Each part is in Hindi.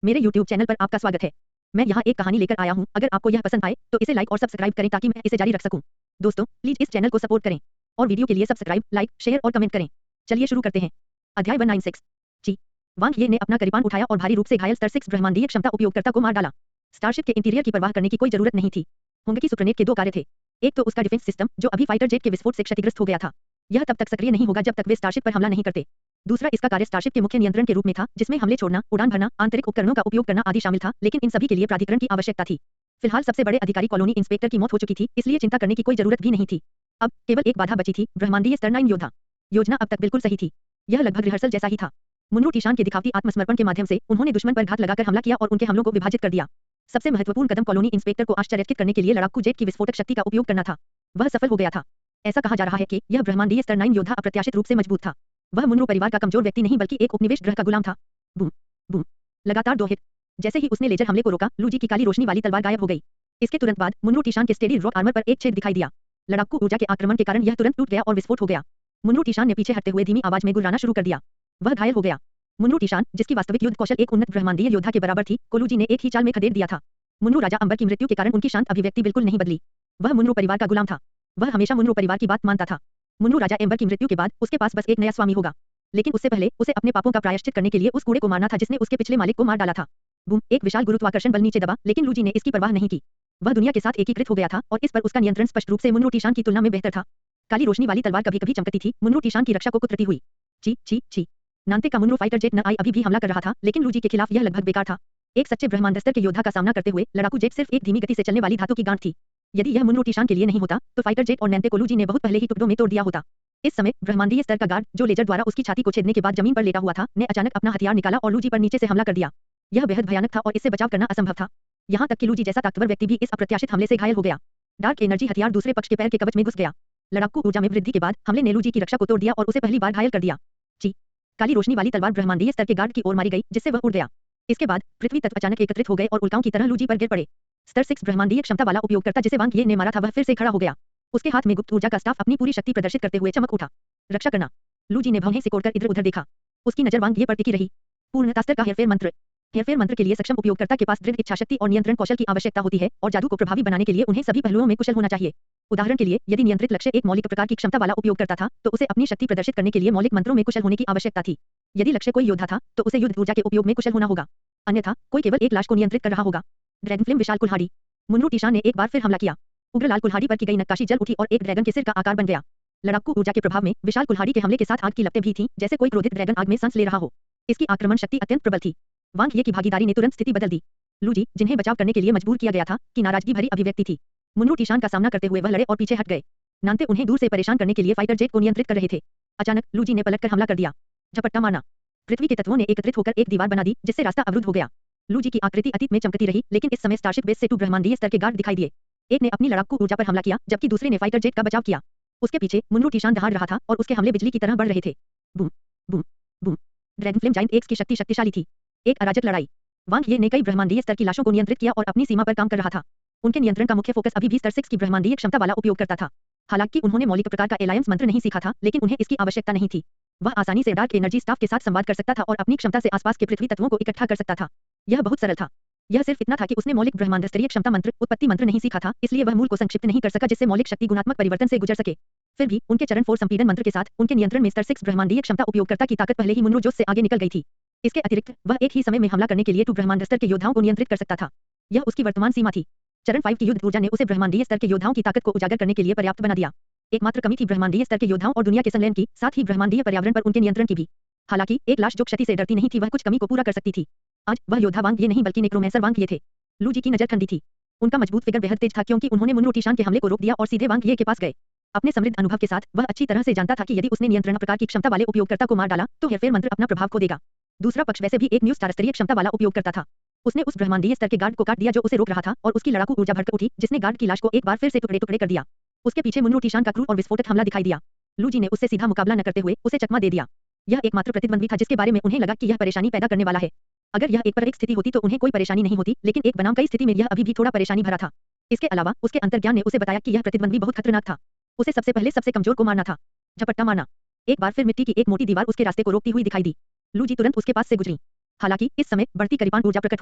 मेरे YouTube चैनल पर आपका स्वागत है। मैं यहाँ एक कहानी लेकर आया हूँ। अगर आपको यह पसंद आए तो इसे लाइक और सब्सक्राइब करें ताकि मैं इसे जारी रख सकूँ। दोस्तों प्लीज इस चैनल को सपोर्ट करें और वीडियो के लिए सब्सक्राइब, लाइक, शेयर और कमेंट करें। चलिए शुरू करते हैं। अध्याय 196। जी वांग ये ने अपना करीपान उठाया और भारी रूप से घायल स्टार 6 ब्रह्मांडीय क्षमता उपयोगकर्ता को मार डाला। स्टारशिप के इंटीरियर की परवाह करने की कोई जरूरत नहीं थी। होंगे सुप्रीनेट के दो कार्य थे। एक तो उसका डिफेंस सिस्टम जो अभी फाइटर जेट के विस्फोट से क्षतिग्रस्त हो गया था। यह तब तक सक्रिय नहीं होगा जब तक वे स्टारशिप पर हमला नहीं करते। दूसरा इसका कार्य स्टारशिप के मुख्य नियंत्रण के रूप में था, जिसमें हमले छोड़ना, उड़ान भरना, आंतरिक उपकरणों का उपयोग करना आदि शामिल था, लेकिन इन सभी के लिए प्राधिकरण की आवश्यकता थी। फिलहाल सबसे बड़े अधिकारी कॉलोनी इंस्पेक्टर की मौत हो चुकी थी, इसलिए चिंता करने की कोई जरूरत भी नहीं थी। अब केवल एक बाधा बची थी, ब्रह्मांडीय स्तर 9 योद्धा। योजना अब तक बिल्कुल सही थी। यह लगभग रिहर्सल जैसा ही था। मुन्नू टीशान के दिखावटी आत्मसमर्पण के माध्यम से उन्होंने दुश्मन पर घात लगाकर हमला किया और उनके हमलों को विभाजित कर दिया। सबसे महत्वपूर्ण कदम कॉलोनी इंस्पेक्टर को आश्चर्यचकित करने के लिए लड़ाकू जेट की विस्फोटक शक्ति का उपयोग करना था। वह सफल हो गया था। ऐसा कहा जा रहा है कि यह ब्रह्मांडीय स्तर 9 योद्धा अप्रत्याशित रूप से मजबूत था। वह मुन्नू परिवार का कमजोर व्यक्ति नहीं बल्कि एक उपनिवेश ग्रह का गुलाम था। बूम बूम, लगातार 2 हिट। जैसे ही उसने लेजर हमले को रोका, लूजी की काली रोशनी वाली तलवार गायब हो गई। इसके तुरंत बाद मुन्नू टीशान के स्टेडी रॉक आर्मर पर एक छेद दिखाई दिया। लड़ाकू ऊर्जा के आक्रमण के कारण यह तुरंत टूट गया और विस्फोट हो गया। मुन्नू टीशान ने पीछे हटते हुए धीमी आवाज में गुर्राना शुरू कर दिया। वह घायल हो गया। मुन्नू टीशान, जिसकी वास्तविक युद्ध कौशल एक उन्नत ब्रह्मांडीय योद्धा के बराबर थी, को लूजी ने एक ही चाल में खदेड़ दिया था। मुन्नू राजा अंबर की मृत्यु के कारण उनकी शांत अभिव्यक्ति बिल्कुल नहीं बदली। वह मुन्नू परिवार का गुलाम था। वह हमेशा मुन्नू परिवार की बात मानता था। मुन्नू राजा एम्बर की मृत्यु के बाद उसके पास बस एक नया स्वामी होगा, लेकिन उससे पहले उसे अपने पापों का प्रायश्चित करने के लिए उस कूड़े को मारना था जिसने उसके पिछले मालिक को मार डाला था। बूम, एक विशाल गुरुत्वाकर्षण बल नीचे दबा, लेकिन लूजी ने इसकी परवाह नहीं की। वह दुनिया के साथ एकीकृत हो गया था और इस पर उसका नियंत्रण स्पष्ट रूप से मुन्नू टीशान की तुलना में बेहतर था। काली रोशनी वाली तलवार कभी-कभी चमकती थी, मुन्नू टीशान की रक्षा को कुत्रती हुई। ची ची ची, नांते का मुन्नू फाइटर जेट न आई अभी भी हमला कर रहा था, लेकिन लूजी के खिलाफ यह लगभग बेकार था। एक सच्चे ब्रह्मांड स्तर के योद्धा का सामना करते हुए लड़ाकू जेट सिर्फ एक धीमी गति से चलने वाली धातु की गांठ थी। यदि यह मुन्नू टीशान के लिए नहीं होता तो फाइटर जेट और नैंते को लूजी ने बहुत पहले ही टुकड़ों में तोड़ दिया होता। इस समय ब्रह्मांडीय स्तर का गार्ड, जो लेजर द्वारा उसकी छाती को छेदने के बाद जमीन पर लेटा हुआ था, ने अचानक अपना हथियार निकाला और लूजी पर नीचे से हमला कर दिया। यह बेहद भयानक था और इससे बचाव करना असंभव था। यहाँ तक कि लूजी जैसा ताकतवर व्यक्ति भी इस अप्रत्याशित हमले से घायल हो गया। डार्क एनर्जी हथियार दूसरे पक्ष के पैर के कवच में घुस गया। लड़ाकू ऊर्जा में वृद्धि के बाद हमले ने लूजी की रक्षा को तोड़ दिया और उसे पहली बार घायल कर दिया। ची, काली रोशनी वाली तलवार ब्रह्मांडीय स्तर के गार्ड की ओर मारी गई, जिससे वह उड़ गया। इसके बाद पृथ्वी तत्व अचानक एकत्रित हो गए और उल्काओं की तरह लूजी पर गिर पड़े। स्तर 6 ब्रह्मांडीय क्षमता वाला उपयोगकर्ता जिसे वांग ये ने मारा था, वह फिर से खड़ा हो गया। उसके हाथ में गुप्त ऊर्जा का स्टाफ अपनी पूरी शक्ति प्रदर्शित करते हुए चमक उठा। रक्षा करना। लूजी ने भौहें सिकोड़कर इधर-उधर देखा। उसकी नजर वांग ये पर टिकी रही। पूर्णता स्तर का हेरफेर मंत्र। हेरफेर मंत्र के लिए सक्षम उपयोगकर्ता के पास दृढ़ इच्छाशक्ति और नियंत्रण कौशल की आवश्यकता होती है, और जादू को प्रभावी बनाने के लिए उन्हें सभी पहलुओं में कुशल होना चाहिए। उदाहरण के लिए, यदि नियंत्रित लक्ष्य एक मौलिक प्रकार की क्षमता वाला उपयोगकर्ता था, तो उसे अपनी शक्ति प्रदर्शित करने के लिए मौलिक मंत्रों में कुशल होने की आवश्यकता थी। यदि लक्ष्य कोई योद्धा था, तो उसे युद्ध ऊर्जा के उपयोग में कुशल होना होगा। अन्यथा कोई केवल एक लाश को नियंत्रित कर रहा होगा। ड्रैगन फ्लेम विशाल कुल्हाड़ी। मुन्नू टीशान ने एक बार फिर हमला किया। उग्र लाल कुल्हाड़ी पर की गई नक्काशी जल उठी और एक ड्रैगन के सिर का आकार बन गया। लड़ाकू ऊर्जा के प्रभाव में विशाल कुल्हाड़ी के हमले के साथ आग की लपटें भी थीं, जैसे कोई क्रोधित ड्रैगन आग में सांस ले रहा हो। इसकी आक्रमण शक्ति अत्यंत प्रबल थी। वांग ये की भागीदारी ने तुरंत स्थिति बदल दी। लूजी, जिन्हें बचाव करने के लिए मजबूर किया गया था, की नाराजगी भरी अभिव्यक्ति थी। मुन्नू टीशान का सामना करते हुए वह लड़े और पीछे हट गए। नांते उन्हें दूर से परेशान करने के लिए फाइटर जेट को नियंत्रित कर रहे थे। अचानक लूजी ने पलटकर हमला कर दिया। झपट्टा मारना। पृथ्वी के तत्वों ने एकत्रित होकर एक दीवार बना दी, जिससे रास्ता अवरुद्ध हो गया। लूजी की आकृति अतीत में चमकती रही, लेकिन इस समय स्टारशिप बेस से 2 ब्रह्मांडीय स्तर के गार्ड दिखाई दिए। एक ने अपनी लड़ाकू ऊर्जा पर हमला किया, जबकि दूसरे ने फाइटर जेट का बचाव किया। उसके पीछे मुन्नू टीशान दहाड़ रहा था और उसके हमले बिजली की तरह बढ़ रहे थे। Boom boom boom, dragon flame giant x की शक्ति शक्तिशाली थी। एक अराजक लड़ाई। वांग ये ने कई ब्रह्मांडीय स्तर की लाशों को नियंत्रित किया और अपनी सीमा पर काम कर रहा था। उनके नियंत्रण का मुख्य फोकस अभी भी स्तर 6 की ब्रह्मांडीय क्षमता वाला उपयोग करता था। हालांकि उन्होंने मौलिक प्रकार का एलायंस मंत्र नहीं सीखा था, लेकिन उन्हें इसकी आवश्यकता नहीं थी। वह आसानी से डार्क एनर्जी स्टाफ के साथ संवाद कर सकता था और अपनी क्षमता से आसपास के पृथ्वी तत्वों को इकट्ठा कर सकता था। यह बहुत सरल था। यह सिर्फ इतना था कि उसने मौलिक ब्रह्मांड स्तरीय क्षमता मंत्र, उत्पत्ति मंत्र नहीं सीखा था, इसलिए वह मूल को संक्षिप्त नहीं कर सका जिससे मौलिक शक्ति गुणात्मक परिवर्तन से गुजर सके। फिर भी उनके चरण 4 संपीड़न मंत्र के साथ उनके नियंत्रण में स्तर 6 ब्रह्मांडीय क्षमता उपयोगकर्ता की ताकत पहले ही मुन्नू जोश से आगे निकल गई थी। इसके अतिरिक्त वह एक ही समय में हमला करने के लिए 2 ब्रह्मांड स्तर के योद्धाओं को नियंत्रित कर सकता था। यह उसकी वर्तमान सीमा थी। चरण 5 की युद्ध ऊर्जा ने उसे ब्रह्मांडीय स्तर के योद्धाओं की ताकत को उजागर करने के लिए पर्याप्त बना दिया। एकमात्र कमी थी ब्रह्मांडीय स्तर के योद्धाओं और दुनिया के संलयन की, साथ ही ब्रह्मांडीय पर्यावरण पर उनके नियंत्रण की भी। हालांकि एक लाश जो क्षति से डरती नहीं थी, वह कुछ कमी को पूरा कर सकती थी। आज वह योद्धा वांग ये नहीं बल्कि नेक्रोमैंसर वांग ये थे। लूजी की नजर ठंडी थी। उनका मजबूत फिगर बेहद तेज था, क्योंकि उन्होंने मुन्नू टीशान के हमले को रोक दिया और सीधे वांग ये के पास गए। अपने समृद्ध अनुभव के साथ वह अच्छी तरह से जानता था कि यदि उसने नियंत्रण प्रकार की क्षमता वाले उपयोगकर्ता को मार डाला, तो हेरफेर मंत्र अपना प्रभाव खो देगा। दूसरा पक्ष वैसे भी एक न्यू स्टार स्तरीय क्षमता वाला उपयोगकर्ता था। उसने उस ब्रह्मांडीय स्तर के गार्ड को काट दिया जो उसे रोक रहा था, और उसकी लड़ाकू ऊर्जा भड़क उठी, जिसने गार्ड की लाश को एक बार फिर से टुकड़े-टुकड़े कर दिया। उसके पीछे मुन्नू टीशान का क्रूर और विस्फोटक हमला दिखाई दिया। लूजी ने उससे सीधा मुकाबला न करते हुए उसे चकमा दे दिया। यह एकमात्र प्रतिद्वंद्वी था जिसके बारे में उन्हें लगा कि यह परेशानी पैदा करने वाला है। अगर यह एक पर एक स्थिति होती तो उन्हें कोई परेशानी नहीं होती, लेकिन एक बनाम कई स्थिति में यह अभी भी थोड़ा परेशानी भरा था। इसके अलावा उसके अंतर्ज्ञान ने उसे बताया कि यह प्रतिद्वंद्वी बहुत खतरनाक था। उसे सबसे पहले सबसे कमजोर को मारना था। झपट्टा मारना। एक बार फिर मिट्टी की एक मोटी दीवार उसके रास्ते को रोकती हुई दिखाई दी। लूजी तुरंत उसके पास से गुजरी। हालांकि इस समय बढ़ती करीपान ऊर्जा प्रकट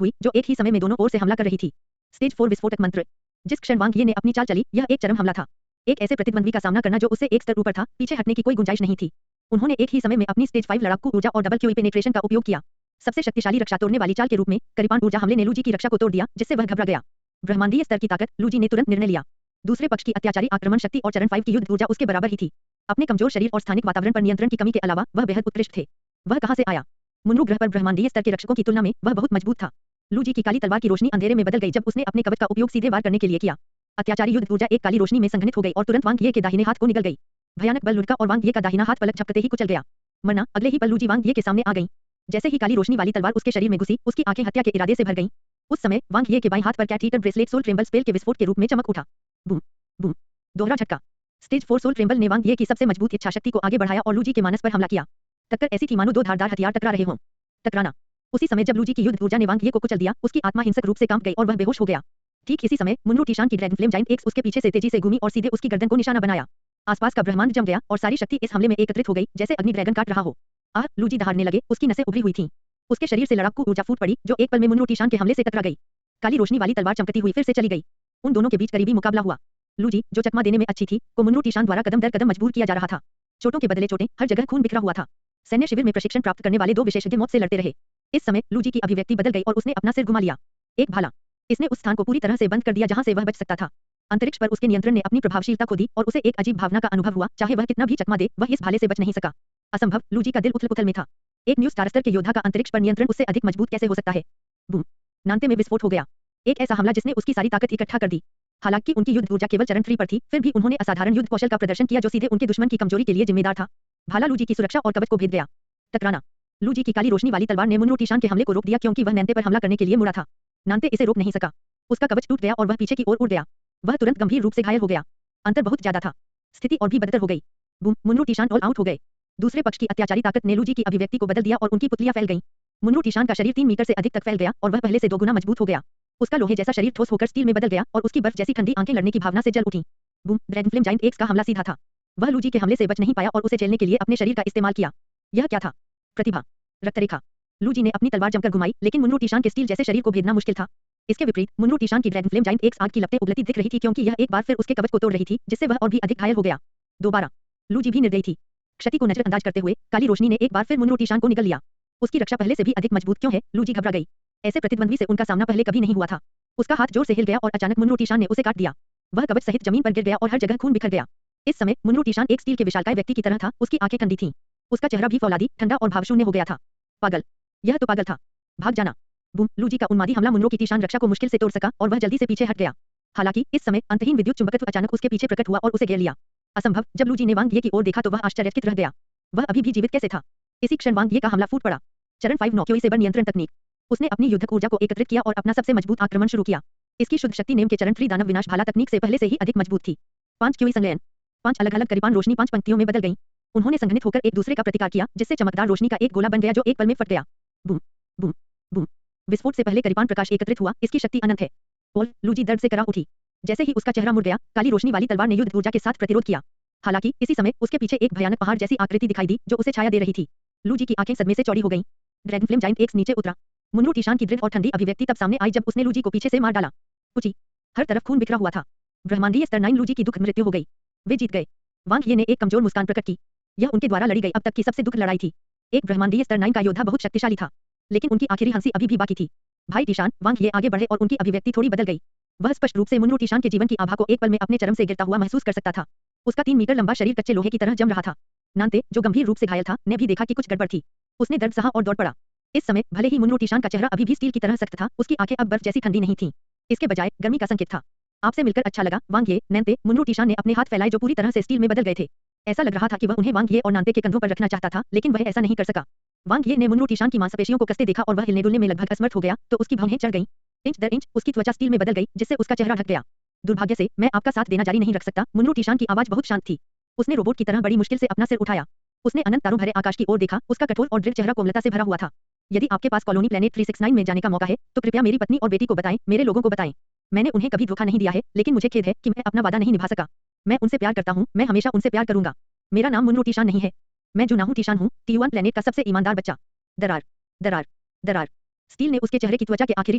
हुई जो एक ही समय में दोनों ओर से हमला कर रही थी। स्टेज 4 विस्फोटक मंत्र। जिस क्षण वांग ये ने अपनी चाल चली, यह एक चरम हमला था। एक ऐसे प्रतिद्वंद्वी का सामना करना जो उससे एक स्तर ऊपर था, पीछे हटने की कोई गुंजाइश नहीं थी। उन्होंने एक ही समय में अपनी स्टेज 5 लड़ाकू ऊर्जा और डबल क्यूई पेनिट्रेशन का उपयोग किया। सबसे शक्तिशाली रक्षा तोड़ने वाली चाल के रूप में करीपान ऊर्जा हमले ने लूजी की रक्षा को तोड़ दिया, जिससे वह घबरा गया। ब्रह्मांडीय स्तर की ताकत, लूजी ने तुरंत निर्णय लिया। दूसरे पक्ष की अत्याचारी आक्रमण शक्ति और चरण 5 की युद्ध ऊर्जा उसके बराबर ही थी। अपने कमजोर शरीर और स्थानिक वातावरण पर नियंत्रण की कमी के अलावा वह बेहद उत्कृष्ट थे। वह कहां से आया? मुनरू ग्रह पर ब्रह्मांडीय स्तर के रक्षकों की तुलना में वह बहुत मजबूत था। लूजी की काली तलवार की रोशनी अंधेरे में बदल गई जब उसने अपने कवच का उपयोग सीधे वार करने के लिए किया। अत्याचारी युद्ध ऊर्जा एक काली रोशनी में संघनित हो गई और तुरंत वांग ये के दाहिने हाथ को निगल गई। भयानक बल लुढ़का और वांग ये का दाहिना हाथ पलक झपकते ही कुचल गया। मरना अगले ही पल लूजी वांग ये के सामने आ गई। जैसे ही काली रोशनी वाली तलवार उसके शरीर में घुसी, उसकी आंखें हत्या के इरादे से भर गईं। उस समय वांग ये के बाईं हाथ पर cat heater bracelet soul tremble spell के विस्फोट के रूप में चमक उठा। बूम बूम, दोहरा झटका। स्टेज 4 सोल ट्रेम्बल ने वांग ये की सबसे मजबूत इच्छाशक्ति को आगे बढ़ाया और लूजी के मानस पर हमला किया। टक्कर ऐसी थी मानो दो धारदार हथियार टकरा रहे हों। टकराना। उसी समय जब लूजी की युद्ध ऊर्जा ने वांग ये को कुचल दिया, उसकी आत्मा हिंसक रूप से कांप गई और वह बेहोश हो गया। ठीक इसी समय मुनरू टीशान की ड्रैगन फ्लेम जाइंट एक्स उसके पीछे से तेजी से घूमी और सीधे उसकी गर्दन को निशाना बनाया। आसपास का ब्रह्मांड जम गया और सारी शक्ति इस हमले में एकत्रित हो गई जैसे अग्नि ड्रैगन काट रहा हो। आह, लूजी दहाड़ने लगे, उसकी नसें उभरी हुई थीं। उसके शरीर से लड़ाकू ऊर्जा फूट पड़ी जो एक पल में मुनरू टीशान के हमले से टकरा गई। काली रोशनी वाली तलवार चमकती हुई फिर से चली गई। उन दोनों के बीच करीबी मुकाबला हुआ। लूजी, जो चकमा देने में अच्छी थी, को मुनरू टीशान द्वारा कदम दर कदम मजबूर किया जा रहा था। चोटों के बदले चोटें, हर जगह खून बिखरा हुआ था। सैन्य शिविर में प्रशिक्षण प्राप्त करने वाले दो विशेषज्ञ मौत से लड़ते रहे। इस समय लूजी की अभिव्यक्ति बदल गई और उसने अपना सिर घुमा लिया। एक भाला। इसने उस स्थान को पूरी तरह से बंद कर दिया जहां से वह बच सकता था। अंतरिक्ष पर उसके नियंत्रण ने अपनी प्रभावशीलता खो दी और उसे एक अजीब भावना का अनुभव हुआ, चाहे वह कितना भी चकमा दे, वह इस भाले से बच नहीं सका। असंभव, लूजी का दिल उथल-पुथल में था। एक न्यू स्टार स्तर के योद्धा का अंतरिक्ष पर नियंत्रण उससे अधिक मजबूत कैसे हो सकता है? बूम! नानते में विस्फोट हो गया। एक ऐसा हमला जिसने उसकी सारी ताकत इकट्ठा कर दी। हालांकि उनकी युद्ध ऊर्जा केवल चरण 3 पर थी, फिर भी उन्होंने असाधारण युद्ध कौशल का प्रदर्शन किया जो सीधे उनके दुश्मन की कमजोरी के लिए जिम्मेदार था। भाला लूजी की सुरक्षा और कवच को भेद गया। टकराना। लूजी की काली रोशनी वाली तलवार ने मुनरू टीशान के हमले को रोक दिया क्योंकि वह नैन्ते पर हमला करने के लिए मुड़ा था। नानते इसे रोक नहीं सका। उसका कवच टूट गया और वह पीछे की ओर उड़ गया। वह तुरंत गंभीर रूप से घायल हो गया। अंतर बहुत ज्यादा था। स्थिति और भी बदतर हो गई। बूम! मुनरू टीशान ऑल आउट हो गए। दूसरे पक्ष की अत्याचारी ताकत ने लूजी की अभिव्यक्ति को बदल दिया और उनकी पुतलियां फैल गईं। मुनरू टीशान का शरीर 3 मीटर से अधिक तक फैल गया और वह पहले से 2 गुना मजबूत हो गया। उसका लोहे जैसा शरीर ठोस होकर स्टील में बदल गया और उसकी बर्फ जैसी ठंडी आंखें लड़ने की भावना से जल उठीं। Boom! Dragon flame giant X का हमला सीधा था। वह लूजी के हमले से बच नहीं पाया और उसे झेलने के लिए अपने शरीर का इस्तेमाल किया। यह क्या था? प्रतिभा। रक्तरेखा। लूजी ने अपनी तलवार जमकर घुमाई, लेकिन मुनरू टीशान के स्टील जैसे शरीर को भेदना मुश्किल था। इसके विपरीत मुनरू टीशान की ड्रैगन फ्लेम जाइंट एक्स आग की लपटें उगलती दिख रही थी क्योंकि यह एक बार फिर उसके कवच को तोड़ रही थी, जिससे वह और भी अधिक घायल हो गया। दोबारा। लूजी भी निर्दयी थी। क्षति को नजरअंदाज करते हुए काली रोशनी ने एक बार फिर मुनरू टीशान को निगल लिया। उसकी रक्षा पहले से भी अधिक मजबूत क्यों है? लूजी घबरा गई। ऐसे प्रतिद्वंद्वी से उनका सामना पहले कभी नहीं हुआ था। उसका हाथ जोर से हिल गया और अचानक मुनरू टीशान ने उसे काट दिया। वह कवच सहित जमीन पर गिर गया और हर जगह खून बिखर गया। इस समय मुनरू टीशान एक स्टील के विशालकाय व्यक्ति की तरह था, उसकी आंखें ठंडी थीं। उसका चेहरा भी फौलादी, ठंडा और भावशून्य हो गया था। पागल! यह तो पागल था। भाग जाना। बूम! लूजी का उन्मादी हमला मुनरू की टीशान रक्षा को मुश्किल से तोड़ सका और वह जल्दी से पीछे हट गया। हालांकि इस समय अंतहीन विद्युत चुंबकत्व अचानक उसके पीछे प्रकट हुआ और उसे घेर लिया। असंभव! जब लूजी ने वांग ये की ओर देखा तो वह आश्चर्यचकित रह गया। वह अभी भी जीवित कैसे था? इसी क्षण वांग ये का हमला फूट पड़ा। चरण 5 नौक्योई सेबर नियंत्रण तकनीक। उसने अपनी युद्धक ऊर्जा को एकत्रित किया और अपना सबसे मजबूत आक्रमण शुरू किया। इसकी शुद्ध शक्ति नेम के चरण 3 दानव विनाश भाला तकनीक से पहले से ही अधिक मजबूत थी। 5 क्यूई संलयन। 5 अलग-अलग करीपान रोशनी 5 पंक्तियों में बदल गईं। उन्होंने संघनित होकर एक दूसरे का प्रतिकार किया, जिससे चमकदार रोशनी का एक गोला बन गया जो एक पल में फट गया। बूम! बूम! बूम! विस्फोट से पहले करीपान प्रकाश एकत्रित हुआ, इसकी शक्ति अनंत है। ओल! लूजी दर्द से करा उठी। जैसे ही उसका चेहरा मुड़ गया, काली रोशनी वाली तलवार ने युद्ध ऊर्जा के साथ प्रतिरोध किया। हालांकि इसी समय उसके पीछे एक भयानक पहाड़ जैसी आकृति दिखाई दी जो उसे छाया दे रही थी। लूजी की आंखें सदमे से चौड़ी हो गईं। ड्रैगन फ्लेम जाइंट एक्स नीचे उतरा। मुनरू टीशान की दृढ़ और ठंडी अभिव्यक्ति तब सामने आई जब उसने लूजी को पीछे से मार डाला। कुची! हर तरफ खून बिखरा हुआ था। ब्रह्मांडीय स्तर 9 लूजी की दुख मृत्यु हो गई। वे जीत गए। वांग ये ने एक कमजोर मुस्कान प्रकट की। यह उनके द्वारा लड़ी गई अब तक की सबसे दुख लड़ाई थी। एक ब्रह्मांडीय स्तर 9 का योद्धा बहुत शक्तिशाली था, लेकिन उनकी आखिरी हंसी अभी भी बाकी थी। भाई टीशान, वांग ये आगे बढ़े और उनकी अभिव्यक्ति थोड़ी बदल गई। वह स्पष्ट रूप से मुनरू टीशान के जीवन की आभा को एक पल में अपने चरम से गिरता हुआ महसूस कर सकता था। उसका 3 मीटर लंबा शरीर कच्चे लोहे की तरह जम रहा था। नानते, जो गंभीर रूप से घायल था, ने भी देखा कि कुछ गड़बड़ थी। उसने दर्द सहा और दौड़ पड़ा। इस समय भले ही मुनरू टीशान का चेहरा अभी भी स्टील की तरह सख्त था, उसकी आंखें अब बर्फ जैसी ठंडी नहीं थीं। इसके बजाय गर्मी का संकेत था। आपसे मिलकर अच्छा लगा, वांग ये, नैन्ते। मुनरू टीशान ने अपने हाथ फैलाए जो पूरी तरह से स्टील में बदल गए थे। ऐसा लग रहा था कि वह उन्हें वांग ये और नानते के कंधों पर रखना चाहता था, लेकिन वह ऐसा नहीं कर सका। वांग ये ने मुनरू टीशान की मांसपेशियों को कसते देखा और वह हिलने-डुलने में लगभग असमर्थ हो गया, तो उसकी भौहें चढ़ गईं। इंच दर इंच उसकी त्वचा स्टील में बदल गई, जिससे उसका चेहरा ढक गया। दुर्भाग्य से मैं आपका साथ देना जारी नहीं रख सकता। मुनरू टीशान की आवाज बहुत शांत थी। उसने रोबोट की तरह बड़ी मुश्किल से अपना सिर उठाया। उसने अनंत तारों भरे आकाश की ओर देखा, उसका कठोर और दृढ़ चेहरा कोमलता से भरा हुआ था। यदि आपके पास कॉलोनी प्लेनेट 369 में जाने का मौका है, तो कृपया मेरी पत्नी और बेटी को बताएं, मेरे लोगों को बताएं। मैंने उन्हें कभी धोखा नहीं दिया है, लेकिन मुझे खेद है कि मैं अपना वादा नहीं निभा सका। मैं उनसे प्यार करता हूँ, मैं हमेशा उनसे प्यार करूंगा। मेरा नाम मुनरू टीशान नहीं है। मैं जुनाहू टीशान हूँ, T1 प्लेनेट का सबसे ईमानदार बच्चा। दरार, दरार, दरार। स्टील ने उसके चेहरे की त्वचा के आखिरी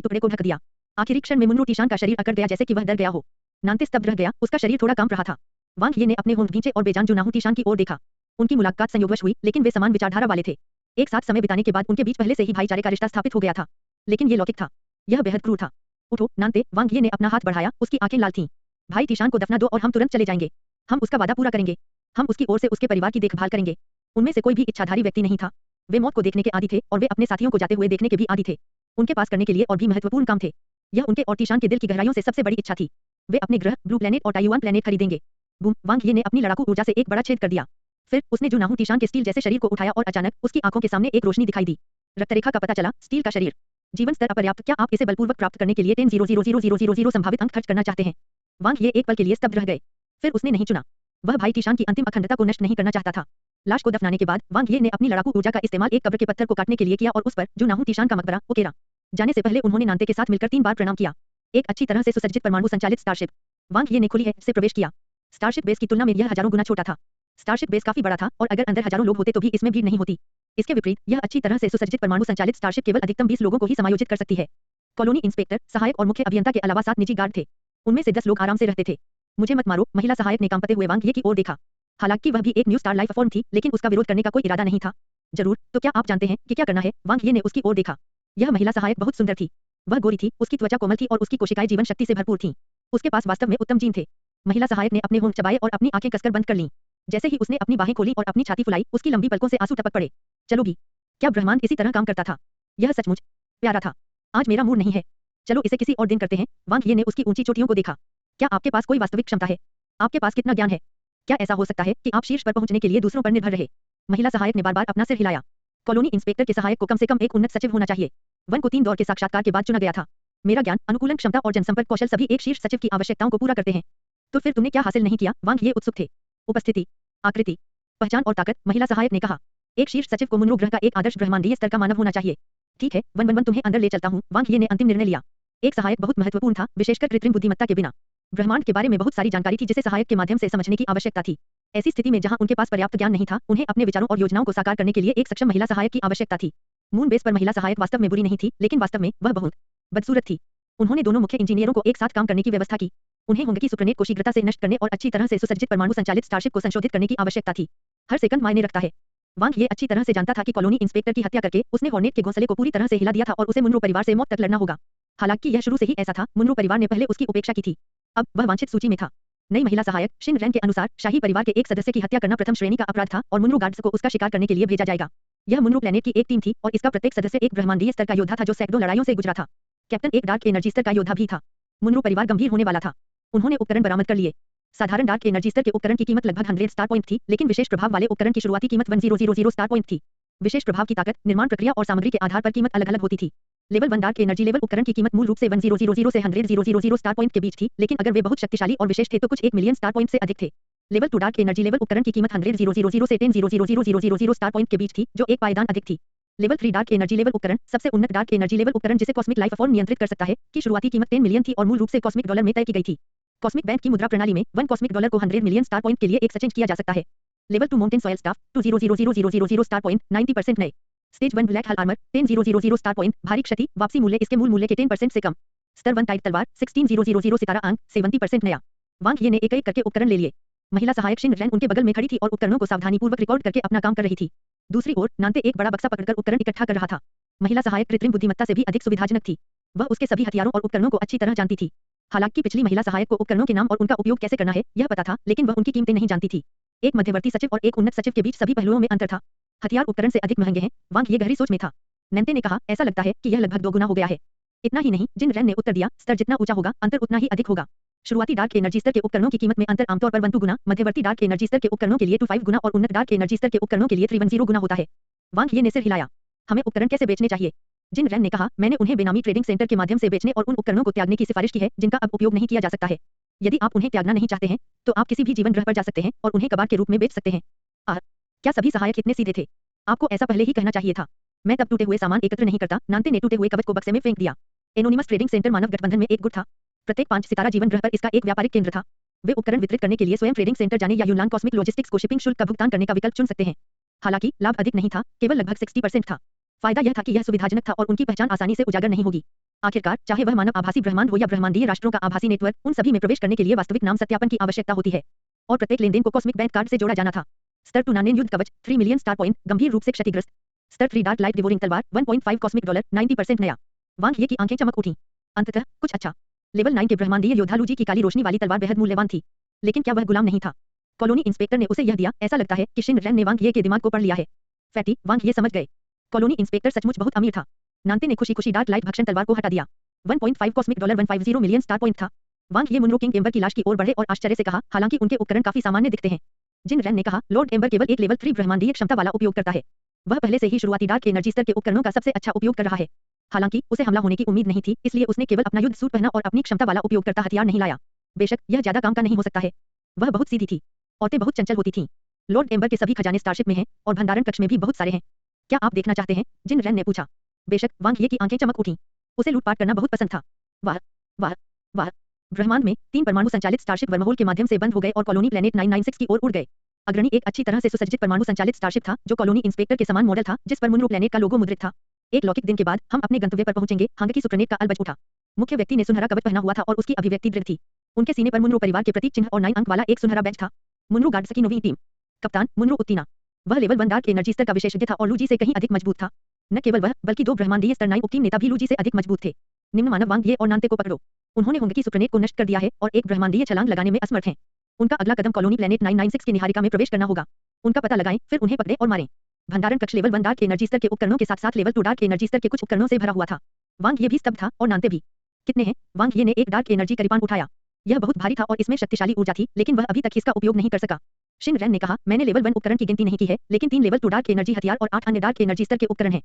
टुकड़े को ढक दिया। आखिरी क्षण में मुनरो टीशान का शरीर अकड़ गया जैसे कि वह डर गया हो। नानते स्तब्ध रह गया, उसका शरीर थोड़ा कांप रहा था। वांग ये ने अपने होंठ खींचे और बेजान जुनाहू टीशान की ओर देखा। उनकी मुलाकात संयोगवश हुई, लेकिन वे समान विचारधारा वाले थे। एक साथ समय बिताने के बाद उनके बीच पहले से ही भाईचारे का रिश्ता स्थापित हो गया था। लेकिन ये लौकिक था। यह बेहद क्रूर था। उठो नानते, वांग ये ने अपना हाथ बढ़ाया, उसकी आंखें लाल थीं। भाई टीशान को दफना दो और हम तुरंत चले जाएंगे। हम उसका वादा पूरा करेंगे। हम उसकी ओर से उसके परिवार की देखभाल करेंगे। उनमें से कोई भी इच्छाधारी व्यक्ति नहीं था। वे मौत को देखने के आदी थे और वे अपने साथियों को जाते हुए देखने के भी आदी थे। उनके पास करने के लिए और भी महत्वपूर्ण काम थे। यह उनके और टीशान के दिल की गहराइयों से सबसे बड़ी इच्छा थी। वे अपने ग्रह ब्लू प्लेनेट और टाइवान प्लेनेट खरीदेंगे। बूम, वांग ये ने अपनी लड़ाकू ऊर्जा से एक बड़ा छेद कर दिया। फिर उसने जुनाहू टीशान के स्टील जैसे शरीर को उठाया और अचानक उसकी आंखों के सामने एक रोशनी दिखाई दी। रक्तरेखा का पता चला, स्टील का शरीर। जीवन स्तर अपर्याप्त, क्या आप इसे बलपूर्वक प्राप्त करने के लिए 10,000,000 संभावित अंक खर्च करना चाहते हैं? वांग ये एक पल के लिए स्तब्ध रह गए। फिर उसने नहीं चुना। वह भाई टीशान की अंतिम अखंडता को नष्ट नहीं करना चाहता था। लाश को दफनाने के बाद वांग ये ने अपनी लड़ाकू ऊर्जा का इस्तेमाल एक कब्र के पत्थर को काटने के लिए किया और उस पर जुनाहू टीशान का मकबरा उकेरा। जाने से पहले उन्होंने नानते के साथ मिलकर 3 बार प्रणाम किया। एक अच्छी तरह से सुसज्जित परमाणु संचालित स्टारशिप। वांग ये ने खुली है से प्रवेश किया। स्टारशिप बेस की तुलना में यह हजारों गुना छोटा था। स्टारशिप बेस काफी बड़ा था और अगर अंदर हजारों लोग होते तो भी इसमें भीड़ नहीं होती। इसके विपरीत यह अच्छी तरह से सुसज्जित परमाणु संचालित स्टारशिप केवल अधिकतम 20 लोगों को ही समायोजित कर सकती है। कॉलोनी इंस्पेक्टर, सहायक और मुख्य अभियंता के अलावा 7 निजी गार्ड थे। उनमें से 10 लोग आराम से रहते थे। मुझे मत मारो, महिला सहायक ने कांपते हुए वांग ये की ओर देखा। हालांकि वह भी एक न्यू स्टार लाइफ फॉर्म थी, लेकिन उसका विरोध करने का कोई इरादा नहीं था। जरूर, तो क्या आप जानते हैं कि क्या करना है? वांग ये ने उसकी ओर देखा। यह महिला सहायक बहुत सुंदर थी। वह गोरी थी, उसकी त्वचा कोमल थी और उसकी कोशिकाएं जीवन शक्ति से भरपूर थीं। उसके पास वास्तव में उत्तम जीन थे। महिला सहायक ने अपने होंठ चबाए और अपनी आंखें कसकर बंद कर लीं। जैसे ही उसने अपनी बाहें खोली और अपनी छाती फुलाई, उसकी लंबी पलकों से आंसू टपक पड़े। चलो भी, क्या ब्रह्मांड इसी तरह काम करता था? यह सचमुच प्यारा था। आज मेरा मूड नहीं है। चलो इसे किसी और दिन करते हैं। वांग ये ने उसकी ऊंची चोटियों को देखा। क्या आपके पास कोई वास्तविक क्षमता है? आपके पास कितना ज्ञान है? क्या ऐसा हो सकता है कि आप शीर्ष पर पहुंचने के लिए दूसरों पर निर्भर रहे? महिला सहायक ने बार-बार अपना सिर हिलाया। कॉलोनी इंस्पेक्टर के सहायक को कम से कम एक उन्नत सचिव होना चाहिए। वन को 3 दौर के साक्षात्कार के बाद चुना गया था। मेरा ज्ञान, अनुकूलन क्षमता और जनसंपर्क कौशल सभी एक शीर्ष सचिव की आवश्यकताओं को पूरा करते हैं। तो फिर तुमने क्या हासिल नहीं किया? वांग ये उत्सुक थे। उपस्थिति, आकृति, पहचान और ताकत, महिला सहायक ने कहा। एक शीर्ष सचिव को मुनरो ग्रह का एक आदर्श ब्रह्मांडीय स्तर का मानव होना चाहिए। ठीक है, वन तुम्हें अंदर ले चलता हूँ। वांग ये ने अंतिम निर्णय लिया। एक सहायक बहुत महत्वपूर्ण था, विशेषकर कृत्रिम बुद्धिमत्ता के बिना। ब्रह्मांड के बारे में बहुत सारी जानकारी थी जिसे सहायक के माध्यम से समझने की आवश्यकता थी। ऐसी स्थिति में जहां उनके पास पर्याप्त ज्ञान नहीं था, उन्हें अपने विचारों और योजनाओं को साकार करने के लिए एक सक्षम महिला सहायक की आवश्यकता थी। मून बेस पर महिला सहायक वास्तव में बुरी नहीं थी, लेकिन वास्तव में वह बहुत बदसूरत थी। उन्होंने दोनों मुख्य इंजीनियरों को एक साथ काम करने की व्यवस्था की। उन्हें होंग की सुप्रणेट को शीघ्रता से नष्ट करने और अच्छी तरह से सुसज्जित परमाणु संचालित स्टारशिप को संशोधित करने की आवश्यकता थी। हर सेकंड मायने रखता है। वांग ये अच्छी तरह से जानता था कि कॉलोनी इंस्पेक्टर की हत्या करके उसने हॉर्नेट के घोंसले को पूरी तरह से हिला दिया था और उसे मुनरो परिवार से मौत तक लड़ना होगा। हालांकि यह शुरू से ही ऐसा था, मुनरो परिवार ने पहले उसकी उपेक्षा की थी। अब वह वांछित सूची में था। नई महिला सहायक शिन रैन के अनुसार शाही परिवार के एक सदस्य की हत्या करना प्रथम श्रेणी का अपराध था और मुनरो गार्ड्स को उसका शिकार करने के लिए भेजा जाएगा। यह मुनरो प्लेनेट की एक टीम थी और इसका प्रत्येक सदस्य एक ब्रह्मांडीय स्तर का योद्धा था जो सैकड़ों लड़ाइयों से गुजरा था। कैप्टन एक डार्क एनर्जी स्तर का योद्धा भी था। मुनरो परिवार गंभीर होने वाला था। उन्होंने उपकरण बरामद कर लिए। साधारण डार्क एनर्जी स्तर के उपकरण की कीमत लगभग 100 स्टार पॉइंट थी, लेकिन विशेष प्रभाव वाले उपकरण की शुरुआती कीमत 1000 स्टार पॉइंट थी। विशेष प्रभाव की ताकत, निर्माण प्रक्रिया और सामग्री के आधार पर कीमत अलग-अलग होती थी। लेवल 1 डार्क एनर्जी लेवल उपकरण की कीमत मूल रूप से 1000 से 100 स्टार पॉइंट के बीच थी, लेकिन अगर वे बहुत शक्तिशाली और विशेष थे तो कुछ 1 मिलियन स्टार पॉइंट से अधिक थे। लेवल 2 डार्क एनर्जी लेवल उपकरण की कीमत 100 से 10,000 स्टार पॉइंट के बीच थी, जो एक पायदान अधिक थी। लेवल 3 डार्क एनर्जी लेवल उपकरण, सबसे उन्नत डार्क एनर्जी लेवल उपकरण जिसे कॉस्मिक लाइफ फॉर्म नियंत्रित कर सकता है, की शुरुआती कीमत 10 मिलियन थी और मूल रूप से कॉस्मिक डॉलर में तय की गई थी। कॉस्मिक बैंक की मुद्रा प्रणाली में 1 कॉस्मिक डॉलर को 100 मिलियन स्टार पॉइंट के लिए एक्सचेंज किया जा सकता है। Level 2 mountain soil staff 20,000 star point 90% नए। स्टेज 1 ब्लैक हल आर्मर 10,000 स्टार पॉइंट भारी क्षति वापसी मूल्य इसके मूल मूल्य के 10% से कम। स्तर 1 टाइट तलवार 16,000 सितारा अंक 70% नया। वांग ये ने एक-एक करके उपकरण ले लिए। महिला सहायक शिन रैन उनके बगल में खड़ी थी और उपकरणों को सावधानीपूर्वक रिकॉर्ड करके अपना काम कर रही थी। दूसरी ओर नानते एक बड़ा बक्सा पकड़कर उपकरण इकट्ठा कर रहा था। महिला सहायक कृत्रिम बुद्धिमत्ता से भी अधिक सुविधाजनक थी। वह उसके सभी हथियारों और उपकरणों को अच्छी तरह जानती थी। हालांकि पिछली महिला सहायक को उपकरणों के नाम और उनका उपयोग कैसे करना है यह पता था, लेकिन वह उनकी कीमतें नहीं जानती थी। एक मध्यवर्ती सचिव और एक उन्नत सचिव के बीच सभी पहलुओं में अंतर था। हथियार उपकरण से अधिक महंगे हैं। वांग ये गहरी सोच में था। नैन्ते ने कहा, ऐसा लगता है कि यह लगभग 2 गुना हो गया है। इतना ही नहीं, जिन रैन ने उत्तर दिया, स्तर जितना ऊंचा होगा अंतर उतना ही अधिक होगा। शुरुआती डार्क एनर्जी स्तर के उपकरणों की कीमत में अंतर आमतौर पर 1 गुना, मध्यवर्ती डार्क एनर्जी स्तर के उपकरणों के लिए 25 गुना और उन्नत डार्क एनर्जी स्तर के उपकरणों के लिए 310 गुना होता है। वांग ये ने सिर हिलाया। हमें उपकरण कैसे बेचने चाहिए? जिन रैन ने कहा, मैंने उन्हें बेनामी ट्रेडिंग सेंटर के माध्यम से बेचने और उन उपकरणों को त्यागने की सिफारिश की है जिनका अब उपयोग नहीं किया जा सकता है। यदि आप उन्हें त्यागना नहीं चाहते हैं, तो आप किसी भी जीवन ग्रह पर जा सकते हैं और उन्हें कबाड़ के रूप में बेच सकते हैं। क्या सभी सहायक इतने सीधे थे? आपको ऐसा पहले ही कहना चाहिए था। मैं तब टूटे हुए सामान एकत्र नहीं करता। नानते ने टूटे हुए कवच को बक्से में फेंक दिया। एनोनिमस ट्रेडिंग सेंटर मानव गठबंधन में एक गुट था। प्रत्येक 5 सितारा जीवन ग्रह पर इसका एक व्यापारिक केंद्र था। वे उपकरण वितरित करने के लिए स्वयं ट्रेडिंग सेंटर जाने या यूनलान कॉस्मिक लॉजिस्टिक्स को शिपिंग शुल्क का भुगतान करने का विकल्प चुन सकते हैं। हालांकि लाभ अधिक नहीं था, केवल लगभग 60% था। फायदा यह था कि यह सुविधाजनक था और उनकी पहचान आसानी से उजागर नहीं होगी। आखिरकार, चाहे वह मानव आभासी ब्रह्मांड हो या ब्रह्मांडीय राष्ट्रों का आभासी नेटवर्क, उन सभी में प्रवेश करने के लिए वास्तविक नाम सत्यापन की आवश्यकता होती है और प्रत्येक लेनदेन को कॉस्मिक बैंक कार्ड से जोड़ा जाना था। स्तर 2 नानेन युद्ध कवच 3 मिलियन स्टार पॉइंट गंभीर रूप से क्षतिग्रस्त। स्तर 3 डार्क लाइट डिवोरिंग तलवार 1.5 कॉस्मिक डॉलर 90% नया। वांग ये की आंखें चमक उठी। अंततः कुछ अच्छा। लेवल 9 के ब्रह्मांडीय योद्धा लू जी की काली रोशनी वाली तलवार बेहद मूल्यवान थी, लेकिन क्या वह गुलाम नहीं था? कॉलोनी इंस्पेक्टर ने उसे यह दिया। ऐसा लगता है कि शिन रैन ने वांग ये के दिमाग को पढ़ लिया है। फैटी, वांग ये समझ गए। कॉलोनी इंस्पेक्टर सचमुच बहुत अमीर था। नानते ने खुशी-खुशी डार्क लाइट भक्षण तलवार को हटा दिया। 1.5 cosmic dollar 150 million star point था। वांग ये मुनरो किंग एम्बर की लाश की ओर बढ़े और आश्चर्य से कहा, हालांकि उनके उपकरण काफी सामान्य दिखते हैं। जिन रैन ने कहा, लॉर्ड एम्बर केवल एक लेवल 3 ब्रह्मांडीय क्षमता वाला उपयोग करता है। वह पहले से ही शुरुआती डार्क एनर्जी स्तर के उपकरणों का सबसे अच्छा उपयोग कर रहा है। हालांकि उसे हमला होने की उम्मीद नहीं थी, इसलिए उसने केवल अपना युद्ध सूट पहना और अपनी क्षमता वाला उपयोग करता हथियार नहीं लाया। बेशक यह ज्यादा काम का नहीं हो सकता है। वह बहुत सीधी थी। औरतें बहुत चंचल होती थीं। लॉर्ड एम्बर के सभी खजाने स्टारशिप में हैं और भंडारण कक्ष में भी बहुत सारे हैं। क्या आप देखना चाहते हैं? जिन रैन ने पूछा। बेशक, वांग ये की आंखें चमक उठीं। उसे लूटपाट करना बहुत पसंद था। वाह वाह वाह। ब्रह्मांड में 3 परमाणु संचालित स्टारशिप वर्महोल के माध्यम से बंद हो गए और कॉलोनी प्लेनेट 996 की ओर उड़ गए। अग्रणी एक अच्छी तरह से सुसज्जित परमाणु संचालित स्टारशिप था जो कॉलोनी इंस्पेक्टर के समान मॉडल था, जिस पर मुनरो प्लेनेट का लोगो मुद्रित था। एक लौकिक दिन के बाद हम अपने गंतव्य पर पहुंचेंगे। हांगकी सुप्रनेट का अलबज उठा। मुख्य व्यक्ति ने सुनहरा कवच पहना हुआ था और उसकी अभिव्यक्ति दृढ़ थी। उनके सीने पर मुनरो परिवार के प्रतीक चिन्ह और 9 अंक वाला एक सुनहरा बैज था। मुनरो गार्ड्स की नवीन टीम। कप्तान मुनरो उत्तीना। वह लेवल 1 डार्क एनर्जी स्तर का विशेषज्ञ था और लू जी से कहीं अधिक मजबूत था। न केवल वह, बल्कि 2 ब्रह्मांडीय स्तर 9 उपटीम नेता भी लू जी से अधिक मजबूत थे। निम्न मानव वांग ये और नानते को पकड़ो। उन्होंने होंगकी सुप्रनेट को नष्ट कर दिया है और एक ब्रह्मांडीय छलांग लगाने में असमर्थ हैं। उनका अगला कदम कॉलोनी प्लेनेट 996 की निहारिका में प्रवेश करना होगा। उनका पता लगाएं, फिर उन्हें पकड़ें और मारें। भंडारण कक्ष लेवल 1 डार्क एनर्जी स्तर के उपकरणों के साथ-साथ लेवल 2 डार्क एनर्जी स्तर के कुछ उपकरणों से भरा हुआ था। वांग ये भी स्तब्ध था और नानते भी। कितने हैं? वांग ये ने एक डार्क एनर्जी करीपान उठाया। यह बहुत भारी था और इसमें शक्तिशाली ऊर्जा थी, लेकिन वह अभी तक इसका उपयोग नहीं कर सका। शिन रैन ने कहा, मैंने लेवल 1 उपकरण की गिनती नहीं की है, लेकिन 3 लेवल 2 डार्क एनर्जी हथियार और 8 अन्य डार्क एनर्जी स्तर के उपकरण हैं।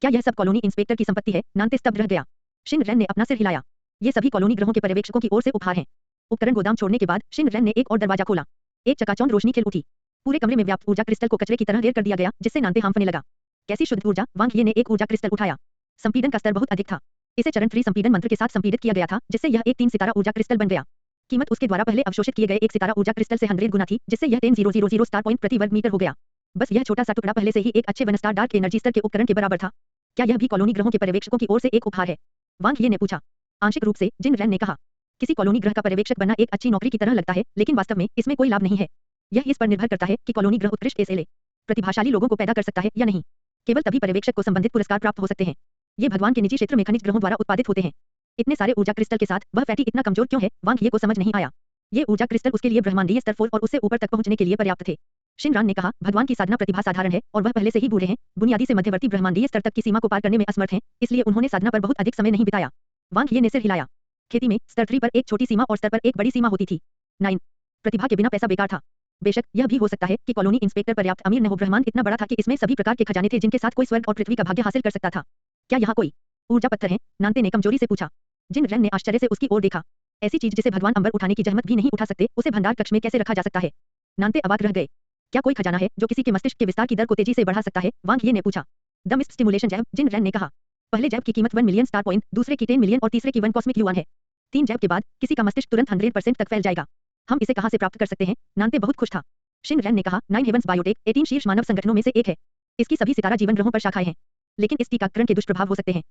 क्या यह सब कॉलोनी इंस्पेक्टर की संपत्ति है? नानते स्तब्ध रह गया। शिन रैन ने अपना सिर हिलाया। ये सभी कॉलोनी ग्रहों के पर्यवेक्षकों की ओर से उपहार हैं। उपकरण गोदाम छोड़ने के बाद शिन रैन ने एक और दरवाजा खोला। एक चकाचौंध रोशनी खिल उठी। पूरे कमरे में व्याप्त ऊर्जा क्रिस्टल को कचरे की तरह ढेर कर दिया गया, जिससे नानते हांफने लगा। कैसी शुद्ध ऊर्जा! वांग ये ने एक ऊर्जा क्रिस्टल उठाया। संपीड़न का स्तर बहुत अधिक था। इसे चरण 3 संपीड़न मंत्र के साथ संपीड़ित किया गया था, जिससे यह एक 3 सितारा ऊर्जा क्रिस्टल बन गया। कीमत उसके द्वारा पहले अवशोषित किए गए 1 सितारा ऊर्जा क्रिस्टल से 100 गुना थी, जिससे यह 10,000 स्टार पॉइंट प्रति वर्ग मीटर हो गया। बस यह छोटा सा टुकड़ा पहले से ही एक अच्छे 1 स्टार डार्क एनर्जी स्तर के उपकरण के बराबर था। क्या यह भी कॉलोनी ग्रहों के पर्यवेक्षकों की ओर से एक उपहार है? वांग ये ने पूछा। आंशिक रूप से, जिन रैन ने कहा। किसी कॉलोनी ग्रह का पर्यवेक्षक बनना एक अच्छी नौकरी की तरह लगता है, लेकिन वास्तव में इसमें कोई लाभ नहीं है। यह इस पर निर्भर करता है कि कॉलोनी ग्रह उत्कृष्ट एसएलए प्रतिभाशाली लोगों को पैदा कर सकता है या नहीं। केवल तभी पर्यवेक्षक को संबंधित पुरस्कार प्राप्त हो सकते हैं। ये भगवान के निजी क्षेत्र में खनिज ग्रहों द्वारा उत्पादित होते हैं। इतने सारे ऊर्जा क्रिस्टल के साथ वह फैटी इतना कमजोर क्यों है? वांग ये को समझ नहीं आया। ये ऊर्जा क्रिस्टल उसके लिए ब्रह्मांडीय स्तर 4 और उससे ऊपर तक पहुंचने के लिए पर्याप्त थे। शिनरान ने कहा, भगवान की साधना प्रतिभा साधारण है और वह पहले से ही बूढ़े हैं, बुनियादी से मध्यवर्ती ब्रह्मांडीय स्तर तक की सीमा को पार करने में असमर्थ हैं, इसलिए उन्होंने साधना पर बहुत अधिक समय नहीं बिताया। वांग ये ने सिर हिलाया। खेती में स्तर 3 पर एक छोटी सीमा और स्तर पर एक बड़ी सीमा होती थी। 9 प्रतिभा के बिना पैसा बेकार था। बेशक यह भी हो सकता है कि कॉलोनी इंस्पेक्टर पर्याप्त अमीर न हो। ब्रह्मांड इतना बड़ा था कि इसमें सभी प्रकार के खजाने थे जिनके साथ कोई स्वर्ग और पृथ्वी का भाग्य हासिल कर सकता था। क्या यहाँ कोई ऊर्जा पत्थर है? नानते ने कमजोरी से पूछा। जिन रैन ने आश्चर्य से उसकी ओर देखा। ऐसी चीज जिसे भगवान अंबर उठाने की जहमत भी नहीं उठा सकते, उसे भंडार कक्ष में कैसे रखा जा सकता है? नानते अवाक रह गए। क्या कोई खजाना है जो किसी के मस्तिष्क के विस्तार की दर को तेजी से बढ़ा सकता है? वांग ये ने पूछा। द मिस्ट स्टिमुलेशन जैब, जिन रैन ने कहा। पहले जैब की कीमत 1 मिलियन स्टार पॉइंट, दूसरे की 10 मिलियन और तीसरे की 1 कॉस्मिक युआन है। 3 जैब के बाद किसी का मस्तिष्क तुरंत 100% तक फैल जाएगा। हम इसे कहां से प्राप्त कर सकते हैं? नानते बहुत खुश था। शिन रैन ने कहा, 9 हेवंस बायोटेक 18 शीर्ष मानव संगठनों में से एक है। इसकी सभी सितारा जीवन ग्रहों पर शाखाएं हैं, लेकिन इस टीकाकरण के दुष्प्रभाव हो सकते हैं।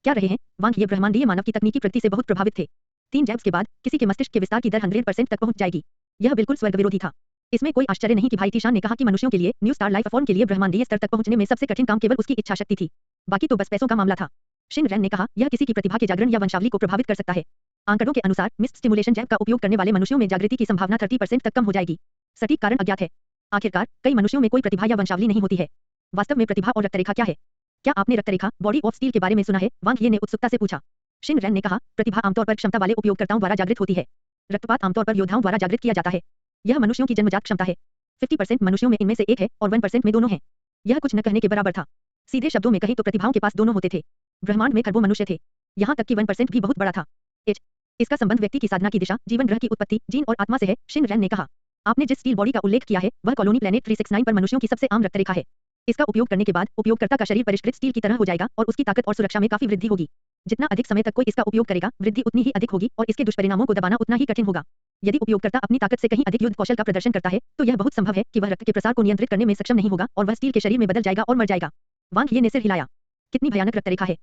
क्या रहे हैं? वांग ये ब्रह्मांडीय मानव की तकनीकी प्रगति से बहुत प्रभावित थे। 3 जैब्स के बाद किसी के मस्तिष्क के विस्तार की दर 100% तक पहुंच जाएगी। यह बिल्कुल स्वर्ग विरोधी था। इसमें कोई आश्चर्य नहीं कि भाई टीशान ने कहा कि मनुष्यों के लिए, न्यू स्टार लाइफ फॉर्म के लिए ब्रह्मांडीय स्तर तक पहुंचने में सबसे कठिन काम केवल उसकी इच्छा शक्ति थी। बाकी तो बस पैसों का मामला था। शिन रैन ने कहा, यह किसी की प्रतिभा के जागरण या वंशावली को प्रभावित कर सकता है। आंकड़ों के अनुसार मिस्ट स्टिमुलेशन जैब का उपयोग करने वाले मनुष्यों में जागृति की संभावना 30% तक कम हो जाएगी। सटीक कारण अज्ञात है। आखिरकार कई मनुष्यों में कोई प्रतिभा या वंशावली नहीं होती है। वास्तव में प्रतिभा और रक्तरेखा क्या है? क्या आपने रक्तरेखा, बॉडी ऑफ स्टील के बारे में सुना है? वांग ये ने उत्सुकता से पूछा। शिन रैन ने कहा, प्रतिभा आमतौर पर क्षमता वाले उपयोगकर्ताओं द्वारा जागृत होती है। रक्तपात आमतौर पर योद्धाओं द्वारा जागृत किया जाता है। यह मनुष्यों की जन्मजात क्षमता है। 50% मनुष्यों में इनमें से एक है और 1% में दोनों हैं। यह कुछ न कहने के बराबर था। सीधे शब्दों में कहें तो प्रतिभाओं के पास दोनों होते थे। ब्रह्मांड में खरबों मनुष्य थे। यहाँ तक कि 1% भी बहुत बड़ा था। इसका संबंध व्यक्ति की साधना की दिशा, जीवन ग्रह की उत्पत्ति, जीन और आत्मा से है। शिन रैन ने कहा, आपने जिस स्टील बॉडी का उल्लेख किया है, वह कॉलोनी प्लेनेट 369 पर मनुष्यों की सबसे आम रक्तरेखा है। इसका उपयोग करने के बाद उपयोगकर्ता का शरीर परिष्कृत स्टील की तरह हो जाएगा और उसकी ताकत और सुरक्षा में काफी वृद्धि होगी। जितना अधिक समय तक कोई इसका उपयोग करेगा, वृद्धि उतनी ही अधिक होगी और इसके दुष्परिणामों को दबाना उतना ही कठिन होगा। यदि उपयोगकर्ता अपनी ताकत से कहीं अधिक युद्ध कौशल का प्रदर्शन करता है, तो यह बहुत संभव है कि वह रक्त के प्रसार को नियंत्रित करने में सक्षम नहीं होगा और वह स्टील के शरीर में बदल जाएगा और मर जाएगा। वांग ये ने सिर हिलाया। कितनी भयानक रक्तरेखा है।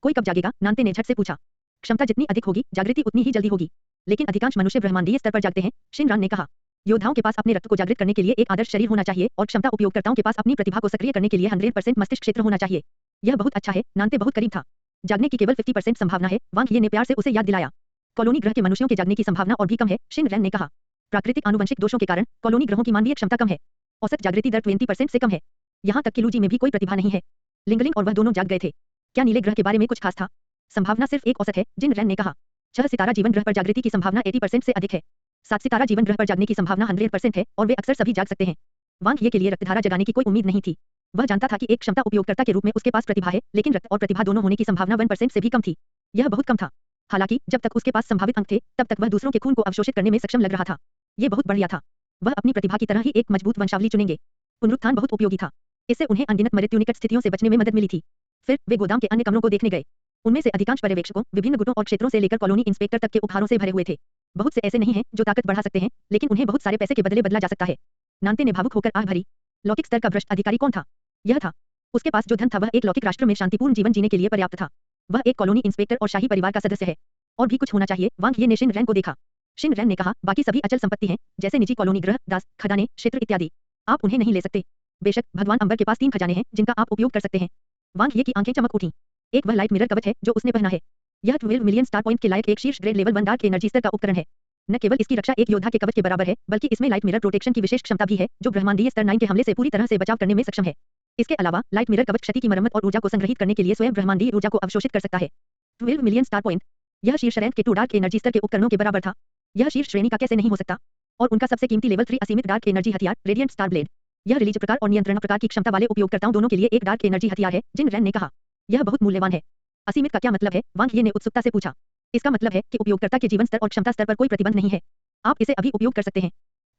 कोई कब जागेगा? नानते ने झट से पूछा। क्षमता जितनी अधिक होगी, जागृति उतनी ही जल्दी होगी। लेकिन अधिकांश मनुष्य ब्रह्मांडीय स्तर पर जागते हैं, शिनरान ने कहा। योद्धाओं के पास अपने रक्त को जागृत करने के लिए एक आदर्श शरीर होना चाहिए और क्षमता उपयोगकर्ताओं के पास अपनी प्रतिभा को सक्रिय करने के लिए 100% मस्तिष्क क्षेत्र होना चाहिए। यह बहुत अच्छा है, नानते बहुत करीब था। जागने की केवल 50% संभावना है, वांग ये ने प्यार से उसे याद दिलाया। कॉलोनी ग्रह के मनुष्यों के जागने की संभावना और भी कम है, शिनरैन ने कहा। प्राकृतिक आनुवंशिक दोषों के कारण कॉलोनी ग्रहों की मानवीय क्षमता कम है। औसत जागृति दर 20% से कम है। यहाँ तक कि लूजी में भी कोई प्रतिभा नहीं है। लिंगलिंग और वह दोनों जाग गए थे। क्या नीले ग्रह के बारे में कुछ खास था? संभावना सिर्फ एक औसत है, जिनरैन ने कहा। 6 सितारा जीवन ग्रह पर जागृति की संभावना 80% से अधिक है। 7 सितारा जीवन ग्रह पर जागने की संभावना 100% है और वे अक्सर सभी जाग सकते हैं। वांग ये के लिए रक्तधारा जगाने की कोई उम्मीद नहीं थी। वह जानता था कि एक क्षमता उपयोगकर्ता के रूप में उसके पास प्रतिभा है, लेकिन रक्त और प्रतिभा दोनों होने की संभावना 1% से भी कम थी। यह बहुत कम था। हालांकि जब तक उसके पास संभावित अंक थे, तब तक वह दूसरों के खून को अवशोषित करने में सक्षम लग रहा था। ये बहुत बढ़िया था। वह अपनी प्रतिभा की तरह ही एक मजबूत वंशावली चुनेंगे। पुनरुत्थान बहुत उपयोगी था। इससे उन्हें अनगिनत मृत्यु निकट स्थितियों से बचने में मदद मिली थी। फिर वे गोदाम के अन्य कमरों को देखने गए। उनमें से अधिकांश पर्यवेक्षकों, विभिन्न गुटों और क्षेत्रों से लेकर कॉलोनी इंस्पेक्टर तक के उपहारों से भरे हुए थे। बहुत से ऐसे नहीं हैं जो ताकत बढ़ा सकते हैं, लेकिन उन्हें बहुत सारे पैसे के बदले बदला जा सकता है। नानते ने भावुक होकर आह भरी। लौकिक स्तर का भ्रष्ट अधिकारी कौन था? यह था। उसके पास जो धन था वह एक लौकिक राष्ट्र में शांतिपूर्ण जीवन जीने के लिए पर्याप्त था। वह एक कॉलोनी इंस्पेक्टर और शाही परिवार का सदस्य है। और भी कुछ होना चाहिए, वांग ये ने शिनरैन को देखा। शिनरैन ने कहा, बाकी सभी अचल संपत्ति हैं, जैसे निजी कॉलोनी ग्रह, दास, खदाने, क्षेत्र इत्यादि। आप उन्हें नहीं ले सकते। बेशक, भगवान अंबर के पास 3 खजाने हैं, जिनका आप उपयोग कर सकते हैं। वांग ये की आंखें चमक उठी। एक वह लाइट मिरर कवच है जो उसने पहना है। यह 12 मिलियन स्टार पॉइंट के लायक एक शीर्ष ग्रेड लेवल 1 डार्क एनर्जी स्तर का उपकरण है। न केवल इसकी रक्षा एक योद्धा के कवच के बराबर है, बल्कि इसमें लाइट मिरर प्रोटेक्शन की विशेष क्षमता भी है, जो ब्रह्मांडीय स्तर 9 के हमले से पूरी तरह से बचाव करने में सक्षम है। इसके अलावा लाइट मिरर कवच क्षति की मरम्मत और ऊर्जा को संग्रहित करने के लिए स्वयं ब्रह्मांडीय ऊर्जा को अवशोषित कर सकता है। 12 मिलियन स्टार पॉइंट। यह शीर्ष रैंक के 2 डार्क एनर्जी स्तर के उपकरणों के बराबर था। यह शीर्ष श्रेणी का कैसे नहीं हो सकता? और उनका सबसे कीमती लेवल 3 असीमित डार्क एनर्जी हथियार, रेडिएंट स्टार ब्लेड। यह रिलीज प्रकार और नियंत्रण प्रकार की क्षमता वाले उपयोगकर्ताओं दोनों के लिए एक डार्क एनर्जी हथियार है, जिनरैन ने कहा। यह बहुत मूल्यवान है। असीमित का क्या मतलब है? वांग ये ने उत्सुकता से पूछा। इसका मतलब है कि उपयोगकर्ता के जीवन स्तर और क्षमता स्तर पर कोई प्रतिबंध नहीं है। आप इसे अभी उपयोग कर सकते हैं।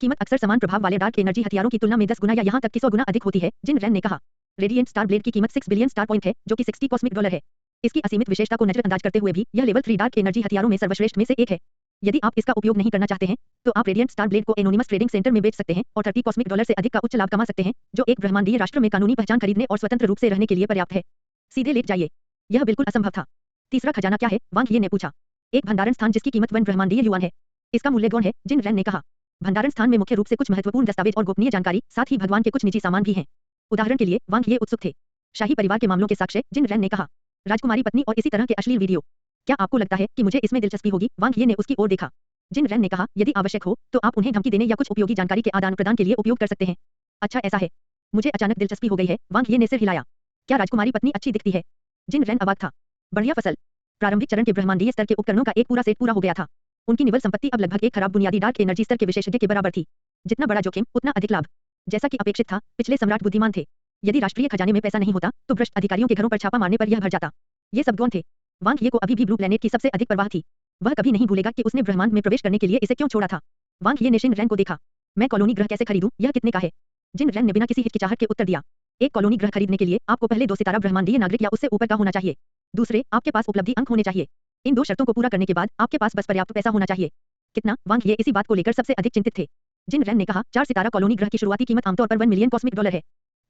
कीमत अक्सर समान प्रभाव वाले डार्क एनर्जी हथियारों की तुलना में 10 गुना या यहाँ तक कि 100 गुना अधिक होती है, जिनरैन ने कहा। रेडिएंट स्टार ब्लेड की कीमत 6 बिलियन स्टार पॉइंट है, जो कि 60 कॉस्मिक डॉलर है। इसकी असीमित विशेषता को नजरअंदाज करते हुए भी यह लेवल 3 डार्क एनर्जी हथियारों में सर्वश्रेष्ठ में से एक है। यदि आप इसका उपयोग नहीं करना चाहते हैं, तो आप रेडिएंट स्टार ब्लेड को एनोनिमस ट्रेडिंग सेंटर में बेच सकते हैं और 30 कॉस्मिक डॉलर से अधिक का उच्च लाभ कमा सकते हैं, जो एक ब्रह्मांडीय राष्ट्र में कानूनी पहचान खरीदने और स्वतंत्र रूप से रहने के लिए पर्याप्त है। सीधे लेट जाइए। यह बिल्कुल असंभव था। तीसरा खजाना क्या है? वांग ये ने पूछा। एक भंडारण स्थान जिसकी कीमत 1 ब्रह्मांडीय युआन है। इसका मूल्य गौण है, जिनरैन ने कहा। भंडारण स्थान में मुख्य रूप से कुछ महत्वपूर्ण दस्तावेज और गोपनीय जानकारी, साथ ही भगवान के कुछ निजी सामान भी हैं। उदाहरण के लिए, वांग ये उत्सुक थे। शाही परिवार के मामलों के साक्ष्य, जिनरैन ने कहा। राजकुमारी पत्नी और इसी तरह के अश्लील वीडियो। क्या आपको लगता है कि मुझे इसमें दिलचस्पी होगी? वांग ये ने उसकी ओर देखा। जिनरैन ने कहा, यदि आवश्यक हो, तो आप उन्हें धमकी देने या कुछ उपयोगी जानकारी के आदान प्रदान के लिए उपयोग कर सकते हैं। अच्छा ऐसा है। मुझे अचानक दिलचस्पी हो गई है, वांग ये ने सिर हिलाया। क्या राजकुमारी पत्नी अच्छी दिखती है? जिनरैन अवाक था। बढ़िया फसल। प्रारंभिक चरण के ब्रह्मांडीय स्तर के उपकरणों का एक पूरा सेट पूरा हो गया था। उनकी निवल संपत्ति अब लगभग एक खराब बुनियादी डार्क एनर्जी स्तर के विशेषज्ञ के बराबर थी। जितना बड़ा जोखिम, उतना अधिक लाभ। जैसा कि अपेक्षित था, पिछले सम्राट बुद्धिमान थे। यदि राष्ट्रीय खजाने में पैसा नहीं होता, तो भ्रष्ट अधिकारियों के घरों पर छापा मारने पर यह भर जाता। ये सब गौण थे। वांग ये को अभी भी ब्लू प्लैनेट की सबसे अधिक परवाह थी। वह कभी नहीं भूलेगा कि उसने ब्रह्मांड में प्रवेश करने के लिए इसे क्यों छोड़ा था। वांग ये ने शिनरैन को देखा। मैं कॉलोनी ग्रह कैसे खरीदूं? यह कितने का है? जिनरैन ने बिना किसी हिचकिचाहट के उत्तर दिया। एक कॉलोनी ग्रह खरीदने के लिए आपको पहले 2 सितारा ब्रह्मांडीय नागरिक या उससे ऊपर का होना चाहिए। दूसरे, आपके पास उपलब्धि अंक होने चाहिए। इन 2 शर्तों को पूरा करने के बाद आपके पास बस पर्याप्त पैसा होना चाहिए। कितना? वांग ये इसी बात को लेकर सबसे अधिक चिंतित थे। जिनरैन ने कहा, 4 सितारा कॉलोनी ग्रह की शुरुआती कीमत आमतौर पर 1 मिलियन कॉस्मिक डॉलर है।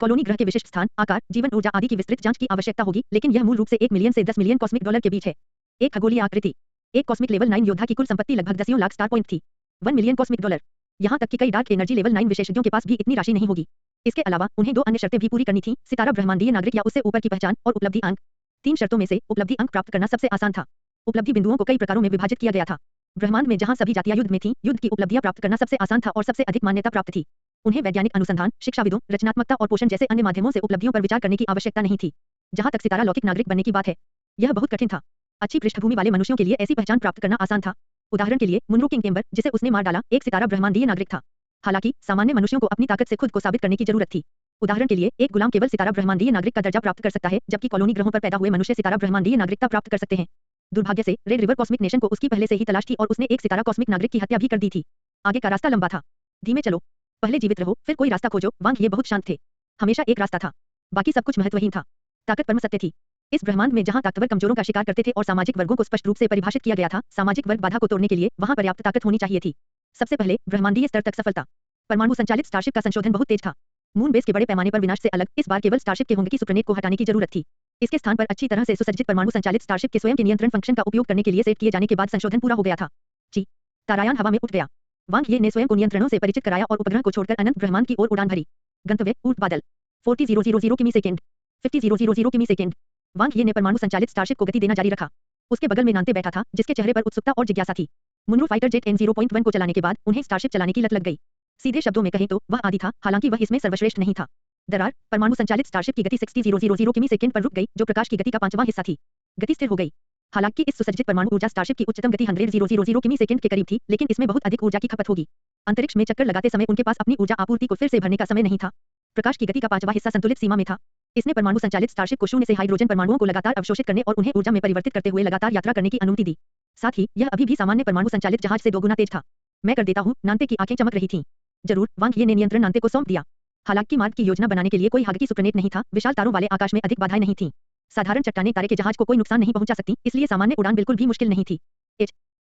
कॉलोनी ग्रह के विशिष्ट स्थान, आकार, जीवन ऊर्जा आदि की विस्तृत जांच की आवश्यकता होगी, लेकिन यह मूल रूप से 1 मिलियन से 10 मिलियन कॉस्मिक डॉलर के बीच है। एक खगोलीय आकृति। एक कॉस्मिक लेवल 9 योद्धा की कुल संपत्ति लगभग 10 लाख स्टार पॉइंट थी। 1 मिलियन कॉस्मिक डॉलर। यहाँ तक कि कई डार्क एनर्जी लेवल 9 विशेषज्ञों के पास भी इतनी राशि नहीं होगी। इसके अलावा उन्हें 2 अन्य शर्तें भी पूरी करनी थी, सितारा ब्रह्मांडीय नागरिक या उससे ऊपर की पहचान और उपलब्धि अंक। 3 शर्तों में से उपलब्धि अंक प्राप्त करना सबसे आसान था। उपलब्धि बिंदुओं को कई प्रकारों में विभाजित किया गया था। ब्रह्मांड में जहां सभी जातियां युद्ध में थीं, युद्ध की उपलब्धियां प्राप्त करना सबसे आसान था और सबसे अधिक मान्यता प्राप्त थी। उन्हें वैज्ञानिक अनुसंधान, शिक्षाविदों, रचनात्मकता और पोषण जैसे अन्य माध्यमों से उपलब्धियों पर विचार करने की आवश्यकता नहीं थी। जहां तक सितारा लौकिक नागरिक बनने की बात है, यह बहुत कठिन था। अच्छी पृष्ठभूमि वाले मनुष्यों के लिए ऐसी पहचान प्राप्त करना आसान था। उदाहरण के लिए, मुनरो किंग एम्बर, जिसे उसने मार डाला, एक सितारा ब्रह्मांडीय नागरिक था। हालांकि सामान्य मनुष्यों को अपनी ताकत से खुद को साबित करने की जरूरत थी। उदाहरण के लिए, एक गुलाम केवल सितारा ब्रह्मांडीय नागरिक का दर्जा प्राप्त कर सकता है, जबकि कॉलोनी ग्रहों पर पैदा हुए मनुष्य सितारा ब्रह्मांडीय नागरिकता प्राप्त कर सकते हैं। दुर्भाग्य से रेड रिवर कॉस्मिक नेशन को उसकी पहले से ही तलाश थी और उसने एक सितारा कॉस्मिक नागरिक की हत्या भी कर दी थी। आगे का रास्ता लंबा था। धीमे चलो, पहले जीवित रहो, फिर कोई रास्ता खोजो। वांग ये बहुत शांत थे। हमेशा एक रास्ता था, बाकी सब कुछ महत्वहीन था। ताकत परम सत्य थी। इस ब्रह्मांड में जहां ताकतवर कमजोरों का शिकार करते थे और सामाजिक वर्गों को स्पष्ट रूप से परिभाषित किया गया था, सामाजिक वर्ग बाधा को तोड़ने के लिए वहां पर्याप्त ताकत होनी चाहिए थी। सबसे पहले ब्रह्मांडीय स्तर तक सफलता। परमाणु संचालित स्टारशिप का संशोधन बहुत तेज था। मून बेस के बड़े पैमाने पर विनाश से अलग, इस बार केवल स्टारशिप के होंगे की सुपरनेट को हटाने की जरूरत थी। इसके स्थान पर अच्छी तरह से सुसज्जित परमाणु संचालित स्टारशिप के स्वयं के नियंत्रण फंक्शन का उपयोग करने के लिए सेट किए जाने के बाद संशोधन पूरा हो गया था। जी, तारायान हवा में उठ गया। वांग ये ने स्वयं को नियंत्रणों से परिचित कराया और उपग्रह को छोड़कर अनंत ब्रह्मांड की ओर उड़ान भरी। गंतव्य ऊर्ट बादल 40,000 किमी सेकेंड 50,000 किमी सेकेंड। वांग ये ने परमाणु संचालित स्टारशिप को गति देना जारी रखा। उसके बगल में नानते बैठा था, जिसके चेहरे पर उत्सुकता और जिज्ञासा थी। मुनरो फाइटर जेट N0.1 को चलाने के बाद उन्हें स्टारशिप चलाने की लत लग गई। सीधे शब्दों में कहें तो वह आदी था, हालांकि वह इसमें सर्वश्रेष्ठ नहीं था। दरार, परमाणु संचालित स्टारशिप की गति 60,000 किमी सेकेंड पर रुक गई, जो प्रकाश की गति का 5वां हिस्सा थी। गति स्थिर हो गई। हालांकि इस सुसज्जित परमाणु ऊर्जा स्टारशिप की उच्चतम गति 100,000 किमी सेकेंड के करीब थी, लेकिन इसमें बहुत अधिक ऊर्जा की खपत होगी। अंतरिक्ष में चक्कर लगाते समय उनके पास अपनी ऊर्जा आपूर्ति को फिर से भरने का समय नहीं था। प्रकाश की गति का 5वां हिस्सा संतुलित सीमा में था। इसने परमाणु संचालित स्टारशिप को शून्य से हाइड्रोजन परमाणुओं को लगातार अवशोषित करने और उन्हें ऊर्जा में परिवर्तित करते हुए लगातार यात्रा करने की अनुमति दी। साथ ही यह अभी भी सामान्य परमाणु संचालित जहाज से 2 गुना तेज था। मैं कर देता हूँ, नानते की आंखें चमक रही थीं। जरूर, वांग ये ने नियंत्रण नानते को सौंप दिया। हालांकि मार्ग की योजना बनाने के लिए कोई हागकी सुप्रनेट नहीं था, विशाल तारों वाले आकाश में अधिक बाधाएं नहीं थीं। साधारण चट्टाने तारे के जहाज को कोई नुकसान नहीं पहुंचा सकती, इसलिए सामान्य उड़ान बिल्कुल भी मुश्किल नहीं थी।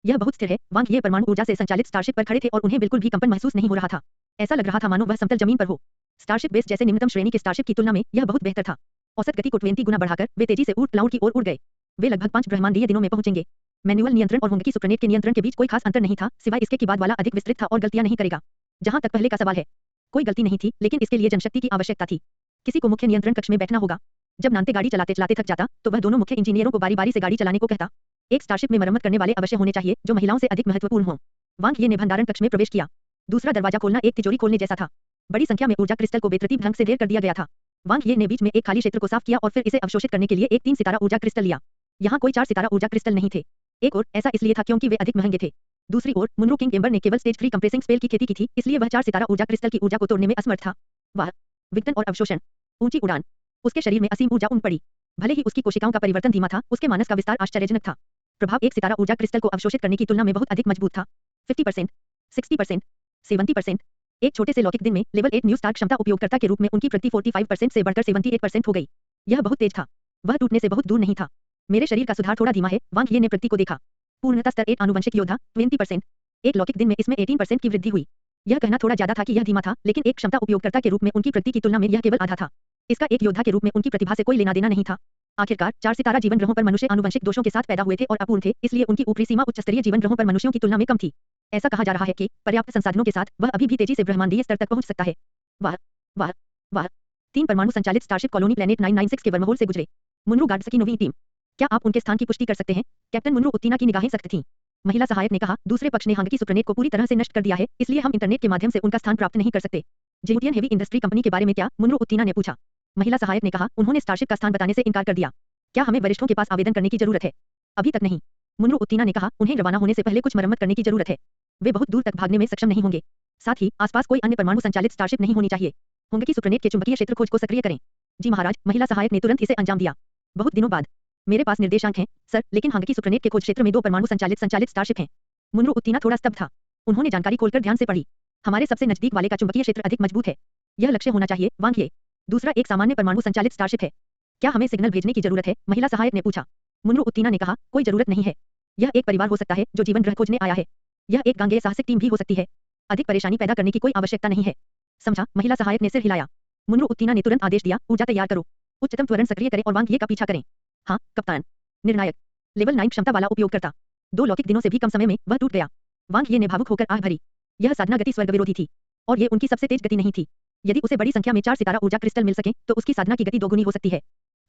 यह बहुत स्थिर है। वांग ये परमाणु ऊर्जा से संचालित स्टारशिप पर खड़े थे और उन्हें बिल्कुल भी कंपन महसूस नहीं हो रहा था। ऐसा लग रहा था मानो वह समतल जमीन पर हो। स्टारशिप बेस जैसे निम्नतम श्रेणी के स्टारशिप की तुलना में यह बहुत बेहतर था। औसत गति को 20 गुना बढ़ाकर वे तेजी से ऊर्ट क्लाउड की ओर उड़ गए। वे लगभग 5 ब्रह्मांडीय दिनों में पहुंचेंगे। मैनुअल नियंत्रण और होंगकी सुप्रनेट के नियंत्रण के बीच कोई खास अंतर नहीं था, सिवाय इसके कि बाद वाला अधिक विस्तृत था और गलतियां नहीं करेगा। जहां तक पहले का सवाल है, कोई गलती नहीं थी, लेकिन इसके लिए जनशक्ति की आवश्यकता थी। किसी को मुख्य नियंत्रण कक्ष में बैठना होगा। जब नानते गाड़ी चलाते चलाते थक जाता, तो वह दोनों मुख्य इंजीनियरों को बारी बारी से गाड़ी चलाने को कहता। एक स्टारशिप में मरम्मत करने वाले अवश्य होने चाहिए, जो महिलाओं से अधिक महत्वपूर्ण हों। वांग ये ने भंडारण कक्ष में प्रवेश किया। दूसरा दरवाजा खोलना एक तिजोरी खोलने जैसा था। बड़ी संख्या में ऊर्जा क्रिस्टल को बेतरतीब ढंग से ढेर कर दिया गया था। वांग ये ने बीच में एक खाली क्षेत्र को साफ किया और फिर इसे अवशोषित करने के लिए एक 3 सितारा ऊर्जा क्रिस्टल लिया। यहाँ कोई 4 सितारा ऊर्जा क्रिस्टल नहीं थे। एक और ऐसा इसलिए था क्योंकि वे अधिक महंगे थे। दूसरी ओर मुनरो किंग एम्बर ने केवल स्टेज 3 कंप्रेसिंग स्पेल की खेती की थी, इसलिए वह 4 सितारा ऊर्जा क्रिस्टल की ऊर्जा को तोड़ने में असमर्थ था। वाह, विघटन और अवशोषण, ऊंची उड़ान। उसके शरीर में असीम ऊर्जा उमड़ पड़ी। भले ही उसकी कोशिकाओं का परिवर्तन धीमा था, उसके मानस का विस्तार आश्चर्यजनक था। प्रभाव एक सितारा ऊर्जा क्रिस्टल को अवशोषित करने की तुलना में बहुत अधिक मजबूत था। 50%, 60%, 70%। एक छोटे से लौकिक दिन में लेवल 8 न्यू स्टार क्षमता उपयोगकर्ता के रूप में उनकी प्रगति 45% से बढ़कर 78% हो गई। यह बहुत तेज था। वह टूटने से बहुत दूर नहीं था। मेरे शरीर का सुधार थोड़ा धीमा है। वांग ये ने प्रगति को देखा। पूर्णता स्तर 8 आनुवंशिक योद्धा 20%। एक लौकिक दिन में इसमें 18% की वृद्धि हुई। यह कहना थोड़ा ज्यादा था कि यह धीमा था, लेकिन एक क्षमता उपयोगकर्ता के रूप में उनकी प्रगति की तुलना में यह केवल आधा था। इसका एक योद्धा के रूप में उनकी प्रतिभा से कोई लेना देना नहीं था। आखिरकार 4 सितारा जीवन ग्रहों पर मनुष्य आनुवंशिक दोषों के साथ पैदा हुए थे और अपूर्ण थे, इसलिए उनकी ऊपरी सीमा उच्च स्तरीय जीवन ग्रहों पर मनुष्यों की तुलना में कम थी। ऐसा कहा जा रहा है कि पर्याप्त संसाधनों के साथ वह अभी भी तेजी से ब्रह्मांडीय स्तर तक पहुंच सकता है। वाह वाह वाह। 3 परमाणु संचालित स्टारशिप कॉलोनी प्लेनेट 996 के वर्महोल से गुजरे। मुनरो गार्ड्स की नवी टीम। क्या आप उनके स्थान की पुष्टि कर सकते हैं? कैप्टन मुनरो उत्तीना की निगाहें सख्त थीं। महिला सहायक ने कहा, दूसरे पक्ष ने हांगकी सुप्रनेट को पूरी तरह से नष्ट कर दिया है, इसलिए हम इंटरनेट के माध्यम से उनका स्थान प्राप्त नहीं कर सकते। जिबूटियन हेवी इंडस्ट्री कंपनी के बारे में क्या? मुनरो उत्तीना ने पूछा। महिला सहायक ने कहा, उन्होंने स्टारशिप का स्थान बताने से इनकार कर दिया। क्या हमें वरिष्ठों के पास आवेदन करने की जरूरत है? अभी तक नहीं। मुनरो उत्तीना ने कहा, उन्हें रवाना होने से पहले कुछ मरम्मत करने की जरूरत है। वे बहुत दूर तक भागने में सक्षम नहीं होंगे। साथ ही आसपास कोई अन्य परमाणु संचालित स्टारशिप नहीं होनी चाहिए। होंगकी सुप्रनेट के चुंबकीय क्षेत्र खोज को सक्रिय करें। जी महाराज, महिला सहायक ने तुरंत इसे अंजाम दिया। बहुत दिनों बाद। मेरे पास निर्देशांक हैं, सर, लेकिन हांगकी सुप्रनेट के खोज क्षेत्र में 2 परमाणु संचालित स्टारशिप हैं। मुनरो उत्तीना थोड़ा स्तब्ध था। उन्होंने जानकारी खोलकर ध्यान से पढ़ी। हमारे सबसे नजदीक वाले का चुंबकीय क्षेत्र अधिक मजबूत है। यह लक्ष्य होना चाहिए, वांग ये। दूसरा एक सामान्य परमाणु संचालित स्टारशिप है। क्या हमें सिग्नल भेजने की जरूरत है? महिला सहायक ने पूछा। मुनरो उत्तीना ने कहा, कोई जरूरत नहीं है। यह एक परिवार हो सकता है जो जीवन ग्रह खोजने आया है। यह एक गांगेय साहसिक टीम भी हो सकती है। अधिक परेशानी पैदा करने की कोई आवश्यकता नहीं है। समझा? महिला सहायक ने सिर हिलाया। मुनरो उत्तीना ने तुरंत आदेश दिया, ऊर्जा तैयार करो। उच्चतम त्वरण सक्रिय करें और वांग ये का पीछा करें। हाँ, कप्तान। निर्णायक। लेवल 9 क्षमता वाला उपयोगकर्ता। 2 लौकिक दिनों से भी कम समय में वह टूट गया। वांग ये ने भावुक होकर आह भरी। यह साधना गति स्वर्ग विरोधी थी, और ये उनकी सबसे तेज गति नहीं थी। यदि उसे बड़ी संख्या में 4 सितारा ऊर्जा क्रिस्टल मिल सके, तो उसकी साधना की गति दोगुनी हो सकती है।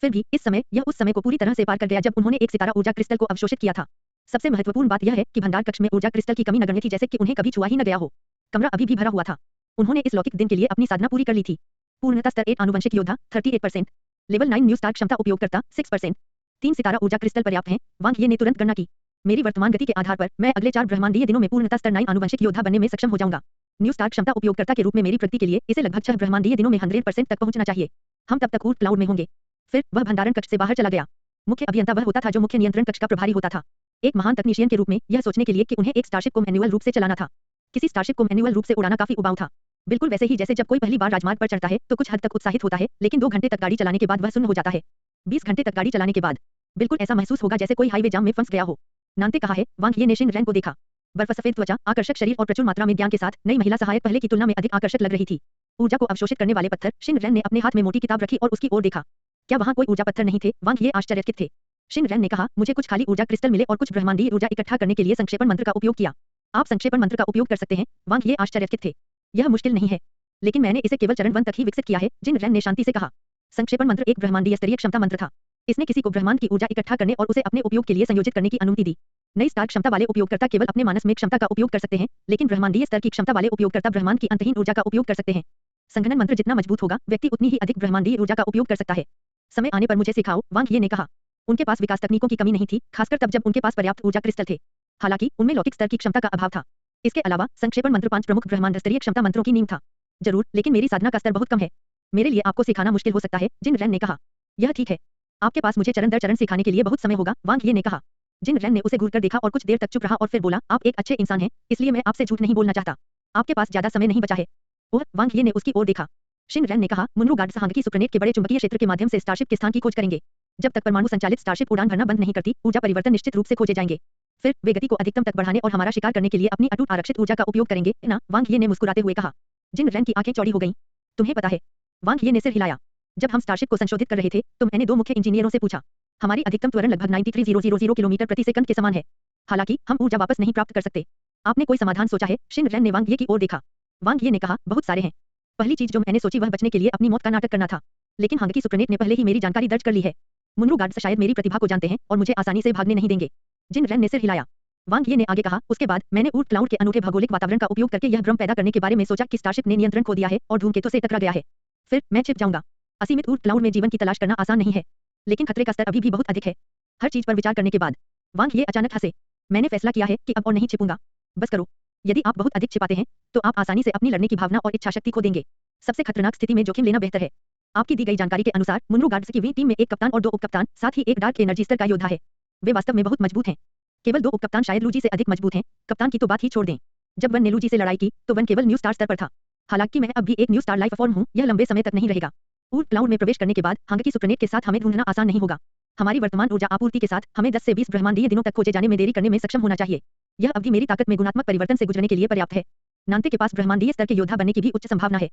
फिर भी इस समय यह उस समय को पूरी तरह से पार कर गया जब उन्होंने एक सितारा ऊर्जा क्रिस्टल को अवशोषित किया था। सबसे महत्वपूर्ण बात यह है कि भंडार कक्ष में ऊर्जा क्रिस्टल की कमी नगण्य थी, जैसे कि उन्हें कभी छुआ ही न गया हो। कमरा अभी भी भरा हुआ था। उन्होंने इस लौकिक दिन के लिए अपनी साधना पूरी कर ली थी। पूर्णता स्तर 8 आनुवंशिक योद्धा 38%। लेवल 9 न्यू स्टार क्षमता उपयोगकर्ता 6%। 3 सितारा ऊर्जा क्रिस्टल पर्याप्त हैं। वांग ये ने तुरंत गणना की। मेरी वर्तमान गति के आधार पर मैं अगले 4 ब्रह्मांडीय दिनों में पूर्णता स्तर 9 आनुवंशिक योद्धा बनने में सक्षम हो जाऊंगा। न्यू स्टार क्षमता उपयोगकर्ता के रूप में मेरी प्रगति के लिए इसे लगभग 6 ब्रह्मांडीय दिनों में 100% तक पहुंचना चाहिए। हम तब तक ऊर्ट क्लाउड में होंगे। फिर वह भंडारण कक्ष से बाहर चला गया। मुख्य अभियंता वह होता था जो मुख्य नियंत्रण कक्ष का प्रभारी होता था। एक महान तकनीशियन के रूप में यह सोचने के लिए कि उन्हें एक स्टारशिप को मैन्युअल रूप से चलाना था। किसी स्टारशिप को मैन्युअल रूप से उड़ाना काफी उबाऊ था। बिल्कुल वैसे ही जैसे जब कोई पहली बार राजमार्ग पर चढ़ता है तो कुछ हद तक उत्साहित होता है, लेकिन 2 घंटे तक गाड़ी चलाने के बाद वह सुन्न हो जाता है। 20 घंटे तक गाड़ी चलाने के बाद बिल्कुल ऐसा महसूस होगा जैसे कोई हाईवे जाम में फंस गया हो। नानते कहा है। वांग ये ने शिन रैन को देखा। बर्फ सफेद त्वचा, आकर्षक शरीर और प्रचुर मात्रा में ज्ञान के साथ नई महिला सहायक पहले की तुलना में अधिक आकर्षक लग रही थी। ऊर्जा को अवशोषित करने वाले पत्थर। शिन रैन ने अपने हाथ में मोटी किताब रखी और उसकी ओर देखा। क्या वहाँ कोई ऊर्जा पत्थर नहीं थे? वांग ये आश्चर्यचकित थे। शिन रैन ने कहा, मुझे कुछ खाली ऊर्जा क्रिस्टल मिले और कुछ ब्रह्मांडीय ऊर्जा इकट्ठा करने के लिए संक्षेपण मंत्र का उपयोग किया। आप संक्षेपण मंत्र का उपयोग कर सकते हैं? वांग ये आश्चर्यचकित थे। यह मुश्किल नहीं है, लेकिन मैंने इसे केवल चरण 1 तक ही विकसित किया है, जिन रैन ने शांति से कहा। संक्षेपण मंत्र एक ब्रह्मांडीय स्तरीय क्षमता मंत्र था। इसने किसी को ब्रह्मांड की ऊर्जा इकट्ठा करने और उसे अपने उपयोग के लिए संयोजित करने की अनुमति दी। नई स्टार क्षमता वाले उपयोगकर्ता केवल अपने मानस में क्षमता का उपयोग कर सकते हैं, लेकिन ब्रह्मांडीय स्तर की क्षमता वाले उपयोगकर्ता ब्रह्मांड की अंतहीन ऊर्जा का उपयोग कर सकते हैं। संघनन मंत्र जितना मजबूत होगा, व्यक्ति उतनी ही अधिक ब्रह्मांडीय ऊर्जा का उपयोग कर सकता है। समय आने पर मुझे सिखाओ, वांग ये ने कहा। उनके पास विकास तकनीकों की कमी नहीं थी, खासकर तब जब उनके पास पर्याप्त ऊर्जा क्रिस्टल थे। हालांकि उनमें लौकिक स्तर की क्षमता का अभाव था। इसके अलावा संक्षेपण मंत्र 5 प्रमुख ब्रह्मांड स्तरीय क्षमता मंत्रों की नींव था। जरूर, लेकिन मेरी साधना का स्तर बहुत कम है। मेरे लिए आपको सिखाना मुश्किल हो सकता है, जिन रैन ने कहा। यह ठीक है, आपके पास मुझे चरण दर चरण सिखाने के लिए बहुत समय होगा, वांग ये ने कहा। जिन रैन ने उसे घूरकर देखा और कुछ देर तक चुप रहा और फिर बोला, आप एक अच्छे इंसान हैं, इसलिए मैं आपसे झूठ नहीं बोलना चाहता। आपके पास ज्यादा समय नहीं बचा है। ओह, वांग ये ने उसकी ओर देखा। शिन रैन ने कहा, मुनरू गार्ड्स हांगकी सुप्रनेट के बड़े चुंबकीय क्षेत्र के माध्यम से स्टारशिप के स्थान की खोज करेंगे। जब तक परमाणु संचालित स्टारशिप उड़ान भरना बंद नहीं करती, ऊर्जा परिवर्तन निश्चित रूप से खोजे जाएंगे। फिर वे गति को अधिकतम तक बढ़ाने और हमारा शिकार करने के लिए अपनी अटूट आरक्षित ऊर्जा का उपयोग करेंगे, ना? वांग ये ने मुस्कुराते हुए कहा। जिन रैन की आंखें चौड़ी हो गईं। तुम्हें पता है? वांग ये ने सिर हिलाया। जब हम स्टारशिप को संशोधित कर रहे थे, तो मैंने 2 मुख्य इंजीनियरों से पूछा। हमारी अधिकतम त्वरण लगभग 93,000 किलोमीटर प्रति सेकंड के समान है। हालांकि हम ऊर्जा वापस नहीं प्राप्त कर सकते। आपने कोई समाधान सोचा है? शिन रैन ने वांग ये की ओर देखा। वांग ये ने कहा, बहुत सारे हैं। पहली चीज जो मैंने सोची वह बचने के लिए अपनी मौत का नाटक करना था, लेकिन हांगकी सुप्रनेट ने पहले ही मेरी जानकारी दर्ज कर ली है। मुनरू गार्ड्स शायद मेरी प्रतिभा को जानते हैं और मुझे आसानी से भागने नहीं देंगे। जिन रैन ने सिर हिलाया। वांग ये ने आगे कहा, उसके बाद मैंने ऊर्ट क्लाउड के अनूठे भौगोलिक वातावरण का उपयोग करके यह भ्रम पैदा करने के बारे में सोचा कि स्टारशिप ने नियंत्रण खो दिया है और धूमकेतु से टकरा गया है। फिर मैं छिप जाऊंगा। असीमित ऊर्ट क्लाउड में जीवन की तलाश करना आसान नहीं है, लेकिन खतरे का स्तर अभी भी बहुत अधिक है। हर चीज पर विचार करने के बाद वांग ये अचानक हंसे। मैंने फैसला किया है कि अब और नहीं छिपूंगा। बस करो। यदि आप बहुत अधिक छिपाते हैं, तो आप आसानी से अपनी लड़ने की भावना और इच्छा शक्ति खो देंगे। सबसे खतरनाक स्थिति में जोखिम लेना बेहतर है। आपकी दी गई जानकारी के अनुसार मुनरू गार्ड्स की वी टीम में एक कप्तान और 2 उपकप्तान, साथ ही एक डार्क एनर्जी स्तर का योद्धा है। वे वास्तव में बहुत मजबूत हैं। केवल 2 उपकप्तान शायद लूजी से अधिक मजबूत हैं। कप्तान की तो बात ही छोड़ दें। जब वन ने लूजी से लड़ाई की, तो वन केवल न्यू स्टार स्तर पर था। हालांकि मैं अब भी एक न्यू स्टार लाइफ फॉर्म हूँ, यह लंबे समय तक नहीं रहेगा। ऊर्ट क्लाउड में प्रवेश करने के बाद हांगकी सुप्रनेट के साथ हमें ढूंढना आसान नहीं होगा। हमारी वर्तमान ऊर्जा आपूर्ति के साथ हमें 10 से 20 ब्रह्मांडीय दिनों तक खोजे जाने में देरी करने में सक्षम होना चाहिए। यह अवधि मेरी ताकत में गुणात्मक परिवर्तन से गुजरने के लिए पर्याप्त है। नांते के पास ब्रह्मांडीय स्तर के योद्धा बनने की भी उच्च संभावना है।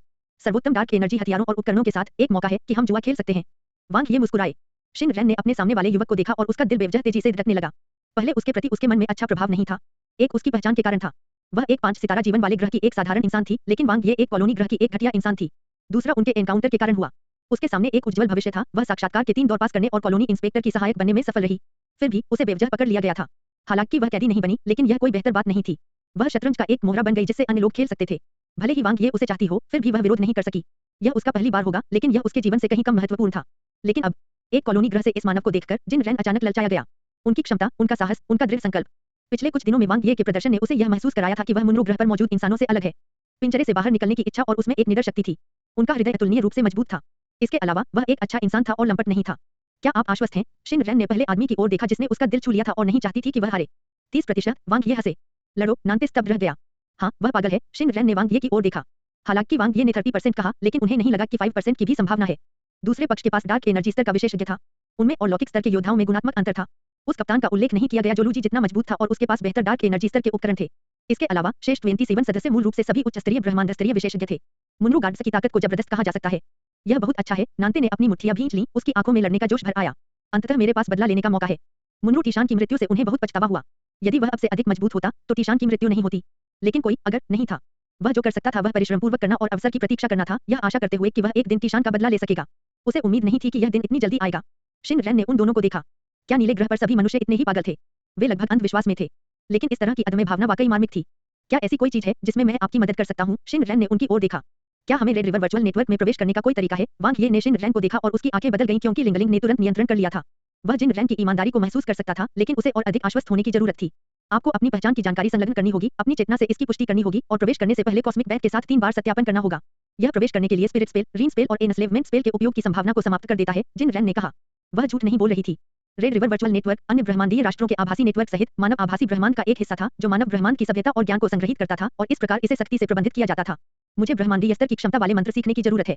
सर्वोत्तम डार्क एनर्जी हथियारों और उपकरणों के साथ एक मौका है कि हम जुआ खेल सकते हैं। वांग ये मुस्कुराए। शिन रैन ने अपने सामने वाले युवक को देखा और उसका दिल बेवजह तेजी से धड़कने लगा। पहले उसके प्रति उसके मन में अच्छा प्रभाव नहीं था। एक उसकी पहचान के कारण था। वह एक 5 सितारा जीवन वाले ग्रह की एक साधारण इंसान थी, लेकिन वांग ये एक कॉलोनी ग्रह की एक घटिया इंसान थी। दूसरा उनके एनकाउंटर के कारण हुआ। उसके सामने एक उज्जवल भविष्य था। वह साक्षात्कार के 3 दौर पास करने और कॉलोनी इंस्पेक्टर की सहायक बनने में सफल रही। फिर भी उसे बेवजह पकड़ लिया गया था। हालांकि वह कैदी नहीं बनी, लेकिन यह कोई बेहतर बात नहीं थी। वह शतरंज का एक मोहरा बन गई जिससे अन्य लोग खेल सकते थे। भले ही वांग ये उसे चाहती हो, फिर भी वह विरोध नहीं कर सकी। यह उसका पहली बार होगा, लेकिन यह उसके जीवन से कहीं कम महत्वपूर्ण था। लेकिन अब एक कॉलोनी ग्रह से इस मानव को देखकर जिन रैन अचानक ललचाया गया। उनकी क्षमता, उनका साहस, उनका दृढ़ संकल्प। पिछले कुछ दिनों में वांग ये के प्रदर्शन ने उसे यह महसूस कराया था कि वह मुनरू ग्रह पर मौजूद इंसानों से अलग है। पिंजरे से बाहर निकलने की इच्छा और उसमें एक निडर शक्ति थी। उनका हृदय अतुलनीय रूप से मजबूत था। इसके अलावा वह एक अच्छा इंसान था और लंपट नहीं था। क्या आप आश्वस्त हैं? शिन रैन ने पहले आदमी की ओर देखा जिसने उसका दिल छू लिया था और नहीं चाहती थी कि वह हारे। 30%। वांग ये हंसे। लड़ो। नांते स्तब्ध रह गया। हाँ, वह पागल है। शिन रैन ने वांग ये की ओर देखा। हालांकि वांग ये ने 30% कहा, लेकिन उन्हें नहीं लगा कि 5% की भी संभावना है। दूसरे पक्ष के पास डार्क एनर्जी स्तर का विशेषज्ञ था। उनमें और लौकिक स्तर के योद्धाओं में गुणात्मक अंतर था। उस कप्तान का उल्लेख नहीं किया गया जो लूजी जितना मजबूत था और उसके पास बेहतर डार्क एनर्जी स्तर के उपकरण थे। इसके अलावा शेष 27 सदस्य मूल रूप से सभी उच्च स्तरीय ब्रह्मांड स्तरीय विशेषज्ञ थे। मुनरू गार्ड्स की ताकत को जबरदस्त कहा जा सकता है। यह बहुत अच्छा है। नांते ने अपनी मुट्ठियां भींच लीं, उसकी आंखों में लड़ने का जोश भर आया। अंततः मेरे पास बदला लेने का मौका है। मुनरू टीशान की मृत्यु से उन्हें बहुत पछतावा हुआ। यदि वह अब से अधिक मजबूत होता, तो टीशान की मृत्यु नहीं होती। लेकिन कोई अगर नहीं था। वह जो कर सकता था वह परिश्रमपूर्वक करना और अवसर की प्रतीक्षा करना था, यह आशा करते हुए कि वह एक दिन टीशान का बदला ले सकेगा। उसे उम्मीद नहीं थी कि यह दिन इतनी जल्दी आएगा। शिन रैन ने उन दोनों को देखा। क्या नीले ग्रह पर सभी मनुष्य इतने ही पागल थे? वे लगभग अंधविश्वास में थे, लेकिन इस तरह की अदम्य भावना वाकई मार्मिक थी। क्या ऐसी कोई चीज है जिसमें मैं आपकी मदद कर सकता हूँ? शिन रैन ने उनकी ओर देखा। क्या हमें रेड रिवर वर्चुअल नेटवर्क में प्रवेश करने का कोई तरीका है? वांग ये ने शिन रैन को देखा और उसकी आंखें बदल गईं क्योंकि लिंगलिंग ने तुरंत नियंत्रण कर लिया था। वह जिन रैन की ईमानदारी को महसूस कर सकता था, लेकिन उसे और अधिक आश्वस्त होने की जरूरत थी। आपको अपनी पहचान की जानकारी संलग्न करनी होगी, अपनी चेतना से इसकी पुष्टि करनी होगी और प्रवेश करने से पहले कॉस्मिक बैंक के साथ 3 बार सत्यापन करना होगा। यह प्रवेश करने के लिए स्पिरिट स्पेल, रीन स्पेल और एनस्लेवमेंट स्पेल के उपयोग की संभावना को समाप्त कर देता है, जिन रैन ने कहा। वह झूठ नहीं बोल रही थी। रेड रिवर वर्चुअल नेटवर्क अन्य ब्रह्मांडीय राष्ट्रों के आभासी नेटवर्क सहित मानव आभासी ब्रह्मांड का एक हिस्सा था, जो मानव ब्रह्मांड की सभ्यता और ज्ञान को संग्रहित करता था और इस प्रकार इसे सख्ती से प्रबंधित किया जाता था। मुझे ब्रह्मांडीय स्तर की क्षमता वाले मंत्र सीखने की जरूरत है।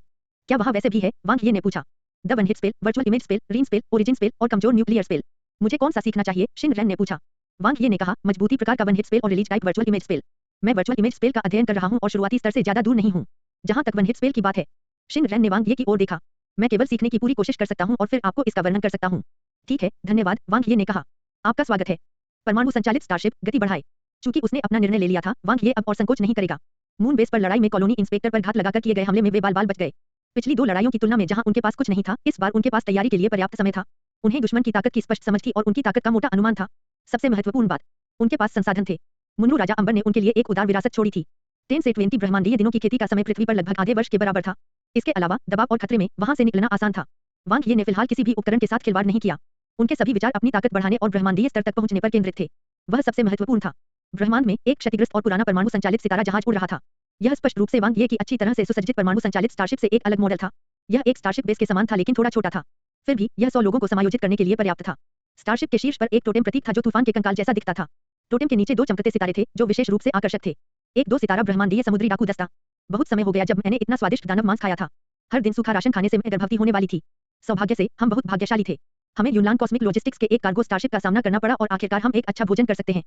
क्या वहाँ वैसे भी है? वांग ये ने पूछा। The one hit spell, virtual image spell, रीन स्पेल, ओरिजिन स्पेल और कमजोर न्यूक्लियर स्पेल। मुझे कौन सा सीखना चाहिए? शिन रैन ने पूछा। वांग ये ने कहा, मजबूती प्रकार का वन हिट स्पेल और release type virtual image spell. मैं वर्चुअल इमेज स्पेल का अध्ययन कर रहा हूँ और शुरुआती स्तर से ज्यादा दूर नहीं हूँ, जहाँ तक वन हिट स्पेल की बात है। शिन रैन ने वांग ये की ओर देखा। मैं केवल सीखने की पूरी कोशिश कर सकता हूँ और फिर आपको इसका वर्णन कर सकता हूँ। ठीक है, धन्यवाद, वांग ये ने कहा। आपका स्वागत है। परमाणु संचालित स्टारशिप गति बढ़ाए। चूंकि उसने अपना निर्णय ले लिया था, वांग ये अब और संकोच नहीं करेगा। मून बेस पर लड़ाई में कॉलोनी इंस्पेक्टर पर घात लगाकर किए गए हमले में वे बाल-बाल बच गए। पिछली 2 लड़ाइयों की तुलना में जहां उनके पास कुछ नहीं था, इस बार उनके पास तैयारी के लिए पर्याप्त समय था। उन्हें दुश्मन की ताकत की स्पष्ट समझ थी और उनकी ताकत का मोटा अनुमान था। सबसे महत्वपूर्ण बात, उनके पास संसाधन थे। मुन्नू राजा अंबर ने उनके लिए एक उदार विरासत छोड़ी थी। 10 से 20 ब्रह्मांडीय दिनों की खेती का समय पृथ्वी पर लगभग आधे वर्ष के बराबर था। इसके अलावा दबाव और खतरे में वहां से निकलना आसान था। वांग ये ने फिलहाल किसी भी उपकरण के साथ खिलवाड़ नहीं किया। उनके सभी विचार अपनी ताकत बढ़ाने और ब्रह्मांडीय स्तर तक पहुंचने पर केंद्रित थे। वह सबसे महत्वपूर्ण था। ब्रह्मांड में एक क्षतिग्रस्त और पुराना परमाणु संचालित सितारा जहाज उड़ रहा था। यह स्पष्ट रूप से वांग ये की अच्छी तरह से सुसज्जित परमाणु संचालित स्टारशिप से एक अलग मॉडल था। यह एक स्टारशिप बेस के समान था लेकिन थोड़ा छोटा था। फिर भी यह 100 लोगों को समायोजित करने के लिए पर्याप्त था। स्टारशिप के शीर्ष पर एक टोटेम प्रतीक था जो तूफान के कंकाल जैसा दिखता था। टोटेम के नीचे 2 चमकते सितारे थे जो विशेष रूप से आकर्षक थे। एक 2 सितारा ब्रह्मांडीय समुद्री डाकू दस्ता। बहुत समय हो गया जब मैंने इतना स्वादिष्ट दानव मांस खाया था। हर दिन सूखा राशन खाने से मैं गर्भवती होने वाली थी। सौभाग्य से हम बहुत भाग्यशाली थे। हमें यूनलान कॉस्मिक लॉजिस्टिक्स के एक कार्गो स्टारशिप का सामना करना पड़ा और आखिरकार हम एक अच्छा भोजन कर सकते हैं।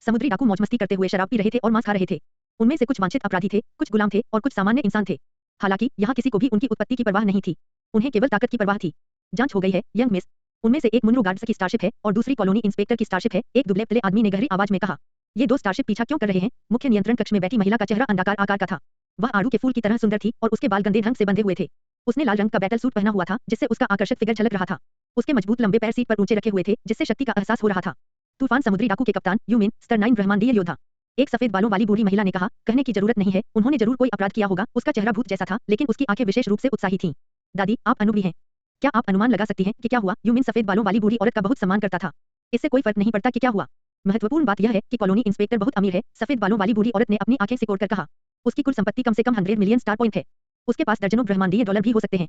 समुद्री डाकू मौज-मस्ती करते हुए शराब पी रहे थे और मांस खा रहे थे। उनमें से कुछ वांछित अपराधी थे, कुछ गुलाम थे और कुछ सामान्य इंसान थे। हालांकि यहाँ किसी को भी उनकी उत्पत्ति की परवाह नहीं थी। उन्हें केवल ताकत की परवाह थी। जांच हो गई है, यंग मिस। उनमें से एक मुनरू गार्ड्स की स्टारशिप है और दूसरी कॉलोनी इंस्पेक्टर की स्टारशिप है, एक दुबले-पतले आदमी ने गहरी आवाज में कहा। ये 2 स्टारशिप पीछा क्यों कर रहे हैं? मुख्य नियंत्रण कक्ष में बैठी महिला का चेहरा अंडाकार आकार का था। वह आड़ू के फूल की तरह सुंदर थी और उसके बाल गंदे ढंग से बंधे हुए थे। उसने लाल रंग का बैटल सूट पहना हुआ था जिससे उसका आकर्षक फिगर झलक रहा था। उसके मजबूत लंबे पैर सीट पर ऊंचे रखे हुए थे जिससे शक्ति का एहसास हो रहा था। तूफान समुद्री डाकू के कप्तान यूमिन स्तर 9 ब्रह्मांडीय योद्धा। एक सफेद बालों वाली बूढ़ी महिला ने कहा, कहने की जरूरत नहीं है, उन्होंने जरूर कोई अपराध किया होगा। उसका चेहरा भूत जैसा था लेकिन उसकी आंखें विशेष रूप से उत्साही थीं। दादी, आप अनुभवी हैं। क्या आप अनुमान लगा सकती हैं कि क्या हुआ? यूमिन सफेद बालों वाली बूढ़ी औरत का बहुत सम्मान करता था। इससे कोई फर्क नहीं पड़ता कि क्या हुआ। महत्वपूर्ण बात यह है कि कॉलोनी इंस्पेक्टर बहुत अमीर है, सफेद बालों वाली बूढ़ी औरत ने अपनी आंखें सिकोड़कर कहा। उसकी कुल संपत्ति कम से कम 100 मिलियन स्टार पॉइंट है। उसके पास दर्जनों ब्रह्मांडीय डॉलर भी हो सकते हैं।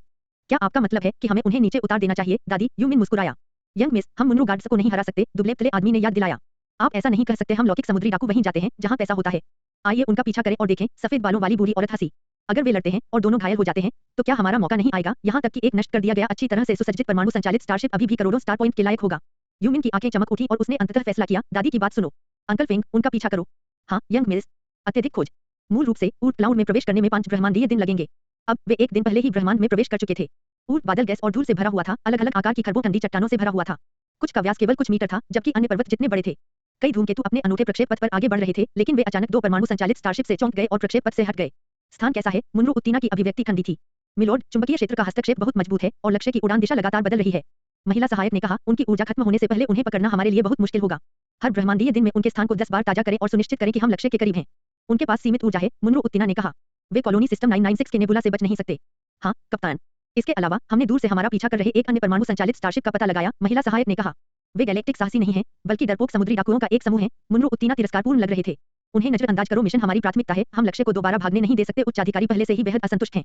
क्या आपका मतलब है कि हमें उन्हें नीचे उतार देना चाहिए? दादी, यूमिन मुस्कुराया। यंग मिस, हम मुन्नू गार्ड्स को नहीं हरा सकते, दुबले-पतले आदमी ने याद दिलाया। आप ऐसा नहीं कह सकते, हम लौकिक समुद्री डाकू वहीं जाते हैं जहां पैसा होता है। आइए उनका पीछा करें और देखें। सफेद बालों वाली बूढ़ी औरत हंसी। अगर वे लड़ते हैं और दोनों घायल हो जाते हैं तो क्या हमारा मौका नहीं आएगा? यहाँ तक कि एक नष्ट कर दिया गया अच्छी तरह से सुसज्जित परमाणु संचालित स्टारशिप अभी भी करोड़ों स्टार पॉइंट के लायक होगा। यूमिन की आंखें चमक उठी और उसने अंततः फैसला किया, दादी की बात सुनो। अंकल फेंग, उनका पीछा करो। हाँ, यंग मिस। अत्यधिक खोज। मूल रूप से ऊर्ट क्लाउड में प्रवेश करने में 5 ब्रह्मांडीय दिन लगेंगे। अब वे एक दिन पहले ही ब्रह्मांड में प्रवेश कर चुके थे। ऊर्ट बादल गैस और धूल से भरा हुआ था, अलग-अलग आकार की खरबों ठंडी चट्टानों से भरा हुआ था। कुछ का व्यास केवल कुछ मीटर था जबकि अन्य पर्वत जितने बड़े थे। कई धूमकेतु अपने अनूठे प्रक्षेप पथ पर आगे बढ़ रहे थे लेकिन वे अचानक 2 परमाणु संचालित स्टारशिप से चौंक गए और प्रक्षेप पथ से हट गए। स्थान कैसा है? मुन्नू उत्तीना की अभिव्यक्ति ठंडी थी। मिलोड, चुंबकीय क्षेत्र का हस्तक्षेप बहुत मजबूत है और लक्ष्य की उड़ान दिशा लगातार बदल रही है। महिला सहायक ने कहा, उनकी ऊर्जा खत्म होने से पहले उन्हें पकड़ना हमारे लिए बहुत मुश्किल होगा। हर ब्रह्मांडीय दिन में उनके स्थान को 10 बार ताजा करें और सुनिश्चित करें कि हम लक्ष्य के करीब हैं। उनके पास सीमित ऊर्जा है, मुन्नू उत्तीना ने कहा। वे कॉलोनी सिस्टम 996 के नेबुला से बच नहीं सकते। हाँ, कप्तान। इसके अलावा हमने दूर से हमारा पीछा कर रहे एक अन्य परमाणु संचालित स्टारशिप का पता लगाया, महिला सहायक ने कहा। वे गैलेक्टिक साहसी नहीं हैं, बल्कि डरपोक समुद्री डाकुओं का एक समूह है। मुन्नू उत्तीना तिरस्कारपूर्ण लग रहे थे। उन्हें नजरअंदाज करो, मिशन हमारी प्राथमिकता है, हम लक्ष्य को दोबारा भागने नहीं दे सकते। उच्चाधिकारी पहले से ही बेहद असंतुष्ट हैं।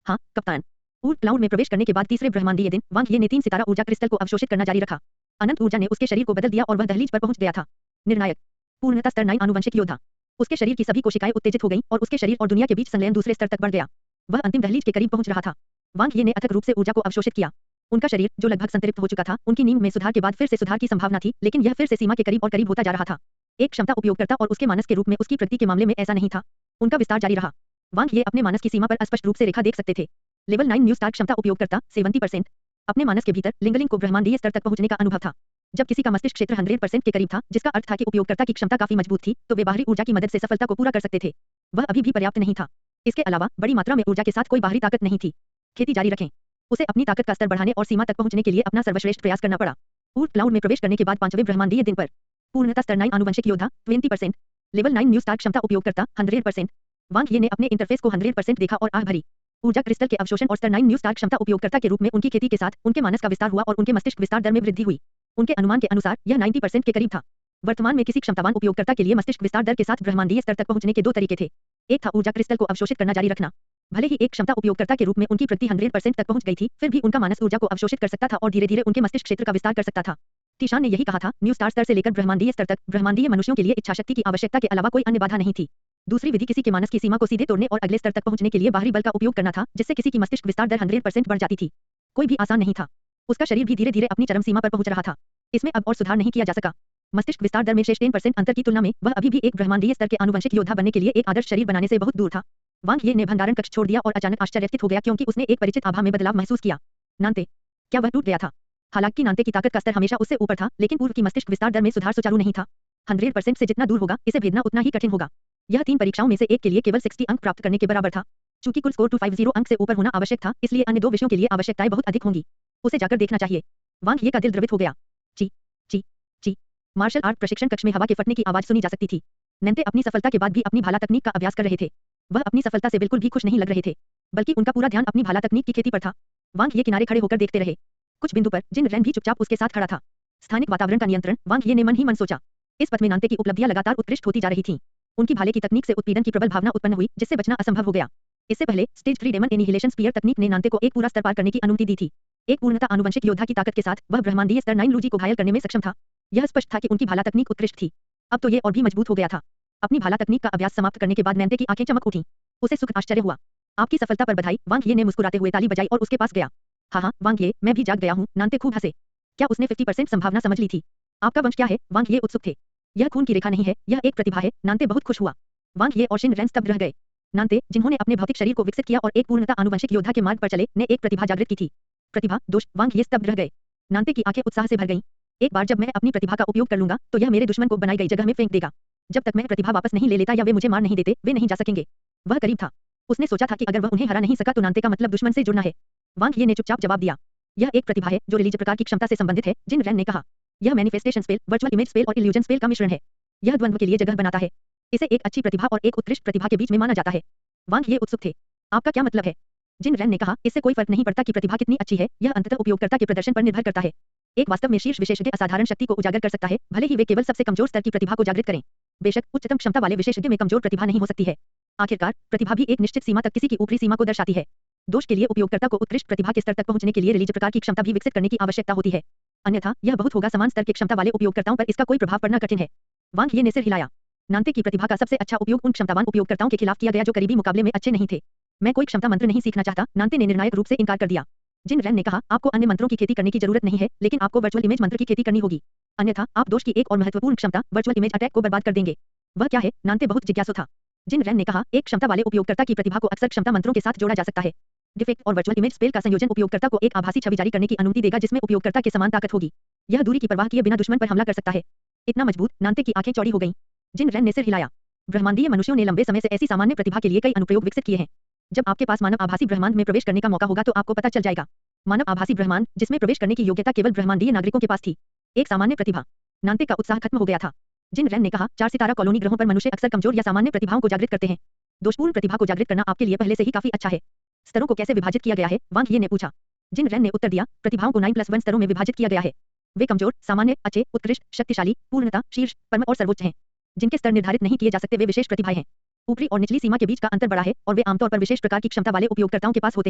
हाँ, कप्तान। ऊर्ट क्लाउड में प्रवेश करने के बाद तीसरे ब्रह्मांडीय दिन वांग ये ने 3 सितारा ऊर्जा क्रिस्टल को अवशोषित करना जारी रखा। अनंत ऊर्जा ने उसके शरीर को बदल दिया और वह दहलीज पर पहुंच गया था। निर्णायक। पूर्णता स्तर 9 आनुवंशिक योद्धा। उसके शरीर की सभी कोशिकाएं उत्तेजित हो गईं और उसके शरीर और दुनिया के बीच संलयन दूसरे स्तर तक बढ़ गया। वह अंतिम दहलीज के करीब पहुंच रहा था। वांग ये ने अथक रूप से ऊर्जा को अवशोषित किया। उनका शरीर जो लगभग संतृप्त हो चुका था, उनकी नींद में सुधार के बाद फिर से सुधार की संभावना थी, लेकिन यह फिर से सीमा के करीब और करीब होता जा रहा था। एक क्षमता उपयोगकर्ता और उसके मानस के रूप में उसकी प्रगति के मामले में ऐसा नहीं था। उनका विस्तार जारी रहा। वांग ये अपने मानस की सीमा पर स्पष्ट रूप से रेखा देख सकते थे। लेवल 9 न्यू स्टार क्षमता उपयोगकर्ता 70%। अपने मानस के भीतर लिंगलिंग को ब्रह्मांडीय स्तर तक पहुंचने का अनुभव था। जब किसी का मस्तिष्क क्षेत्र 100% के करीब था, जिसका अर्थ था कि उपयोगकर्ता की क्षमता काफी मजबूत थी, तो वे बाहरी ऊर्जा की मदद से सफलता को पूरा कर सकते थे। वह अभी भी पर्याप्त नहीं था। इसके अलावा बड़ी मात्रा में ऊर्जा के साथ कोई बाहरी ताकत नहीं थी। खेती जारी रखें। उसे अपनी ताकत का स्तर बढ़ाने और सीमा तक पहुंचने के लिए अपना सर्वश्रेष्ठ प्रयास करना पड़ा। ऊर्ट क्लाउड में प्रवेश करने के बाद 5वें ब्रह्मांडीय दिन पर पूर्णता स्तर 9 आनुवंशिक योद्धा 20%। लेवल 9 न्यू स्टार क्षमता उपयोगकर्ता 100%। वांग ये ने अपने इंटरफेस को 100% देखा और आह भरी। ऊर्जा क्रिस्टल के अवशोषण और स्तर 9 न्यू स्टार क्षमता उपयोगकर्ता के रूप में उनकी खेती के साथ उनके मानस का विस्तार हुआ और उनके मस्तिष्क विस्तार दर में वृद्धि हुई। उनके अनुमान के अनुसार यह 90% के करीब था। वर्तमान में किसी क्षमतावान उपयोगकर्ता के लिए मस्तिष्क विस्तार दर के साथ ब्रह्मांडीय स्तर तक पहुंचने के 2 तरीके थे। एक था ऊर्जा क्रिस्टल को अवशोषित करना जारी रखना। भले ही एक क्षमता उपयोगकर्ता के रूप में उनकी प्रगति 100% तक पहुंच गई थी, फिर भी उनका मानस ऊर्जा को अवशोषित कर सकता था और धीरे-धीरे उनके मस्तिष्क क्षेत्र का विस्तार कर सकता था। टीशान ने यही कहा था, न्यू स्टार स्तर से लेकर ब्रह्मांडीय स्तर तक ब्रह्मांडीय मनुष्यों के लिए इच्छाशक्ति की आवश्यकता के अलावा कोई अन्य बाधा नहीं थी। दूसरी विधि किसी के मानस की सीमा को सीधे तोड़ने और अगले स्तर तक पहुंचने के लिए बाहरी बल का उपयोग करना था, जिससे किसी की मस्तिष्क विस्तार दर 100% बढ़ जाती थी। कोई भी आसान नहीं था। उसका शरीर भी धीरे-धीरे अपनी चरम सीमा पर पहुंच रहा था। इसमें अब और सुधार नहीं किया जा सका। मस्तिष्क विस्तार दर में शेष 10% अंतर की तुलना में वह अभी भी एक ब्रह्मांडीय स्तर के आनुवंशिक योद्धा बनने के लिए एक आदर्श शरीर बनाने से बहुत दूर था। वांग ये ने भंडारण कक्ष छोड़ दिया और अचानक आश्चर्यचकित हो गया क्योंकि उसने एक परिचित आभा में बदलाव महसूस किया। नानते, क्या वह टूट गया था? हालांकि नानते की ताकत का स्तर हमेशा उससे ऊपर था, लेकिन पूर्व की मस्तिष्क विस्तार दर में सुधार सुचारू नहीं था। 100% से जितना दूर होगा, इसे भेदना उतना ही कठिन होगा। यह 3 परीक्षाओं में से एक के लिए केवल 60 अंक प्राप्त करने के बराबर था। चूंकि कुल स्कोर 250 अंक से ऊपर होना आवश्यक था, इसलिए अन्य 2 विषयों के लिए आवश्यकताएं बहुत अधिक होंगी। उसे जाकर देखना चाहिए। वांग ये का दिल द्रवित हो गया। ची ची ची। मार्शल आर्ट प्रशिक्षण कक्ष में हवा के फटने की आवाज सुनी जा सकती थी। नैन्ते अपनी सफलता के बाद भी अपनी भाला तकनीक का अभ्यास कर रहे थे। वह अपनी सफलता से बिल्कुल भी खुश नहीं लग रहे थे, बल्कि उनका पूरा ध्यान अपनी भाला तकनीक की खेती पर था। वांग ये किनारे खड़े होकर देखते रहे। कुछ बिंदु पर जिन रैन भी चुपचाप उसके साथ खड़ा था। स्थानिक वातावरण का नियंत्रण, वांग ये ने मन ही मन सोचा। इस पथ में नानते की उपलब्धियां लगातार उत्कृष्ट होती जा रही थीं। उनकी भाले की तकनीक से उत्पीड़न की प्रबल भावना उत्पन्न हुई, जिससे बचना असंभव हो गया। इससे पहले स्टेज 3 डेमन एनिहिलेशन स्पीयर तकनीक ने नानते को एक पूरा स्तर पार करने की अनुमति दी थी। एक पूर्णतः आनुवंशिक योद्धा की ताकत के साथ वह ब्रह्मांडीय स्तर 9 लूजी को घायल करने में सक्षम था। यह स्पष्ट था कि उनकी भाला तकनीक उत्कृष्ट थी। अब तो ये और भी मजबूत हो गया था। अपनी भाला तकनीक का अभ्यास समाप्त करने के बाद नैन्ते की आंखें चमक उठीं। उसे सुख आश्चर्य हुआ। आपकी सफलता पर बधाई, वांग ये ने मुस्कुराते हुए ताली बजाई और उसके पास गया। हाँ, वांग ये, मैं भी जाग गया हूँ, नानते खूब हंसे। क्या उसने 50% संभावना समझ ली थी? आपका वंश क्या है? वांग ये उत्सुक थे। यह खून की रेखा नहीं है, यह एक प्रतिभा है। नानते बहुत खुश हुआ। वांग ये और शिन रैन स्तब्ध रह गए। नानते, जिन्होंने अपने भौतिक शरीर को विकसित किया और एक पूर्णतः आनुवंशिक योद्धा के मार्ग पर चले, ने एक प्रतिभा जागृत की थी। प्रतिभा दोष, वांग ये स्तब्ध रह गए। नानते की आंखें उत्साह से भर गईं। एक बार जब मैं अपनी प्रतिभा का उपयोग कर लूंगा, तो यह मेरे दुश्मन को बनाई गई जगह में फेंक देगा। जब तक मैं प्रतिभा वापस नहीं ले लेता या वे मुझे मार नहीं देते, वे नहीं जा सकेंगे। वह करीब था। उसने सोचा था कि अगर वह उन्हें हरा नहीं सका तो नानते का मतलब दुश्मन से जुड़ना है। वांग ये ने चुपचाप जवाब दिया। यह एक प्रतिभा है जो रिलीज प्रकार की क्षमता से संबंधित है, जिन रैन ने कहा। यह manifestation spell, virtual image spell और इल्यूजन स्पेल का मिश्रण है। यह द्वंद्व के लिए जगह बनाता है। इसे एक अच्छी प्रतिभा और एक उत्कृष्ट प्रतिभा के बीच में माना जाता है। वांग ये उत्सुक थे। आपका क्या मतलब है? जिन रैन ने कहा, इससे कोई फर्क नहीं पड़ता कि प्रतिभा कितनी अच्छी है, यह अंततः उपयोगकर्ता के प्रदर्शन पर निर्भर करता है। एक वास्तव में शीर्ष विशेषज्ञ असाधारण शक्ति को उजागर कर सकता है, भले ही वे केवल सबसे कमजोर स्तर की प्रतिभा को जागृत करें। बेशक उच्चतम क्षमता वाले विशेषज्ञ में कमजोर प्रतिभा नहीं हो सकती है। आखिरकार प्रतिभा भी एक निश्चित सीमा तक किसी की ऊपरी सीमा को दर्शाती है। दोष के लिए उपयोगकर्ता को उत्कृष्ट प्रतिभा के स्तर तक पहुंचने के लिए रिलीज प्रकार की क्षमता भी विकसित करने की आवश्यकता होती है। अन्यथा यह बहुत होगा समान स्तर की क्षमता वाले उपयोगकर्ताओं पर इसका कोई प्रभाव पड़ना कठिन है। वांग ये ने सिर हिलाया। नानते की प्रतिभा का सबसे अच्छा उपयोग उन क्षमतावान उपयोगकर्ताओं के खिलाफ किया गया जो करीबी मुकाबले में अच्छे नहीं थे। मैं कोई क्षमता मंत्र नहीं सीखना चाहता, नानते ने निर्णायक रूप से इनकार कर दिया। जिन रैन ने कहा, आपको अन्य मंत्रों की खेती करने की जरूरत नहीं है, लेकिन आपको वर्चुअल इमेज मंत्र की खेती करनी होगी। अन्यथा आप दोष की एक और महत्वपूर्ण क्षमता, वर्चुअल इमेज अटैक को बर्बाद कर देंगे। वह क्या है? नानते बहुत जिज्ञासु था। जिन रैन ने कहा, एक क्षमता वाले उपयोगकर्ता की प्रतिभा को अक्सर क्षमता मंत्रों के साथ जोड़ा जा सकता है। डिफेक्ट और वर्चुअल इमेज स्पेल का संयोजन उपयोगकर्ता को एक आभासी छवि जारी करने की अनुमति देगा जिसमें उपयोगकर्ता के समान ताकत होगी। यह दूरी की परवाह किए बिना दुश्मन पर हमला कर सकता है। इतना मजबूत, नानते की आंखें चौड़ी हो गईं। जिन रैन ने सिर हिलाया। ब्रह्मांडीय मनुष्यों ने लंबे समय से ऐसी सामान्य प्रतिभा के लिए कई अनुप्रयोग विकसित किए हैं। जब आपके पास मानव आभासी ब्रह्मांड में प्रवेश करने का मौका होगा तो आपको पता चल जाएगा। मानव आभासी ब्रह्मांड, जिसमें प्रवेश करने की योग्यता केवल ब्रह्मांडीय नागरिकों के पास थी। एक सामान्य प्रतिभा। नानते का उत्साह खत्म हो गया था। जिन रैन ने कहा, 4 सितारा कॉलोनी ग्रहों पर मनुष्य अक्सर कमजोर या सामान्य प्रतिभाओं को जागृत करते हैं। दोषपूर्ण प्रतिभा को जागृत करना आपके लिए पहले से ही काफी अच्छा है। स्तरों को कैसे विभाजित किया गया है? वांग ये ने पूछा। जिन रैन ने उत्तर दिया, प्रतिभाओं को 9+1 स्तरों में विभाजित किया गया है। वे कमजोर, सामान्य, अच्छे, उत्कृष्ट, शक्तिशाली, पूर्णता, शीर्ष, परम और सर्वोच्च हैं। जिनके स्तर निर्धारित नहीं किए जा सकते वे विशेष प्रतिभाएं हैं। ऊपरी और निचली सीमा के बीच का अंतर बड़ा है और वे आमतौर पर विशेष प्रकार की क्षमता वाले उपयोगकर्ताओं के पास होते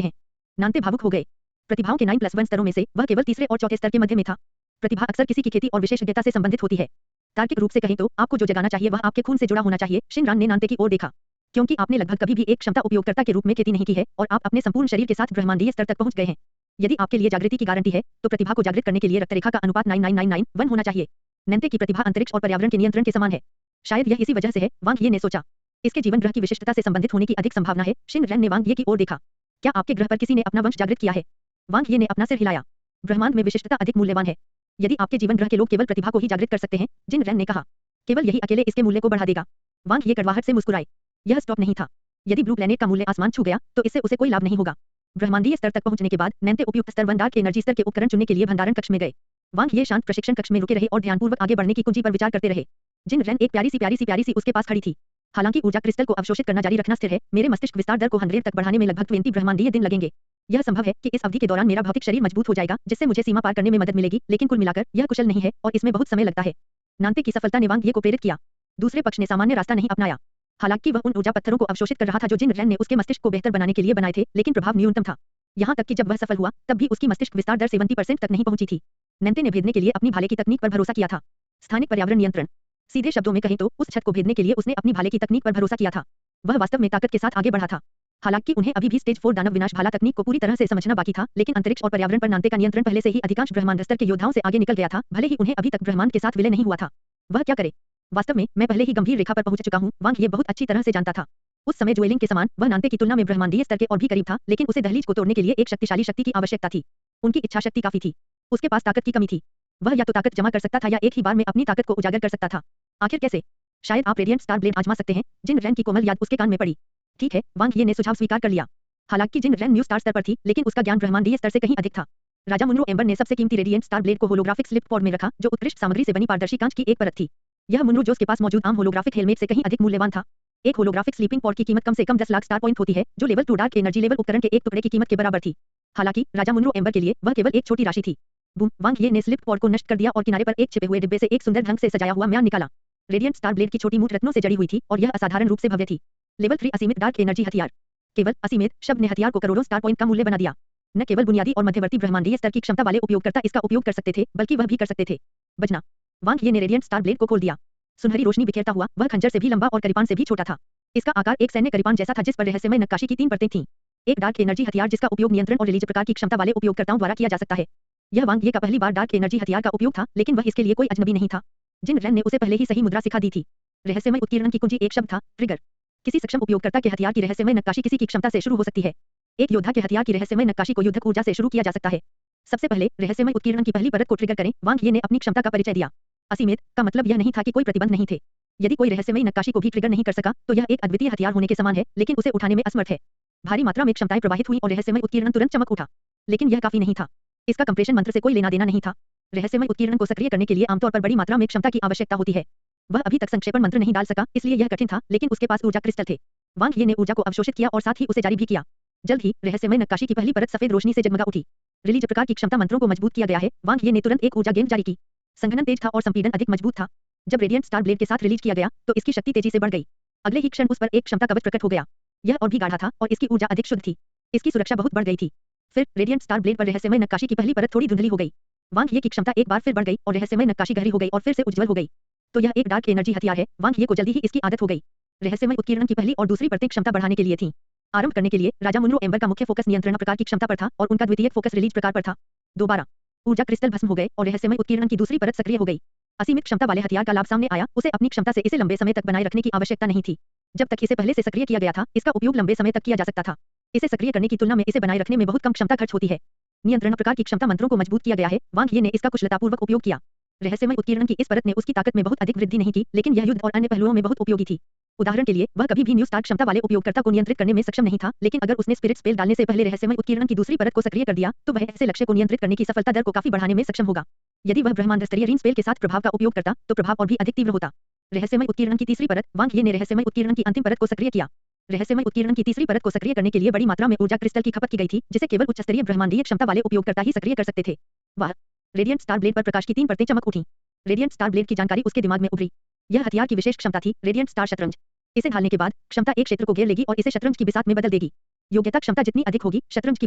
हैं। नानते भावुक हो गए। प्रतिभाओं के 9+1 स्तरों में से वह केवल तीसरे और चौथे स्तर के मध्य में था। प्रतिभा अक्सर किसी की खेती और विशेषज्ञता से संबंधित होती है। तार्किक रूप से कहें तो आपको जो जगाना चाहिए वह आपके खून से जुड़ा होना चाहिए। शिनरान ने नानते की ओर देखा। क्योंकि आपने लगभग कभी भी एक क्षमता उपयोगकर्ता के रूप में खेती नहीं की है और आप अपने संपूर्ण शरीर के साथ ब्रह्मांडीय स्तर तक पहुंच गए हैं। यदि आपके लिए जागृति की गारंटी है, तो प्रतिभा को जागृत करने के लिए रक्तरेखा का अनुपात 99991 होना चाहिए। नैन्ते की प्रतिभा अंतरिक्ष और पर्यावरण के नियंत्रण के समान है। शायद यह इसी वजह से है, वांग ये ने सोचा। इसके जीवन ग्रह की विशिष्टता से संबंधित होने की अधिक संभावना है। शिन रैन ने वांग ये की ओर देखा। क्या आपके ग्रह पर किसी ने अपना वंश जागृत किया है? वांग ये ने अपना सिर हिलाया। ब्रह्मांड में विशिष्टता अधिक मूल्यवान है। यदि आपके जीवन ग्रह के लोग केवल प्रतिभा को ही जागृत कर सकते हैं, जिन रैन ने कहा, केवल यही अकेले इसके मूल्य को बढ़ा देगा। वांग ये कड़वाहट से मुस्कुराए। यह स्टॉप नहीं था। यदि ब्लू प्लैनेट का मूल्य आसमान छू गया, तो इससे उसे कोई लाभ नहीं होगा। ब्रह्मांडीय स्तर तक पहुंचने के बाद नैन्ते उपयुक्त स्तर 1 डार्क एनर्जी स्तर के उपकरण चुनने के लिए भंडारण कक्ष में गए। वांग ये शांत प्रशिक्षण कक्ष में रुके रहे और ध्यानपूर्वक आगे बढ़ने की कुंजी पर विचार करते रहे। जिन रैन एक प्यारी सी उसके पास खड़ी थी। हालांकि ऊर्जा क्रिस्टल को अवशोषित करना जारी रखना स्थिर है, मेरे मस्तिष्क विस्तार दर को 100 तक बढ़ाने में लगभग 20 ब्रह्मांडीय दिन लगेंगे। यह संभव है कि इस अवधि के दौरान मेरा भौतिक शरीर मजबूत हो जाएगा, जिससे मुझे सीमा पार करने में मदद मिलेगी, लेकिन कुल मिलाकर यह कुशल नहीं है और इसमें बहुत समय लगता है। नानते की सफलता ने वांग ये को प्रेरित किया। दूसरे पक्ष ने सामान्य रास्ता नहीं अपनाया। हालांकि वह उन ऊर्जा पत्थरों को अवशोषित कर रहा था जो जिन रैन ने उसके मस्तिष्क को बेहतर बनाने के लिए बनाए थे, लेकिन प्रभाव न्यूनतम था। यहाँ तक कि जब वह सफल हुआ, तब भी उसकी मस्तिष्क विस्तार दर 70% तक नहीं पहुंची थी। नैन्ते ने भेदने के लिए अपनी भाले की तकनीक पर भरोसा किया था। स्थानिक पर्यावरण नियंत्रण। सीधे शब्दों में कहें तो उस छत को भेदने के लिए उसने अपनी भाले की तकनीक पर भरोसा किया था। वह वास्तव में ताकत के साथ आगे बढ़ा था। हालांकि उन्हें अभी भी स्टेज 4 दानव विनाश भाला तकनीक को पूरी तरह से समझना बाकी था, लेकिन अंतरिक्ष और पर्यावरण पर नानते का नियंत्रण पहले से ही अधिकांश ब्रह्मांड स्तर के योद्धाओं से आगे निकल गया था, भले ही उन्हें अभी तक ब्रह्मांड के साथ विलय नहीं हुआ था। वह क्या करे? वास्तव में मैं पहले ही गंभीर रेखा पर पहुंच चुका हूं, वांग ये बहुत अच्छी तरह से जानता था। उस समय ज्वेलिंग के समान वह नानते की तुलना में ब्रह्मांडीय स्तर के और भी करीब था, लेकिन उसे दहलीज को तोड़ने के लिए एक शक्तिशाली शक्ति की आवश्यकता थी। उनकी इच्छा शक्ति काफी थी। उसके पास ताकत की कमी थी। वह या तो ताकत जमा कर सकता था या एक ही बार में अपनी ताकत को उजागर कर सकता था। आखिर कैसे? शायद आप रेडिएंट स्टार ब्लेड आजमा सकते हैं। जिन रैन की कोमल याद उसके कान में पड़ी। ठीक है, वांग ये ने सुझाव स्वीकार कर लिया। हालांकि जिन रैन न्यू स्टार स्तर पर थी, लेकिन उसका ज्ञान ब्रह्मांडीय स्तर से कहीं अधिक था। राजा मुनरो एम्बर ने सबसे कीमती रेडिएंट स्टार ब्लेड को होलोग्राफिक स्लिप पॉड में रखा, जो उत्कृष्ट सामग्री से बनी पारदर्शी कांच की एक परत थी। यह मुनरो जोस के पास मौजूद आम होलोग्राफिक हेलमेट से कहीं अधिक मूल्यवान था। एक होलोग्राफिक स्लीपिंग पॉड की कीमत कम से कम 10 लाख स्टार पॉइंट होती है, जो लेवल 2 डार्क एनर्जी लेवल उपकरण के एक टुकड़े की कीमत के बराबर थी। हालांकि राजा मुनरो एम्बर के लिए वह केवल एक छोटी राशि थी। बूम, वांग ये ने स्लिप पॉड को नष्ट कर दिया और किनारे पर एक छिपे हुए डिब्बे से एक सुंदर ढंग से सजाया हुआ म्यान निकाला। रेडिएंट स्टार ब्लेड की छोटी मूठ रत्नों से जड़ी हुई थी और यह असाधारण रूप से भव्य थी। लेवल 3 असीमित डार्क एनर्जी हथियार। केवल असीमित शब्द ने हथियार को करोड़ों स्टार पॉइंट का मूल्य बना दिया। न केवल बुनियादी और मध्यवर्ती ब्रह्मांडीय स्तर की क्षमता वाले उपयोगकर्ता इसका उपयोग कर सकते थे, बल्कि वह भी कर सकते थे बचना। वांग ये ने रेडिएंट स्टार ब्लेड को खोल दिया। सुनहरी रोशनी बिखेरता हुआ वह खंजर से भी लंबा और करीपान से भी छोटा था। इसका आकार एक सैन्य करीपान जैसा था, जिस पर रहस्यमय नक्काशी की 3 परतें थीं। एक डार्क एनर्जी हथियार जिसका उपयोग नियंत्रण और रिलीज प्रकार की क्षमता वाले उपयोगकर्ताओं द्वारा किया जा सकता है। यह वांग ये का पहली बार डार्क एनर्जी हथियार का उपयोग था, लेकिन वह इसके लिए कोई अजनबी नहीं था। जिन रैन ने उसे पहले ही सही मुद्रा सिखा दी थी। रहस्यमय उत्कीर्णन की कुंजी एक शब्द था, ट्रिगर। किसी सक्षम उपयोगकर्ता के हथियार की रहस्यमय नक्काशी किसी की क्षमता से शुरू हो सकती है। एक योद्धा के हथियार की रहस्यमय नक्काशी को युद्धक ऊर्जा से शुरू किया जा सकता है। सबसे पहले रहस्यमय उत्कीर्णन की पहली परत को ट्रिगर करें। वांग ये ने अपनी क्षमता का परिचय दिया। असीमित का मतलब यह नहीं था कि कोई प्रतिबंध नहीं थे। यदि कोई रहस्यमय नक्काशी को भी ट्रिगर नहीं कर सका, तो यह एक अद्वितीय हथियार होने के समान है, लेकिन उसे उठाने में असमर्थ है। भारी मात्रा में क्षमताएं प्रवाहित हुई और रहस्यमय उत्कीर्णन तुरंत चमक उठा। लेकिन यह काफी नहीं था। इसका कंप्रेशन मंत्र से कोई लेना देना नहीं था। रहस्यमय उत्कीर्णन को सक्रिय करने के लिए आमतौर पर बड़ी मात्रा में क्षमता की आवश्यकता होती है। वह अभी तक संक्षेपण मंत्र नहीं डाल सका, इसलिए यह कठिन था, लेकिन उसके पास ऊर्जा क्रिस्टल थे। वांग ये ने ऊर्जा को अवशोषित किया और साथ ही उसे जारी भी किया। जल्द ही रहस्यमय नक्काशी की पहली परत सफेद रोशनी से जगमगा उठी। रिलीज प्रकार की क्षमता मंत्रों को मजबूत किया गया है। वांग ये ने तुरंत एक ऊर्जा गेंद जारी की। संघनन तेज था और संपीड़न अधिक मजबूत था। जब रेडिएंट स्टार ब्लेड के साथ रिलीज किया गया, तो इसकी शक्ति तेजी से बढ़ गई। अगले ही क्षण उस पर एक क्षमता कवच प्रकट हो गया। यह और भी गाढ़ा था और इसकी ऊर्जा अधिक शुद्ध थी। इसकी सुरक्षा बहुत बढ़ गई थी। फिर रेडिएंट स्टार ब्लेड पर रहस्यमय नक्काशी की पहली परत थोड़ी धुंधली हो गई। वांग ये की क्षमता एक बार फिर बढ़ गई और रहस्यमय नक्काशी गहरी हो गई और फिर से उज्जवल हो गई। तो यह एक डार्क एनर्जी हथियार है। वांग ये को जल्दी ही इसकी आदत हो गई। रहस्यमय उत्कीर्णन की पहली और दूसरी परतें क्षमता बढ़ाने के लिए थीं। आरंभ करने के लिए राजा मुनरो एम्बर का मुख्य फोकस नियंत्रण प्रकार की क्षमता पर था और उनका द्वितीय फोकस रिलीज प्रकार पर था। दोबारा ऊर्जा क्रिस्टल भस्म हो गए और रहस्यमय उत्कीर्णन की दूसरी परत सक्रिय हो गई। असीमित क्षमता वाले हथियार का लाभ सामने आया। उसे अपनी क्षमता से इसे लंबे समय तक बनाए रखने की आवश्यकता नहीं थी। जब तक इसे पहले से सक्रिय किया गया था, इसका उपयोग लंबे समय तक किया जा सकता था। इसे सक्रिय करने की तुलना में इसे बनाए रखने में बहुत कम क्षमता खर्च होती है। नियंत्रण प्रकार की क्षमता मंत्रों को मजबूत किया गया है। वांग ये ने इसका कुशलतापूर्वक उपयोग किया। रहस्यमय उत्कीर्णन की इस परत ने उसकी ताकत में बहुत अधिक वृद्धि नहीं की, लेकिन यह युद्ध और अन्य पहलुओं में बहुत उपयोगी थी। उदाहरण के लिए, वह कभी भी न्यू स्टार क्षमता वाले उपयोगकर्ता को नियंत्रित करने में सक्षम नहीं था, लेकिन अगर उसने स्पिरिट स्पेल डालने से पहले रहस्यमय उत्कीर्णन की दूसरी परत को सक्रिय कर दिया, तो वह ऐसे लक्ष्य को नियंत्रित करने की सफलता दर को काफी बढ़ाने में सक्षम होगा। यदि वह ब्रह्मांड स्तरीय रीन स्पेल के साथ प्रभाव का उपयोग करता, तो प्रभाव और भी अधिक तीव्र होता। रहस्यमय उत्कीर्णन की तीसरी परत। वांग ये ने रहस्यमय उत्कीर्णन की अंतिम परत को सक्रिय किया। रहस्यमय उत्कीर्णन की तीसरी परत को सक्रिय करने के लिए बड़ी मात्रा में ऊर्जा क्रिस्टल की खपत की गई थी, जिसे केवल उच्च स्तरीय ब्रह्मांडीय क्षमता वाले उपयोगकर्ता ही सक्रिय कर सकते थे। वाह! रेडिएंट स्टार ब्लेड पर प्रकाश की 3 परतें चमक उठीं। रेडिएंट स्टार ब्लेड की जानकारी उसके दिमाग में उभरी। यह हथियार की विशेष क्षमता थी, रेडिएंट स्टार शतरंज। इसे ढालने के बाद क्षमता एक क्षेत्र को घेर लेगी और इसे शतरंज की बिसात में बदल देगी। योग्यता क्षमता जितनी अधिक होगी, शतरंज की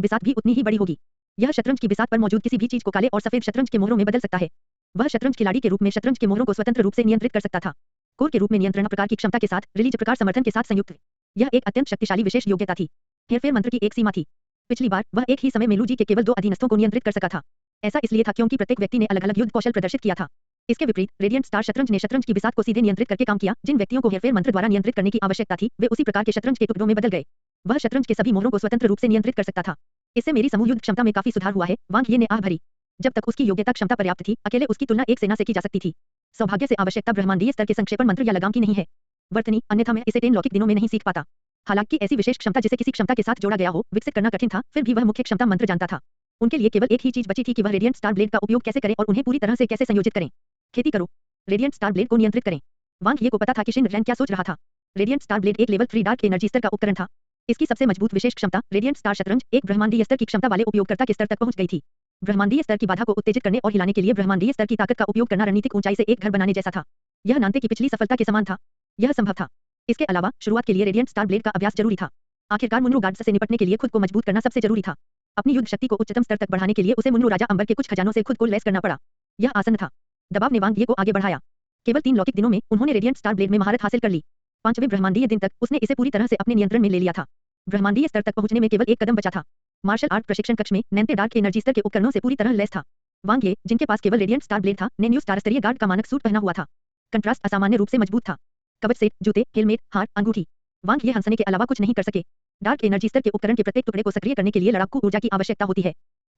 बिसात भी उतनी ही बड़ी होगी। यह शतरंज की बिसात पर मौजूद किसी भी चीज को काले और सफेद शतरंज के मोहरों में बदल सकता है। वह शतरंज खिलाड़ी के रूप में शतरंज के मोहरों को स्वतंत्र रूप से नियंत्रित कर सकता था। कोर के रूप में नियंत्रण प्रकार की क्षमता के साथ रिलीज प्रकार समर्थन के साथ संयुक्त। यह एक अत्यंत शक्तिशाली विशेष योग्यता थी। हेरफेर मंत्र की एक सीमा थी। पिछली बार वह एक ही समय में लू जी के केवल 2 अधीनस्थों को नियंत्रित कर सका था। ऐसा इसलिए था क्योंकि प्रत्येक व्यक्ति ने अलग-अलग युद्ध कौशल प्रदर्शित किया था। इसके विपरीत रेडिएंट स्टार शतरंज ने शतरंज की बिसात को सीधे नियंत्रित करके काम किया। जिन व्यक्तियों को हेरफेर मंत्र द्वारा नियंत्रित करने की आवश्यकता थी, वे उसी प्रकार के शतरंज के टुकड़ों में बदल गए। वह शतरंज के सभी मोहरों को स्वतंत्र रूप से नियंत्रित कर सकता था। इससे मेरी समूह युद्ध क्षमता में काफी सुधार हुआ है। वांग ये ने आह भरी। जब तक उसकी योग्यता क्षमता पर्याप्त थी, अकेले उसकी तुलना एक सेना से की जा सकती थी। सौभाग्य से आवश्यकता ब्रह्मांडीय स्तर के संक्षेपण मंत्र या लगाम की नहीं है। वर्तनी अन्यथा मैं इसे 10 लौकिक दिनों में नहीं सीख पाता। हालांकि ऐसी विशेष क्षमता जिसे किसी क्षमता के साथ जोड़ा गया हो, विकसित करना कठिन था, फिर भी वह मुख्य क्षमता मंत्र जानता था। उनके लिए केवल एक ही चीज बची थी कि वह रेडिएंट स्टार ब्लेड का उपयोग कैसे करें और उन्हें पूरी तरह से कैसे संयोजित करें। खेती करो, रेडिएंट स्टार ब्लेड को नियंत्रित करें। वांग ये को पता था कि शिन रैन क्या सोच रहा था। रेडिएंट स्टार ब्लेड एक लेवल 3 डार्क एनर्जी स्तर का उपकरण था। इसकी सबसे मजबूत विशेष क्षमता रेडिएंट स्टार शतरंज एक ब्रह्मांडीय स्तर की क्षमता वाले उपयोगकर्ता के स्तर तक पहुंच गई थी। ब्रह्मांडीय स्तर की बाधा को उत्तेजित करने और हिलाने के लिए ब्रह्मांडीय स्तर की ताकत का उपयोग करना रणनीतिक ऊंचाई से एक घर बनाने जैसा था। यह नानते की पिछली सफलता के समान था। यह संभव था। इसके अलावा शुरुआत के लिए रेडिएंट स्टार ब्लेड का अभ्यास जरूरी था। आखिरकार मुनरो गार्ड्स से निपटने के लिए खुद को मजबूत करना सबसे जरूरी था। अपनी युद्ध शक्ति को उच्चतम स्तर तक बढ़ाने के लिए उसे मुनरो राजा अंबर के कुछ खजानों से खुद को लैस करना पड़ा। यह आसन था। दबाव ने वांग ये को आगे बढ़ाया। केवल 3 लौकिक दिनों में उन्होंने रेडिएंट स्टार ब्लेड में महारत हासिल कर ली। 5वें ब्रह्मांडीय दिन तक उसने इसे पूरी तरह से अपने नियंत्रण में ले लिया था। ब्रह्मांडीय स्तर तक पहुंचने में केवल एक कदम बचा था। मार्शल आर्ट प्रशिक्षण कक्ष में नैन्ते डार्क एनर्जी स्तर के उपकरणों से पूरी तरह लैस था। वांग ये, जिनके पास केवल रेडिएंट स्टार ब्लेड था, ने न्यू स्टार स्तरीय गार्ड का मानक सूट पहना हुआ था। कंट्रास्ट असामान्य रूप से मजबूत था। कवच सेट, जूते, हेलमेट, हार, अंगूठी। वांग ये हंसने के अलावा कुछ नहीं कर सके। डार्क एनर्जी स्तर के उपकरण के प्रत्येक टुकड़े को सक्रिय करने के लिए लड़ाकू ऊर्जा की आवश्यकता होती है।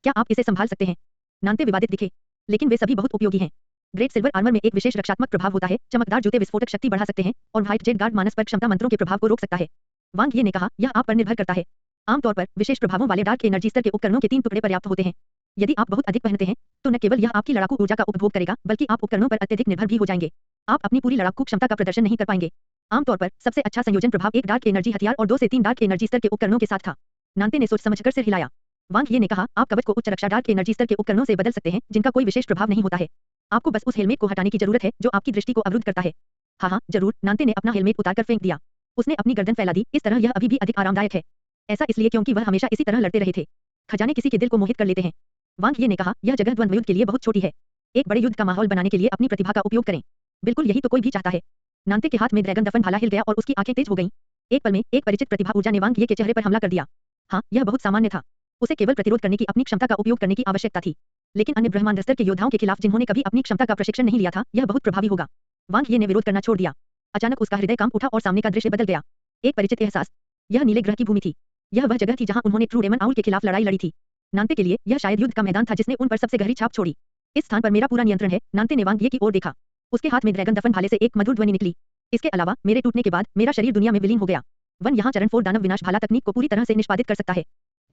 क्या आप इसे संभाल सकते हैं? नानते विवादित दिखे, लेकिन वे सभी बहुत उपयोगी हैं। ग्रेट सिल्वर आर्मर में एक विशेष रक्षात्मक प्रभाव होता है, चमकदार जूते विस्फोटक शक्ति बढ़ा सकते हैं और व्हाइट जेड गार्ड मानस पर क्षमता मंत्रों के प्रभाव को रोक सकता है। वांग ये ने कहा, यह आप पर निर्भर करता है। आमतौर पर विशेष प्रभावों वाले डार्क एनर्जी स्तर के उपकरणों के 3 टुकड़े पर्याप्त होते हैं। यदि आप बहुत अधिक पहनते हैं, तो न केवल यह आपकी लड़ाकू ऊर्जा का उपभोग करेगा, बल्कि आप उपकरणों पर अत्यधिक निर्भर भी हो जाएंगे। आप अपनी पूरी लड़ाकू क्षमता का प्रदर्शन नहीं कर पाएंगे। आमतौर पर सबसे अच्छा संयोजन प्रभाव एक डार्क एनर्जी हथियार और 2 से 3 डार्क एनर्जी स्तर के उपकरणों के साथ था। नानते ने सोच समझकर सिर हिलाया। वांग ये ने कहा, आप कवच को उच्च रक्षा डार्क एनर्जी स्तर के उपकरणों से बदल सकते हैं, जिनका कोई विशेष प्रभाव नहीं होता है। आपको बस उस हेलमेट को हटाने की जरूरत है जो आपकी दृष्टि को अवरुद्ध करता है। हाँ हाँ जरूर, नानते ने अपना हेलमेट उतारकर फेंक दिया। उसने अपनी गर्दन फैला दी, इस तरह यह अभी भी अधिक आरामदायक है। ऐसा इसलिए क्योंकि वह हमेशा इसी तरह लड़ते रहे थे। खजाने किसी के दिल को मोहित कर लेते हैं। वांग ये ने कहा, यह जगह द्वंद्व युद्ध के लिए बहुत छोटी है। एक बड़े युद्ध का माहौल बनाने के लिए अपनी प्रतिभा का उपयोग करें। बिल्कुल यही तो कोई भी चाहता है। नानते के हाथ में ड्रैगन दफन भाला हिल गया और उसकी आंखें तेज हो गईं। एक पल में एक परिचित प्रतिभा ऊर्जा ने वांग ये के चेहरे पर हमला कर दिया। हाँ, यह बहुत सामान्य था। उसे केवल प्रतिरोध करने की अपनी क्षमता का उपयोग करने की आवश्यकता थी। लेकिन अन्य ब्रह्मांड स्तर के योद्धाओं के खिलाफ जिन्होंने कभी अपनी क्षमता का प्रशिक्षण नहीं लिया था, यह बहुत प्रभावी होगा। वांग ये ने विरोध करना छोड़ दिया। अचानक उसका हृदय कांप उठा और सामने का दृश्य बदल गया। एक परिचित एहसास। यह नीले ग्रह की भूमि थी। यह वह जगह थी जहां उन्होंने ट्रू डेमन आउल के खिलाफ लड़ाई लड़ी थी। नानते के लिए यह शायद युद्ध का मैदान था जिसने उन पर सबसे गहरी छाप छोड़ी। इस स्थान पर मेरा पूरा नियंत्रण है। नानते ने वांग ये की ओर देखा। उसके हाथ में ड्रैगन दफन भाले से एक मधुर ध्वनि निकली। इसके अलावा मेरे टूटने के बाद मेरा शरीर दुनिया में विलीन हो गया। वन यहाँ चरण 4 दानव विनाश भाला तकनीक को पूरी तरह से निष्पादित कर सकता है।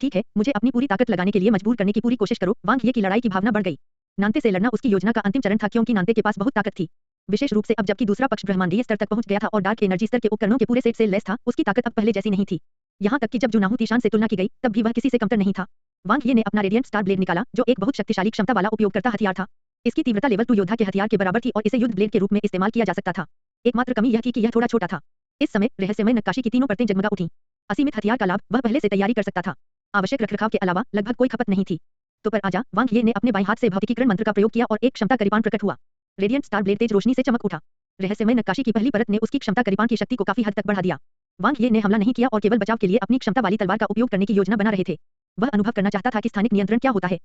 ठीक है, मुझे अपनी पूरी ताकत लगाने के लिए मजबूर करने की पूरी कोशिश करो। वांग ये की लड़ाई की भावना बढ़ गई। नानते से लड़ना उसकी योजना का अंतिम चरण था क्योंकि नानते के पास बहुत ताकत थी। विशेष रूप से अब जबकि दूसरा पक्ष ब्रह्मांडीय स्तर तक पहुंच गया था और डार्क एनर्जी स्तर के उपकरणों के पूरे सेट से लैस था, उसकी ताकत अब पहले जैसी नहीं थी। यहाँ तक कि जब जुनाहू तीशान से तुलना की गई, तब भी वह किसी से कमतर नहीं था। वांग ये ने अपना रेडिएंट स्टार ब्लेड निकाला, जो एक बहुत शक्तिशाली क्षमता वाला उपयोगकर्ता हथियार था। इसकी तीव्रता लेवल 2 योद्धा के हथियार के बराबर थी और इसे युद्ध ब्लेड के रूप में इस्तेमाल किया जा सकता था। एकमात्र कमी यह थी कि यह थोड़ा छोटा था। इस समय रहस्यमय नक्काशी की तीनों परतें जगमगा उठीं। असीमित हथियार का लाभ वह पहले से तैयारी कर सकता था। आवश्यक रखरखाव के अलावा लगभग कोई खपत नहीं थी। तो पर आजा, वांग ये ने अपने बाएं हाथ से भौतिकीकरण मंत्र का प्रयोग किया और एक क्षमता करीपान प्रकट हुआ। रेडिएंट स्टार ब्लेड तेज रोशनी से चमक उठा। रहस्यमय नक्काशी की पहली परत ने उसकी क्षमता करीपान की शक्ति को काफी हद तक बढ़ा दिया। वांग ये ने हमला नहीं किया और केवल बचाव के लिए अपनी क्षमता वाली तलवार का उपयोग करने की योजना बना रहे थे। वह अनुभव करना चाहता था कि स्थानिक नियंत्रण क्या होता है।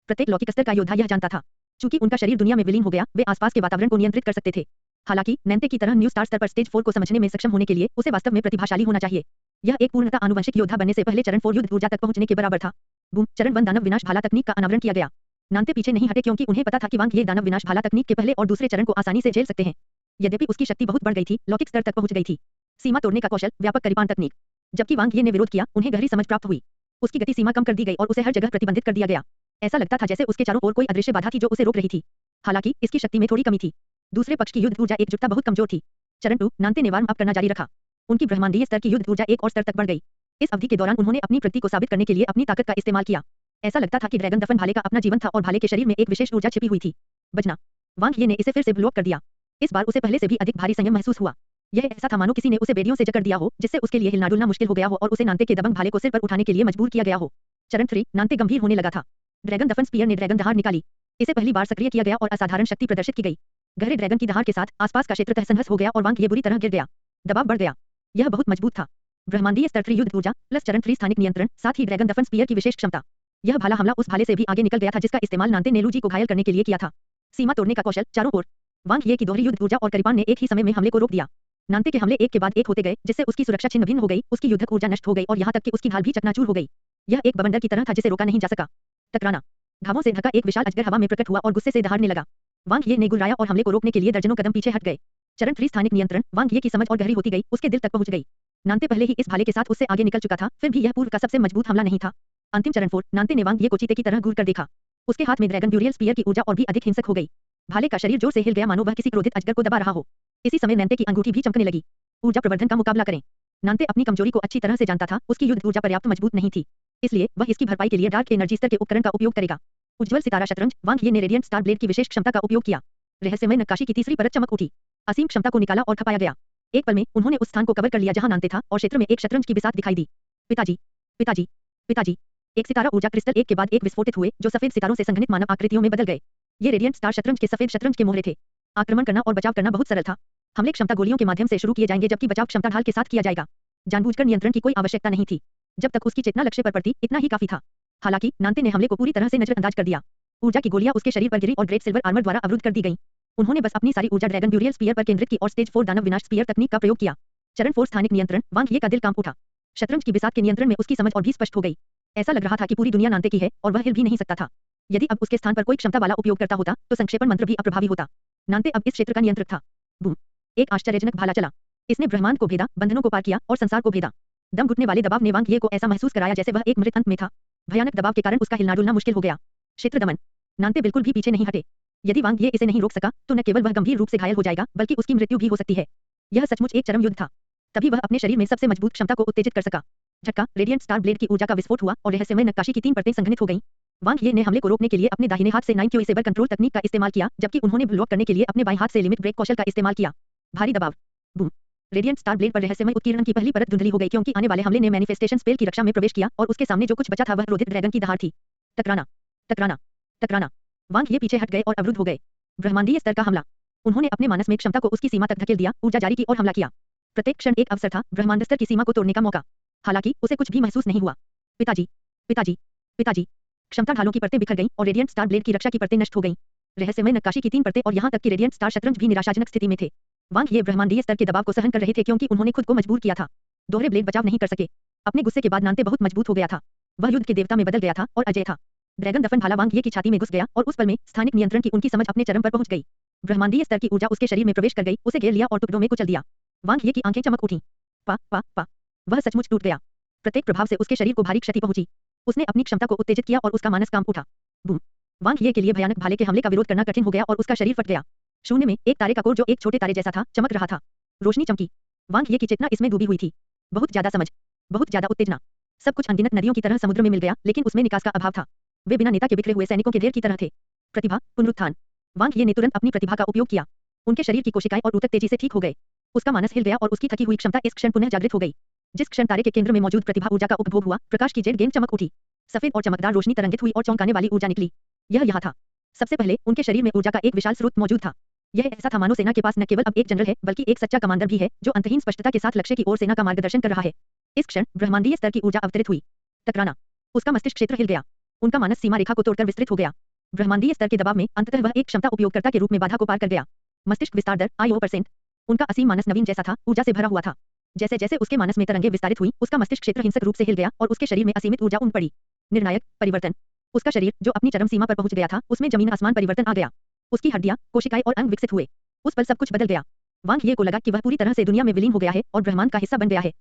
प्रत्येक लौकिक स्तर का योद्धा यह जानता था। चूंकि उनका शरीर दुनिया में विलीन हो गया, वे आसपास के वातावरण को नियंत्रित कर सकते थे। हालांकि नैन्ते की तरह न्यू स्टार स्तर पर स्टेज 4 को समझने में सक्षम होने के लिए उसे वास्तव में प्रतिभाशाली होना चाहिए। यह एक पूर्णतः आनुवंशिक योद्धा बनने से पहले चरण 4 युद्ध ऊर्जा तक पहुंचने के बराबर था। बूम, चरण 1 दानव विनाश भाला तकनीक का अनावरण किया गया। नानते पीछे नहीं हटे क्योंकि उन्हें पता था कि वांग ये दानव विनाश भाला तकनीक के पहले और दूसरे चरण को आसानी से झेल सकते हैं। यद्यपि उसकी शक्ति बहुत बढ़ गई थी, लौकिक स्तर तक पहुंच गई थी। सीमा तोड़ने का कौशल, व्यापक करीपान तकनीक। जबकि वांग ये ने विरोध किया, उन्हें गहरी समझ प्राप्त हुई। उसकी गति सीमा कम कर दी गई और उसे हर जगह प्रतिबंधित कर दिया गया। ऐसा लगता था जैसे उसके चारों ओर कोई अदृश्य बाधा थी जो उसे रोक रही थी। हालांकि इसकी शक्ति में थोड़ी कमी थी। दूसरे पक्ष की युद्ध ऊर्जा एकजुटता बहुत कमजोर थी। चरण 2 नानते ने वार्म अप करना जारी रखा। उनकी ब्रह्मांडीय स्तर की युद्ध ऊर्जा एक और स्तर तक बढ़ गई। इस अवधि के दौरान उन्होंने अपनी प्रगति को साबित करने के लिए अपनी ताकत का इस्तेमाल किया। ऐसा लगता था कि ड्रैगन दफन भाले का अपना जीवन था और भाले के शरीर में एक विशेष ऊर्जा छिपी हुई थी। बजना। वांग ये ने इसे फिर से ब्लॉक कर दिया। इस बार उसे पहले से भी अधिक भारी संयम महसूस हुआ। यह ऐसा था मानो किसी ने उसे बेड़ियों से जकड़ दिया हो, जिससे उसके लिए हिलना डुलना मुश्किल हो गया हो और उसे नानते के दबंग भाले को सिर पर उठाने के लिए मजबूर किया गया हो। चरण 3 नानते गंभीर होने लगा था। ड्रैगन दफन स्पीयर ने ड्रैगन दहाड़ निकाली। इसे पहली बार सक्रिय किया गया और असाधारण शक्ति प्रदर्शित की गई। गहरे ड्रैगन की दहाड़ के साथ आसपास का क्षेत्र तहस-नहस हो गया और वांग ये बुरी तरह गिर गया। दबाव बढ़ गया। यह बहुत मजबूत था। ब्रह्मांडीय स्तर 3 युद्ध ऊर्जा प्लस चरण 3 स्थानिक नियंत्रण, साथ ही ड्रैगन दफन स्पीयर की विशेष क्षमता। यह भाला हमला उस भाले से भी आगे निकल गया था जिसका इस्तेमाल नानते ने लूजी को घायल करने के लिए किया था। सीमा तोड़ने का कौशल, चारों ओर। वांग ये की दोहरी युद्ध ऊर्जा और करीपान ने एक ही समय में हमले को रोक दिया। नानते के हमले एक के बाद एक होते गए, जिससे उसकी सुरक्षा छिन्न भिन्न हो गई, उसकी युद्धक ऊर्जा नष्ट हो गई और यहाँ तक कि उसकी ढाल भी चकनाचूर हो गई। यह एक बवंडर की तरह था जिसे रोका नहीं जा सका। टकराना। घावों से ढका एक विशाल अजगर हवा में प्रकट हुआ और गुस्से से दहाड़ने लगा। वांग ये ने गुर्राया और हमले को रोकने के लिए दर्जनों कदम पीछे हट गए। चरण 3 स्थानिक नियंत्रण, वांग ये की समझ और गहरी होती गई, उसके दिल तक पहुंच गई। नानते पहले ही इस भाले के साथ उससे आगे निकल चुका था, फिर भी यह पूर्व का सबसे मजबूत हमला नहीं था। अंतिम चरण 4 नानते ने वांग ये को चीते की तरह घूर कर देखा। उसके हाथ में ड्रैगन ड्यूरियल स्पीयर की ऊर्जा और भी अधिक हिंसक हो गई। भाले का शरीर जोर से हिल गया मानो वह किसी क्रोधित अजगर को दबा रहा हो। इसी समय नानते की अंगूठी भी चमकने लगी। ऊर्जा प्रवर्धन का मुकाबला करें। नानते अपनी कमजोरी को अच्छी तरह से जानता था, उसकी युद्ध ऊर्जा पर्याप्त मजबूत नहीं थी। इसलिए वह इसकी भरपाई के लिए डार्क एनर्जी स्तर के उपकरण का उपयोग करेगा। उज्ज्वल सितारा शतरंज, वांग ये ने रेडिएंट स्टार ब्लेड की विशेष क्षमता का उपयोग किया। रहस्यमय नक्काशी की तीसरी परत चमक उठी। असीम क्षमता को निकाला और खपाया गया। एक पल में उन्होंने उस स्थान को कवर कर लिया जहां नानते था और क्षेत्र में एक शतरंज की बिसात दिखाई दी। पिताजी, पिताजी, पिताजी। एक सितारा ऊर्जा क्रिस्टल एक के बाद एक विस्फोटित हुए, जो सफेद सितारों से संघनित मानव आकृतियों में बदल गए। ये रेडिएंट स्टार शतरंज के सफेद शतरंज के मोहरे थे। आक्रमण करना और बचाव करना बहुत सरल था। हमले क्षमता गोलियों के माध्यम से शुरू किए जाएंगे जबकि बचाव क्षमता ढाल के साथ किया जाएगा। जानबूझकर नियंत्रण की कोई आवश्यकता नहीं थी। जब तक उसकी चेतना लक्ष्य पर पड़ती, इतना ही काफी था। हालांकि नानते ने हमले को पूरी तरह से नजरअंदाज कर दिया। ऊर्जा की गोलियां उसके शरीर पर गिरी और ग्रेट सिल्वर आर्मर द्वारा अवरुद्ध कर दी गईं। उन्होंने बस अपनी सारी ऊर्जा ड्रैगन ड्यूरियल स्पीयर पर केंद्रित की और स्टेज 4 दानव विनाश स्पीयर तकनीक का प्रयोग किया। चरण 4 स्थानिक नियंत्रण, वांग ये का दिल कांप उठा। शतरंज की बिसात के नियंत्रण में उसकी समझ और भी स्पष्ट हो गई। ऐसा लग रहा था कि पूरी दुनिया नांते की है और वह हिल भी नहीं सकता था। यदि अब उसके स्थान पर कोई क्षमता वाला उपयोग करता होता तो संक्षेपण मंत्र भी अप्रभावी होता। नांते अब इस क्षेत्र का नियंत्रक था। बूम! एक आश्चर्यजनक भाला चला। इसने ब्रह्मांड को भेदा, बंधनों को पार किया और संसार को भेदा। दम घुटने वाले दबाव ने वांग ये को ऐसा महसूस कराया जैसे वह एक मृत अंत में था। भयानक दबाव के कारण उसका हिलना डुलना मुश्किल हो गया। क्षेत्र दमन। नांते बिल्कुल भी पीछे नहीं हटे। यदि वांग ये इसे नहीं रोक सका तो न केवल वह गंभीर रूप से घायल हो जाएगा बल्कि उसकी मृत्यु भी हो सकती है। यह सचमुच एक चरम युद्ध था। तभी वह अपने शरीर में सबसे मजबूत क्षमता को उत्तेजित कर सका। झटका! रेडिएंट स्टार ब्लेड की ऊर्जा का विस्फोट हुआ और रहस्यमय नक्काशी की 3 परतें संघनित हो गईं। वांग ये ने हमले को रोकने के लिए अपने दाहिने हाथ से 9 क्यू सेबर कंट्रोल तकनीक का इस्तेमाल किया जबकि उन्होंने ब्लॉक करने के लिए अपने बाएं हाथ से लिमिट ब्रेक कौशल का इस्तेमाल किया। भारी दबाव। बूम! रेडिएंट स्टार ब्लेड पर रहस्यमय उत्कीर्णन की पहली परत धुंधली हो गई क्योंकि आने वाले हमले ने मैनिफेस्टेशन स्पेल की रक्षा में प्रवेश किया और उसके सामने जो कुछ बचा था वह क्रोधित ड्रैगन की दहाड़ थी। टकराना, टकराना, टकराना। वांग ये पीछे हट गए और अवरुद्ध हो गए। ब्रह्मांडीय स्तर का हमला। उन्होंने अपने मानस में क्षमता को उसकी सीमा तक धकेल दिया, ऊर्जा जारी की और हमला किया। प्रत्येक क्षण एक अवसर था, ब्रह्मांड स्तर की सीमा को तोड़ने का मौका। हालांकि उसे कुछ भी महसूस नहीं हुआ। पिताजी, पिताजी, पिताजी। क्षमता ढालों की परतें बिखर गईं और रेडिएंट स्टार ब्लेड की रक्षा की परतें नष्ट हो गईं। रहस्यमय नक्काशी की 3 परतें और यहां तक कि रेडिएंट स्टार शतरंज भी निराशाजनक स्थिति में थे। वांग ये ब्रह्मांडीय स्तर के दबाव को सहन कर रहे थे क्योंकि उन्होंने खुद को मजबूर किया था। दोहरे ब्लेड बचाव नहीं कर सके। अपने गुस्से के बाद नांते बहुत मजबूत हो गया था। वह युद्ध के देवता में बदल गया था और अजय था। ड्रैगन दफन भाला वांग ये की छाती में घुस गया और उस पल में स्थानिक नियंत्रण की उनकी समझ अपने चरम पर पहुंच गई। ब्रह्मांडीय स्तर की ऊर्जा उसके शरीर में प्रवेश कर गई, उसे घेर लिया और टुकड़ों में कुचल दिया। वांग ये की आंखें चमक उठीं। पा पा पा। वह सचमुच टूट गया। प्रत्येक प्रभाव से उसके शरीर को भारी क्षति पहुंची। उसने अपनी क्षमता को उत्तेजित किया और उसका मानस कांप उठा। बूम! वांग ये के लिए भयानक भाले के हमले का विरोध करना कठिन हो गया और उसका शरीर फट गया। शून्य में एक तारे का कोर जो एक छोटे तारे जैसा था चमक रहा था। रोशनी चमकी। वांग ये की चेतना इसमें डूबी हुई थी। बहुत ज्यादा समझ, बहुत ज्यादा उत्तेजना। सब कुछ अनगिनत नदियों की तरह समुद्र में मिल गया लेकिन उसमें निकास का अभाव था। वे बिना नेता के बिखरे हुए सैनिकों के ढेर की तरह थे। प्रतिभा, पुनरुत्थान। वांग ये ने तुरंत अपनी प्रतिभा का उपयोग किया। उनके शरीर की कोशिकाएं और ऊतक तेजी से ठीक हो गए। उसका मानस हिल गया और उसकी थकी हुई क्षमता इस क्षण पुनः जागृत हो गई। जिस क्षण तारे के केंद्र में मौजूद प्रतिभा ऊर्जा का उपभोग हुआ, प्रकाश की जेड गेंद चमक उठी। सफेद और चमकदार रोशनी तरंगित हुई और चौंकाने वाली ऊर्जा निकली। यह यहाँ था। सबसे पहले उनके शरीर में ऊर्जा का एक विशाल स्रोत मौजूद था। यह ऐसा था मानो सेना के पास न केवल अब एक जनरल है बल्कि एक सच्चा कमांडर भी है जो अंतहीन स्पष्टता के साथ लक्ष्य की ओर सेना का मार्गदर्शन कर रहा है। इस क्षण ब्रह्मांडीय स्तर की ऊर्जा अवतरित हुई। टकराना। उसका मस्तिष्क क्षेत्र हिल गया। उनका मानस सीमा रेखा को तोड़कर विस्तृत हो गया। ब्रह्मांडीय स्तर के दबाव में अंततः वह एक क्षमता उपयोगकर्ता के रूप में बाधा को पार कर गया। मस्तिष्क विस्तार दर IO%। उनका असीम मानस नवीन जैसा था, ऊर्जा से भरा हुआ था। जैसे जैसे उसके मानस में तरंगें विस्तारित हुई, उसका मस्तिष्क क्षेत्र हिंसक रूप से हिल गया और उसके शरीर में असीमित ऊर्जा उमड़ पड़ी। निर्णायक परिवर्तन। उसका शरीर जो अपनी चरम सीमा पर पहुंच गया था, उसमें जमीन आसमान परिवर्तन आ गया। उसकी हड्डियां, कोशिकाएं और अंग विकसित हुए। उस पल सब कुछ बदल गया। वांग ये को लगा कि वह पूरी तरह से दुनिया में विलीन हो गया है और ब्रह्मांड का हिस्सा बन गया है।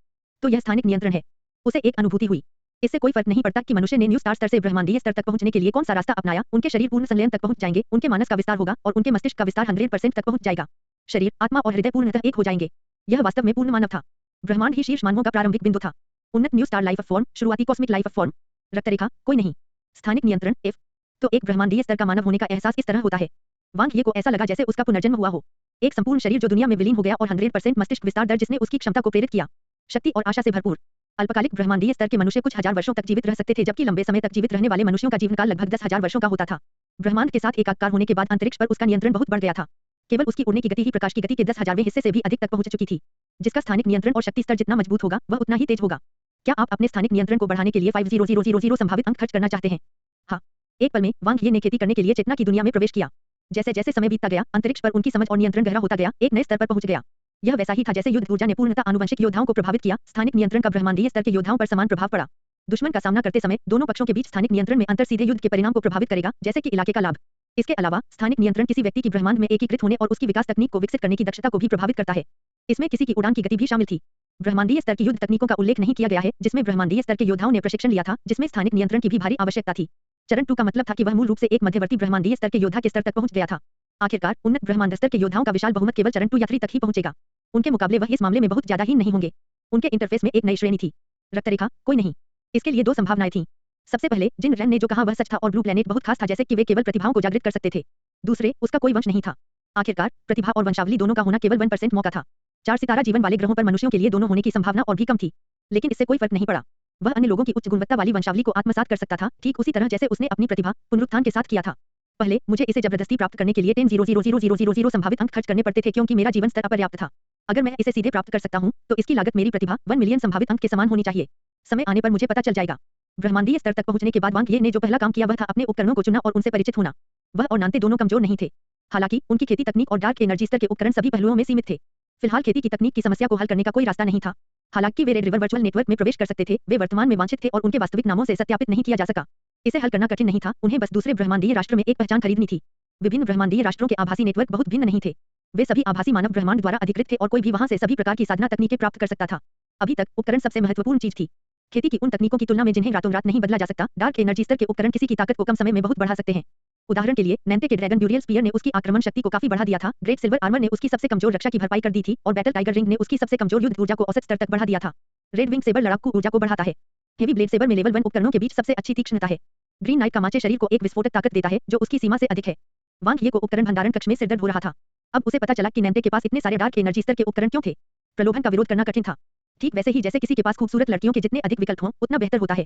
तो यह स्थानिक नियंत्रण है। उसे एक अनुभूति हुई। इससे कोई फर्क नहीं पड़ता कि मनुष्य ने न्यू स्टार स्तर से ब्रह्मांडीय स्तर तक पहुंचने के लिए कौन सा रास्ता अपनाया, उनके शरीर पूर्ण संलयन तक पहुंच जाएंगे, उनके मानस का विस्तार होगा और उनके मस्तिष्क का विस्तार 100% तक पहुंच जाएगा। शरीर, आत्मा और हृदय पूर्णतः एक हो जाएंगे। यह वास्तव में पूर्ण मानव था। ब्रह्मांड ही शीर्ष मानवों का प्रारंभिक बिंदु था। उन्नत न्यू स्टार लाइफ फॉर्म, शुरुआती कॉस्मिक लाइफ फॉर्म। रक्तरेखा, कोई नहीं। स्थानिक नियंत्रण F। तो एक ब्रह्मांडीय स्तर का मानव होने का एहसास इस तरह होता है। वांग ये को ऐसा लगा जैसे उसका पुनर्जन्म हुआ हो। एक संपूर्ण शरीर जो दुनिया में विलीन हो गया और 100% मस्तिष्क विस्तार दर जिसने उसकी क्षमता को प्रेरित किया। शक्ति और आशा से भरपूर। अल्पकालिक ब्रह्मांडीय स्तर के मनुष्य कुछ हजार वर्षों तक जीवित रह सकते थे जबकि लंबे समय तक जीवित रहने वाले मनुष्यों का जीवनकाल लगभग 10,000 वर्षों का होता था। ब्रह्मांड के साथ एकाकार होने के बाद अंतरिक्ष पर उसका नियंत्रण बहुत बढ़ गया था। केवल उसकी उड़ने की गति ही प्रकाश की गति के 10,000वें हिस्से से भी अधिक तक पहुंच चुकी थी। जिसका स्थानिक नियंत्रण और शक्ति स्तर जितना मजबूत होगा वह उतना ही तेज होगा। क्या आप अपने स्थानिक नियंत्रण को बढ़ाने के लिए 50,000 संभावित अंक खर्च करना चाहते हैं? हाँ। एक पल में वांग ये ने खेती करने के लिए चेतना की दुनिया में प्रवेश किया। जैसे जैसे समय बीतता गया, अंतरिक्ष पर उनकी समझ और नियंत्रण गहरा होता गया, एक नए स्तर पर पहुंच गया। यह वैसा ही था जैसे युद्ध ऊर्जा ने पूर्णतः आनुवंशिक योद्धाओं को प्रभावित किया, स्थानिक नियंत्रण का ब्रह्मांडीय स्तर के योद्धाओं पर समान प्रभाव पड़ा। दुश्मन का सामना करते समय दोनों पक्षों के बीच स्थानिक नियंत्रण में अंतर सीधे युद्ध के परिणाम को प्रभावित करेगा, जैसे कि इलाके का लाभ। इसके अलावा स्थानिक नियंत्रण किसी व्यक्ति की ब्रह्मांड में एकीकृत होने और उसकी विकास तकनीक को विकसित करने की दक्षता को भी प्रभावित करता है। इसमें किसी की उड़ान की गति भी शामिल थी। ब्रह्मांडीय स्तर की युद्ध तकनीकों का उल्लेख नहीं किया गया है जिसमें ब्रह्मांडीय स्तर के योद्धाओं ने प्रशिक्षण लिया था, जिसमें स्थानिक नियंत्रण की भी भारी आवश्यकता थी। चरण 2 का मतलब था कि वह मूल रूप से एक मध्यवर्ती ब्रह्मांडीय स्तर के योद्धा के स्तर तक पहुंच गया था। आखिरकार उन्नत ब्रह्मांड स्तर के योद्धाओं का विशाल बहुमत केवल चरण 2 या 3 तक ही पहुंचेगा। उनके मुकाबले वह इस मामले में बहुत ज्यादा ही नहीं होंगे। उनके इंटरफेस में एक नई श्रेणी थी। रक्तरेखा, कोई नहीं। इसके लिए 2 संभावनाएं थीं। सबसे पहले जिन रैन ने जो कहा वह सच था और ब्लू प्लैनेट बहुत खास था जैसे कि वे केवल प्रतिभाओं को जागृत कर सकते थे। दूसरे, उसका कोई वंश नहीं था। आखिरकार प्रतिभा और वंशावली दोनों का होना केवल 1% मौका था। 4 सितारा जीवन वाले ग्रहों पर मनुष्यों के लिए दोनों होने की संभावना और भी कम थी। लेकिन इससे कोई फर्क नहीं पड़ा। वह अन्य लोगों की उच्च गुणवत्ता वाली वंशावली को आत्मसात कर सकता था, ठीक उसी तरह जैसे उसने अपनी प्रतिभा पुनरुत्थान के साथ किया था। पहले मुझे इसे जबरदस्ती प्राप्त करने के लिए 10,000,000 संभावित अंक खर्च करने पड़ते थे क्योंकि मेरा जीवन स्तर अपर्याप्त था। अगर मैं इसे सीधे प्राप्त कर सकता हूं, तो इसकी लागत मेरी प्रतिभा 1 मिलियन संभावित अंक के समान होनी चाहिए। समय आने पर मुझे पता चल जाएगा। ब्रह्मांडीय स्तर तक पहुंचने के बाद वांग ये ने जो पहला काम किया वह था अपने उपकरणों को चुनना और उनसे परिचित होना। वह और नांते दोनों कमजोर नहीं थे। हालांकि उनकी खेती तकनीक और डार्क एनर्जी स्तर के उपकरण सभी पहलुओं में सीमित थे। फिलहाल खेती की तकनीक की समस्या को हल करने का कोई रास्ता नहीं था। हालांकि वे रेड रिवर वर्चुअल नेटवर्क में प्रवेश कर सकते थे, वे वर्तमान में वांछित थे और उनके वास्तविक नामों से सत्यापित नहीं किया जा सका। इसे हल करना कठिन नहीं था, उन्हें बस दूसरे ब्रह्मांडीय राष्ट्र में एक पहचान खरीदनी थी। विभिन्न ब्रह्मांडीय राष्ट्रों के आभासी नेटवर्क बहुत भिन्न नहीं थे। वे सभी आभासी मानव ब्रह्मांड द्वारा अधिकृत थे और कोई भी वहां से सभी प्रकार की साधना तकनीकें प्राप्त कर सकता था। अभी तक उपकरण सबसे महत्वपूर्ण चीज थी। खेती की उन तकनीकों की तुलना में जिन्हें रातों रात नहीं बदला जा सकता, डार्क एनर्जी स्तर के उपकरण किसी की ताकत को कम समय में बहुत बढ़ा सकते हैं। उदाहरण के लिए नैंते के ड्रैगन ड्यूरियल स्पीयर ने उसकी आक्रमण शक्ति को काफी बढ़ा दिया था, ग्रेट सिल्वर आर्मर ने उसकी सबसे कमजोर रक्षा की भरपाई कर दी थी और बैटल टाइगर रिंग ने उसकी सबसे कमजोर युद्ध ऊर्जा को औसत स्तर तक बढ़ा दिया था। रेड विंग सेबर लड़ाकू ऊर्जा को बढ़ाता है। हेवी ब्लेड सेबर में लेवल 1 उपकरणों के बीच सबसे अच्छी तीक्ष्णता है। ग्रीन नाइट का माचे शरीर को एक विस्फोटक ताकत देता है जो उसकी सीमा से अधिक है। वांग ये को उपकरण भंडारण कक्ष में सिरदर्द हो रहा था। अब उसे पता चला कि नैंते के पास इतने सारे डार्क एनर्जी स्तर के उपकरण क्यों थे। प्रलोभन का विरोध करना कठिन था। ठीक वैसे ही जैसे किसी के पास खूबसूरत लड़कियों के जितने अधिक विकल्प हों उतना बेहतर होता है।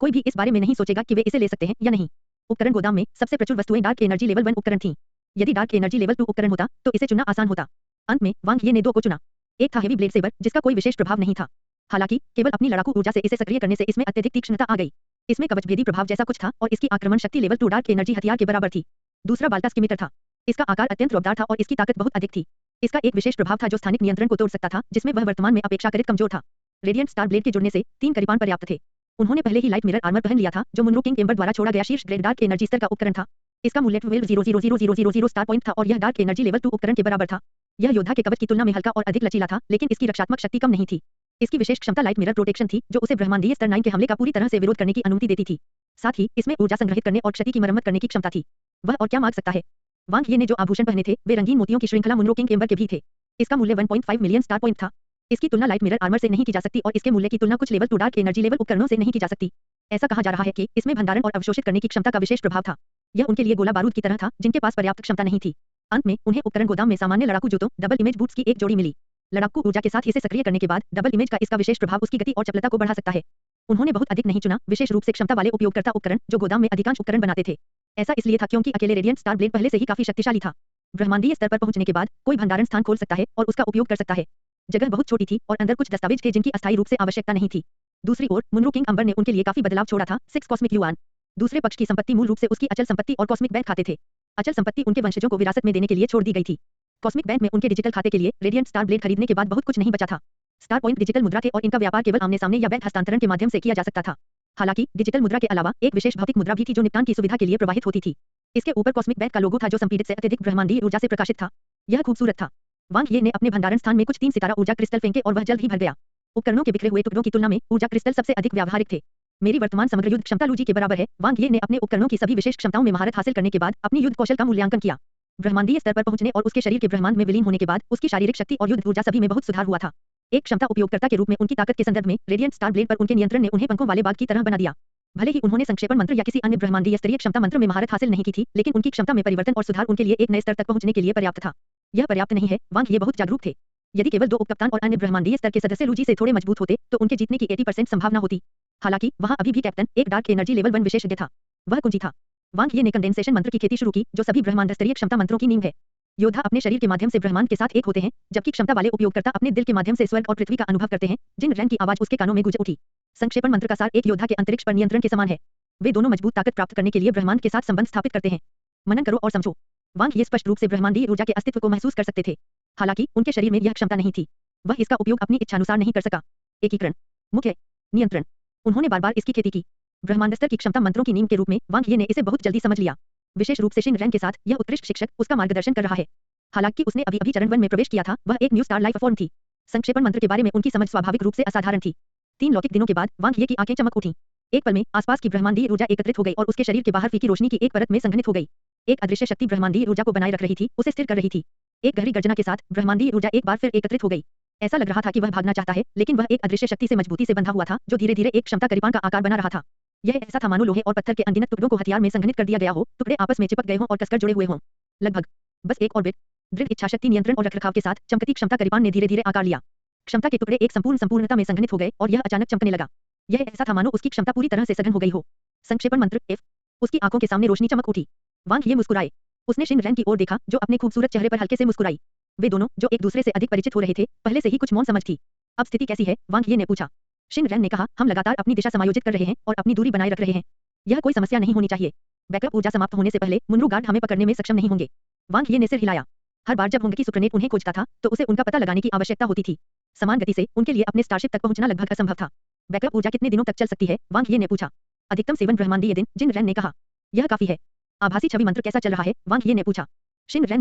कोई भी इस बारे में नहीं सोचेगा कि वे इसे ले सकते हैं या नहीं। उपकरण गोदाम में सबसे प्रचुर वस्तुएं डार्क एनर्जी लेवल 1 उपकरण थीं। यदि डार्क एनर्जी लेवल 2 उपकरण होता तो इसे चुनना आसान होता। अंत में वांग ये ने 2 को चुना। एक था हेवी ब्लेड सेबर जिसका कोई विशेष प्रभाव नहीं था। हालांकि केवल अपनी लड़ाकू ऊर्जा से इसे सक्रिय करने से इसमें अत्यधिक तीक्ष्णता आ गई। इसमें कवचभेदी प्रभाव जैसा कुछ था और इसकी आक्रमण शक्ति लेवल 2 डार्क एनर्जी हथियार के बराबर थी। दूसरा बाल्टा स्किमीटर था। इसका आकार अत्यंत रौबदार था और इसकी ताकत बहुत अधिक थी। इसका एक विशेष प्रभाव था जो स्थानिक नियंत्रण को तोड़ सकता था, जिसमें वह वर्तमान में अपेक्षाकृत कमजोर था। रेडिएंट स्टार ब्लेड के जुड़ने से 3 करीपान पर्याप्त थे। उन्होंने पहले ही लाइट मिरर आर्मर पहन लिया था जो मुनरो किंग एम्बर द्वारा छोड़ा गया शीर्ष ग्रेड डार्क एनर्जी स्तर का उपकरण था। इसका मूल्य 12,000,000 स्टार पॉइंट था और यह डार्क एनर्जी लेवल 2 उपकरण के बराबर था। यह योद्धा के कवच की तुलना में हल्का और अधिक लचीला था, लेकिन इसकी रक्षात्मक शक्ति कम नहीं थी। इसकी विशेष क्षमता लाइट मिरर प्रोटेक्शन थी जो उसे ब्रह्मांडीय स्तर 9 के हमले का पूरी तरह से विरोध करने की अनुमति देती थी। साथ ही इसमें ऊर्जा संग्रहित करने और क्षति की मरम्मत करने की क्षमता थी। वह और क्या मांग सकता है। वांग ये ने जो आभूषण पहने थे वे रंगीन मोतियों की श्रृंखला मुनरो किंग एम्बर के भी थे। इसका मूल्य 1.5 मिलियन स्टार पॉइंट था। इसकी तुलना लाइट मिरर आर्मर से नहीं की जा सकती और इसके मूल्य की तुलना कुछ लेवल 2 डार्क एनर्जी लेवल उपकरणों से नहीं की जा सकती। ऐसा कहा जा रहा है कि इसमें भंडारण और अवशोषित करने की क्षमता का विशेष प्रभाव था। यह उनके लिए गोला बारूद की तरह था जिनके पास पर्याप्त क्षमता नहीं थी। अंत में उन्हें उपकरण गोदाम में सामान्य लड़ाकू जूतों डबल इमेज बूट्स की एक जोड़ी मिली। लड़ाकू ऊर्जा के साथ इसे सक्रिय करने के बाद डबल इमेज का इसका विशेष प्रभाव उसकी गति और चपलता को बढ़ा सकता है। उन्होंने बहुत अधिक नहीं चुना, विशेष रूप से क्षमता वाले उपयोगकर्ता उपकरण जो गोदाम में अधिकांश उपकरण बनाते थे। ऐसा इसलिए था क्योंकि अकेले रेडिएंट स्टार ब्लेड पहले से ही काफी शक्तिशाली था। ब्रह्मांडीय स्तर पर पहुंचने के बाद कोई भंडारण स्थान खोल सकता है और उसका उपयोग कर सकता है। जगह बहुत छोटी थी और अंदर कुछ दस्तावेज थे जिनकी अस्थायी रूप से आवश्यकता नहीं थी। दूसरी ओर मुनरो किंग अंबर ने उनके लिए काफी बदलाव छोड़ा था। 6 कॉस्मिक युआन। दूसरे पक्ष की संपत्ति मूल रूप से उसकी अचल संपत्ति और कॉस्मिक बैंक खाते थे। अचल संपत्ति उनके वंशजों को विरासत में देने के लिए छोड़ दी गई थी। कॉस्मिक बैंक में उनके डिजिटल खाते के लिए रेडिएंट स्टार ब्लेड खरीदने के बाद बहुत कुछ नहीं बचा था। स्टार पॉइंट डिजिटल मुद्रा थे और इनका व्यापार केवल आमने सामने या बैंक हस्तांतरण के माध्यम से किया जा सकता था। हालांकि डिजिटल मुद्रा के अलावा एक विशेष भौतिक मुद्रा भी थी जो निपटान की सुविधा के लिए प्रवाहित होती थी। इसके ऊपर कॉस्मिक बैंक का लोगो था जो संपीड़ित से अत्यधिक ब्रह्मांडीय ऊर्जा से प्रकाशित था। यह खूबसूरत था। वांग ये ने अपने भंडारण स्थान में कुछ 3 सितारा ऊर्जा क्रिस्टल फेंके और वह जल्द ही भर गया। उपकरणों के बिखरे हुए टुकड़ों की तुलना में ऊर्जा क्रिस्टल सबसे अधिक व्यावहारिक थे। मेरी वर्तमान समग्र युद्ध क्षमता लूजी के बराबर है। वांग ये ने अपने उपकरणों की सभी विशेष क्षमताओं में महारत हासिल करने के बाद अपनी युद्ध कौशल का मूल्यांकन किया। ब्रह्मांडीय स्तर पर पहुंचने और उसके शरीर के ब्रह्मांड में विलीन होने के बाद उसकी शारीरिक शक्ति और युद्ध ऊर्जा सभी में बहुत सुधार हुआ था। एक क्षमता उपयोगकर्ता के रूप में उनकी ताकत के संदर्भ में रेडिएंट स्टार ब्लेड पर उनके नियंत्रण ने उन्हें पंखों वाले बाघ की तरह बना दिया। भले ही उन्होंने संक्षेपण मंत्र या किसी अन्य ब्रह्मांडीय स्तरीय क्षमता मंत्र में महारत हासिल नहीं की थी, लेकिन उनकी क्षमता में परिवर्तन और सुधार उनके लिए एक नए स्तर तक पहुंचने के लिए पर्याप्त था। यह पर्याप्त नहीं है। वांग ये बहुत जागरूक थे। यदि केवल 2 उपकप्तान और अन्य ब्रह्मांडीय स्तर के सदस्य लूजी से थोड़े मजबूत होते तो उनके जीतने की 80% संभावना होती। हालांकि वहां अभी भी कैप्टन एक डार्क एनर्जी लेवल 1 विशेषज्ञ था। वह कुंजी था। वांग ये ने कंडेंसेशन मंत्र की खेती शुरू की जो सभी ब्रह्मांड स्तरीय क्षमता मंत्रों की नींव है। योद्धा अपने शरीर के माध्यम से ब्रह्मांड के साथ एक होते हैं, जबकि क्षमता वाले उपयोगकर्ता अपने दिल के माध्यम से स्वर्ग और पृथ्वी का अनुभव करते हैं। जिन रैंक की आवाज उसके कानों में गूंज उठी। संक्षेपण मंत्र का सार एक योद्धा के अंतरिक्ष पर नियंत्रण के समान है। वे दोनों मजबूत ताकत प्राप्त करने के लिए ब्रह्मांड के साथ संबंध स्थापित करते हैं। मनन करो और समझो। वांग ये स्पष्ट रूप से ब्रह्मांडीय ऊर्जा के अस्तित्व को महसूस कर सकते थे। हालांकि उनके शरीर में यह क्षमता नहीं थी। वह इसका उपयोग अपनी इच्छानुसार नहीं कर सका। एकीकरण, मुख्य नियंत्रण। उन्होंने बार-बार इसकी खेती की। ब्रह्मांड स्तर की क्षमता मंत्रों की नींव के रूप में वांग ये ने इसे बहुत जल्दी समझ लिया। विशेष रूप से शिन रैन के साथ यह उत्कृष्ट शिक्षक उसका मार्गदर्शन कर रहा है। हालांकि उसने अभी चरण 1 में प्रवेश किया था, वह एक न्यू स्टार लाइफ फॉर्म थी। संक्षेपण मंत्र के बारे में उनकी समझ स्वाभाविक रूप से असाधारण थी। 3 लौकिक दिनों के बाद वांग ये की आंखें चमक उठीं। एक पल में आसपास की ब्रह्मांडीय ऊर्जा एकत्रित हो गई और उसके शरीर के बाहर फीकी रोशनी की एक परत में संघनित हो गई। एक अदृश्य शक्ति ब्रह्मांडीय ऊर्जा को बनाए रख रही थी, उसे स्थिर कर रही थी। एक गहरी गर्जना के साथ ब्रह्मांडीय ऊर्जा एक बार फिर एकत्रित हो गई। ऐसा लग रहा था कि वह भागना चाहता है, लेकिन वह एक अदृश्य शक्ति से मजबूती से बंधा हुआ था जो धीरे-धीरे एक क्षमता करीपान का आकार बना रहा था। यह ऐसा था मानो लोहे और पत्थर के अनगिनत टुकड़ों को हथियार में संघनित कर दिया गया हो, टुकड़े आपस में चिपक गए हों और कसकर जुड़े हुए हों। लगभग बस एक और बिट। दृढ़ इच्छाशक्ति, नियंत्रण और रखरखाव के साथ चमकती क्षमता करीपान ने धीरे-धीरे आकार लिया। क्षमता के टुकड़े एक संपूर्णता में संघनित हो गए और यह अचानक चमकने लगा। यह ऐसा था मानो उसकी क्षमता पूरी तरह से सघन हो गई हो। संक्षेपण मंत्र एफ। उसकी आंखों के सामने रोशनी चमक उठी। वांग ये मुस्कुराए। उसने शिन रैन की ओर देखा जो अपने खूबसूरत चेहरे पर हल्के से मुस्कुराई। वे दोनों जो एक दूसरे से अधिक परिचित हो रहे थे, पहले से ही कुछ मौन समझ थी। अब स्थिति कैसी है? वांग ये ने पूछा। शिन रैन ने कहा, हम लगातार अपनी दिशा समायोजित कर रहे हैं और अपनी दूरी बनाए रख रहे हैं। यह कोई समस्या नहीं होनी चाहिए। बैकअप ऊर्जा समाप्त होने से पहले मुनरो गार्ड हमें पकड़ने में सक्षम नहीं होंगे। वांग ये ने सिर हिलाया। हर बार जब होंगकी सुप्रणेट उन्हें खोजता था तो उसे उनका पता लगाने की आवश्यकता होती थी। समान गति से उनके लिए अपने स्टारशिप तक पहुंचना लगभग असंभव था। बैकअप ऊर्जा कितने दिनों तक चल सकती है? वांग ये ने पूछा। अधिकतम 7 ब्रह्मांडीय दिन, जिन रैन ने कहा। यह काफी है। आभासी छवि मंत्र कैसा चल रहा है? वांग ये ने पूछा। शिन रैन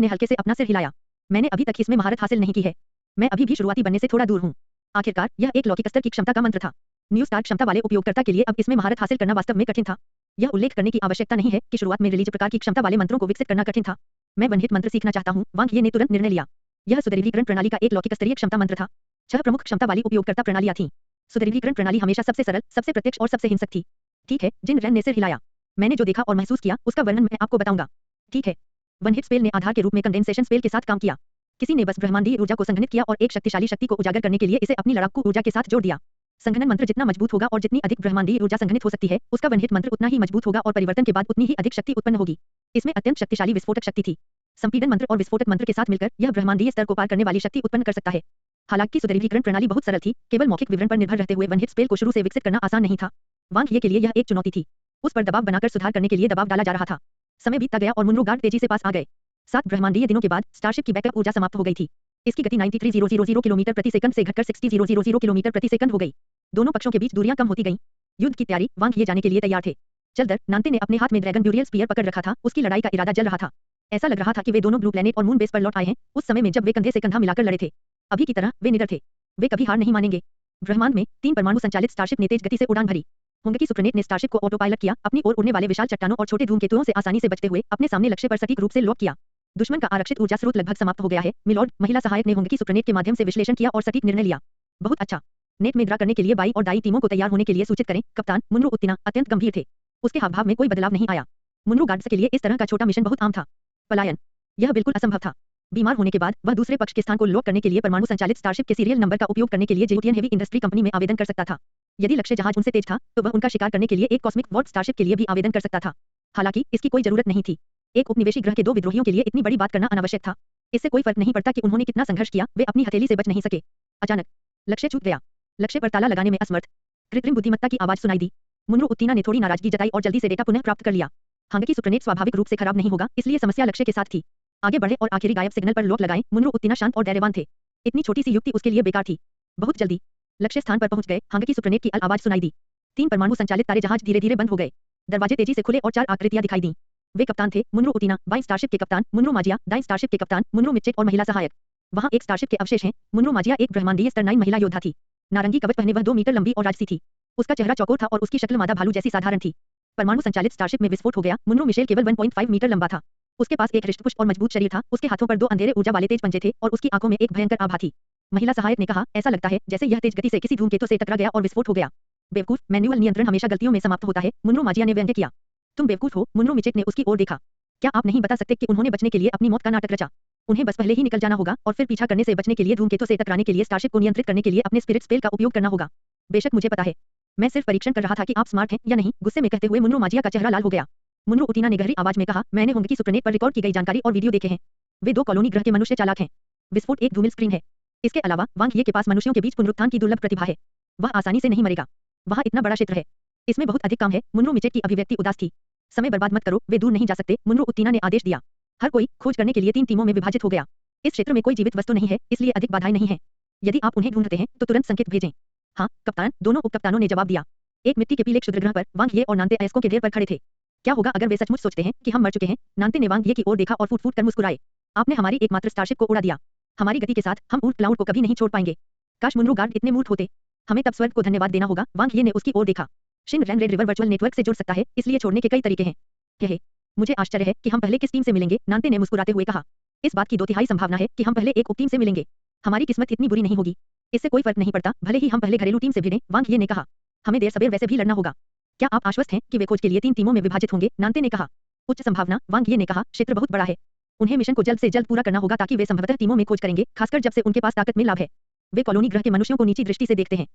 ने हल्के से अपना सिर हिलाया। मैंने अभी तक इसमें महारत हासिल नहीं की है। मैं अभी भी शुरुआती बनने से थोड़ा दूर हूँ। आखिरकार यह एक लौकिक स्तर की क्षमता का मंत्र था। न्यू स्टार्ट क्षमता वाले उपयोगकर्ता के लिए अब इसमें महारत हासिल करना वास्तव में कठिन था। यह उल्लेख करने की आवश्यकता नहीं है कि शुरुआत में रिलीज प्रकार की क्षमता वाले मंत्रों को विकसित करना कठिन था। मैं वन हिट मंत्र सीखना चाहता हूँ, वांग ये ने तुरंत निर्णय लिया। यह सुदृढ़ीकरण प्रणाली का एक लौकिक स्तरीय क्षमता मंत्र था। 6 प्रमुख क्षमता वाली उपयोगकर्ता प्रणालियां थीं। सुदृढ़ीकरण प्रणाली हमेशा सबसे सरल, सबसे प्रत्यक्ष और सबसे हिंसक थी। ठीक है, जिन रैन ने सिर हिलाया। मैंने जो देखा और महसूस किया उसका वर्णन मैं आपको बताऊंगा। ठीक है। वन हिट स्पेल ने आधार के रूप में कंडेंसेशन स्पेल के साथ काम किया। किसी ने बस ब्रह्मांडीय ऊर्जा को संघनित किया और एक शक्तिशाली शक्ति को उजागर करने के लिए इसे अपनी लड़ाकू ऊर्जा के साथ जोड़ दिया। संघनन मंत्र जितना मजबूत होगा और जितनी अधिक ब्रह्मांडीय ऊर्जा संघनित हो सकती है, उसका वन हिट मंत्र उतना ही मजबूत होगा और परिवर्तन के बाद उतनी ही अधिक शक्ति उत्पन्न होगी। इसमें अत्यंत शक्तिशाली विस्फोटक शक्ति थी। संपीड़न मंत्र और विस्फोटक मंत्र के साथ मिलकर यह ब्रह्मांडीय स्तर को पार करने वाली शक्ति उत्पन्न कर सकता है। हालांकि सुदृढ़ीकरण प्रणाली बहुत सरल थी, केवल मौखिक विवरण पर निर्भर रहते हुए वन हिट स्पेल को शुरू से विकसित करना आसान नहीं था। वांग ये के लिए यह एक चुनौती थी। उस पर दबाव बनाकर सुधार करने के लिए दबाव डाला जा रहा था। समय बीतता गया और मुनरो गार्ड तेजी से पास आ गए। 7 ब्रह्मांडीय दिनों के बाद स्टारशिप की बैकअप ऊर्जा समाप्त हो गई थी। इसकी गति 93,000 किलोमीटर प्रति सेकंड से घटकर 60,000 किलोमीटर प्रति सेकंड हो गई। दोनों पक्षों के बीच दूरियां कम होती गईं। युद्ध की तैयारी, वांग ये जाने के लिए तैयार थे। चलदर नांते ने अपने हाथ में ड्रैगन ब्यूरियल स्पीयर पकड़ रखा था। उसकी लड़ाई का इरादा जल रहा था। ऐसा लग रहा था कि वे दोनों ब्लू प्लैनेट और मून बेस पर लौट आए हैं, उस समय में जब वे कंधे से कंधा मिलाकर लड़े थे। अभी की तरह वे निडर थे। वे कभी हार नहीं मानेंगे। ब्रह्मांड में 3 परमाणु संचालित स्टारशिप ने तेज गति से उड़ान भरी। होंगकी सुप्रणेट ने स्टारशिप को ऑटो पायलट किया, अपनी ओर उड़ने वाले विशाल चट्टानों और छोटे धूमकेतुओं से आसानी से बचते हुए अपने सामने लक्ष्य पर सटीक रूप से लॉक किया। दुश्मन का आरक्षित ऊर्जा स्रोत लगभग समाप्त हो गया है, मिलॉर्ड। महिला सहायक ने होंगकी सुप्रणेट के माध्यम से विश्लेषण किया और सटीक निर्णय लिया। बहुत अच्छा। नेट में ड्रा करने के लिए बाई और दाई टीमों को तैयार होने के लिए सूचित करें। कप्तान मुनरो उत्तीना अत्यंत गंभीर थे। उसके हावभाव में कोई बदलाव नहीं आया। मुनरो गार्ड्स के लिए इस तरह का छोटा मिशन बहुत आम था। पलायन, यह बिल्कुल असंभव था। बीमार होने के बाद वह दूसरे पक्ष के स्थान को लॉक करने के लिए परमाणु संचालित स्टारशिप के सीरियल नंबर का उपयोग करने के लिए जेउटियन हेवी इंडस्ट्री कंपनी में आवेदन कर सकता था। यदि लक्ष्य जहाज उनसे तेज था, तो वह उनका शिकार करने के लिए एक कॉस्मिक वॉर्ड स्टारशिप के लिए भी आवेदन कर सकता था। हालांकि इसकी कोई जरूरत नहीं थी। एक उपनिवेशी ग्रह के 2 विद्रोहियों के लिए इतनी बड़ी बात करना अनावश्यक था। इससे कोई फर्क नहीं पड़ता कि उन्होंने कितना संघर्ष किया, वे अपनी हथेली से बच नहीं सके। अचानक लक्ष्य चूक गया। लक्ष्य पर ताला लगाने में असमर्थ। कृत्रिम बुद्धिमत्ता की आवाज सुनाई दी। मुनरो उत्तीना ने थोड़ी नाराजगी जताई और जल्दी से डेटा पुनः प्राप्त कर लिया। हांगकी सुप्रणेट स्वाभाविक रूप से खराब नहीं होगा, इसलिए समस्या लक्ष्य के साथ थी। आगे बढ़े और आखिरी गायब सिग्नल पर लॉक लगाएं। मुनरो उत्तीना शांत और धैर्यवान थे। इतनी छोटी सी युक्ति उसके लिए बेकार थी। बहुत जल्दी लक्ष्य स्थान पर पहुंच गए। हांगकी सुप्रणेट की आवाज सुनाई दी। 3 परमाणु संचालित तारे जहाज धीरे-धीरे बंद हो गए। दरवाजे तेजी से खुले और 4 आकृतियां दिखाई दी। वे कप्तान थे, मुनरो उत्तीना, बाई स्टारशिप के कप्तान मुनरो माजिया, दाई स्टारशिप के कप्तान मुनरो मिचेट और महिला सहायक। वहां एक स्टारशिप के अवशेष हैं। मुनरो माजिया एक ब्रह्मांडीय स्तर 9 महिला योद्धा थी। नारंगी कवच पहने वह 2 मीटर लंबी और राजसी थी। उसका चेहरा चौकोर था और उसकी शक्ल मादा भालू जैसी साधारण थी। परमाणु संचालित स्टारशिप में विस्फोट हो गया। मुनरो मिशेल केवल 1.5 मीटर लंबा था। उसके पास एक हृष्टपुष्ट और मजबूत शरीर था। उसके हाथों पर 2 अंधेरे ऊर्जा वाले तेज पंजे थे और उसकी आंखों में एक भयंकर आभा थी। महिला सहायक ने कहा, ऐसा लगता है जैसे यह तेज गति से किसी धूमकेतु से टकरा गया और विस्फोट हो गया। बेवकूफ, मैनुअल नियंत्रण हमेशा गलतियों में समाप्त होता है। मुनरो माजिया ने व्यंग्य किया। तुम बेवकूफ हो। मुनरो मिचेट ने उसकी ओर देखा। क्या आप नहीं बता सकते कि उन्होंने बचने के लिए अपनी मौत का नाटक रचा? उन्हें बस पहले ही निकल जाना होगा और फिर पीछा करने से बचने के लिए धूमकेतु से टकराने के लिए स्टारशिप को नियंत्रित करने के लिए अपने स्पिरिट स्पेल का उपयोग करना होगा। बेशक मुझे पता है। मैं सिर्फ परीक्षण कर रहा था कि आप स्मार्ट हैं या नहीं। गुस्से में कहते हुए मुनरो माजिया का चेहरा लाल हो गया। मुनरो उत्तीना ने गहरी आवाज में कहा, मैंने होंगकी सुप्रणेट पर रिकॉर्ड की गई जानकारी और वीडियो देखे हैं। वे 2 कॉलोनी ग्रह के मनुष्य चालाक हैं। विस्फोट एक धूमिल स्क्रीन है। इसके अलावा वांग ये के पास मनुष्यों के बीच पुनरुत्थान की दुर्लभ प्रतिभा है। वह आसानी से नहीं मरेगा। वहाँ इतना बड़ा क्षेत्र है। इसमें बहुत अधिक काम है। मुनरो मिचेट की अभिव्यक्ति उदास थी। समय बर्बाद मत करो, वे दूर नहीं जा सकते। मुनरो उत्तीना ने आदेश दिया। हर कोई खोज करने के लिए 3 टीमों में विभाजित हो गया। इस क्षेत्र में कोई जीवित वस्तु नहीं है, इसलिए अधिक बाधाएं नहीं हैं। यदि आप उन्हें ढूंढते हैं तो तुरंत संकेत भेजें। हाँ कप्तान, दोनों उपकप्तानों ने जवाब दिया। एक मिट्टी के पीले क्षुद्र ग्रह पर वांग ये और नांते अयस्कों के ढेर पर खड़े थे। क्या होगा अगर वे सचमुच सोचते हैं कि हम मर चुके हैं? नांते ने वांग ये की ओर देखा और फूट-फूट कर मुस्कुराए। आपने हमारी एकमात्र स्टारशिप को उड़ा दिया। हमारी गति के साथ हम ऊर्ट क्लाउड को कभी नहीं छोड़ पाएंगे। काश मुनरो गार्ड इतने मूर्ख होते। हमें तब स्वर्ग को धन्यवाद देना होगा। वांग ये ने उसकी ओर देखा। शिन रैन रेड रिवर वर्चुअल नेटवर्क से जुड़ सकता है, इसलिए छोड़ने के कई तरीके हैं। हे, मुझे आश्चर्य है कि हम पहले किस टीम से मिलेंगे, नांते ने मुस्कुराते हुए कहा। इस बात की 2/3 संभावना है कि हम पहले एक उपटीम से मिलेंगे। हमारी किस्मत इतनी बुरी नहीं होगी। इससे कोई फर्क नहीं पड़ता, भले ही हम पहले घरेलू टीम से भिड़ें, वांग ये ने कहा। हमें देर सबेर वैसे भी लड़ना होगा। क्या आप आश्वस्त हैं कि वे खोज के लिए 3 टीमों में विभाजित होंगे? नांते ने कहा। उच्च संभावना, वांग ये ने कहा। क्षेत्र बहुत बड़ा है। उन्हें मिशन को जल्द से जल्द पूरा करना होगा ताकि वे संभवतः टीमों में खोज करेंगे, खासकर जब से उनके पास ताकत में लाभ है। वे कॉलोनी ग्रह के मनुष्यों को नीची दृष्टि से देखते हैं।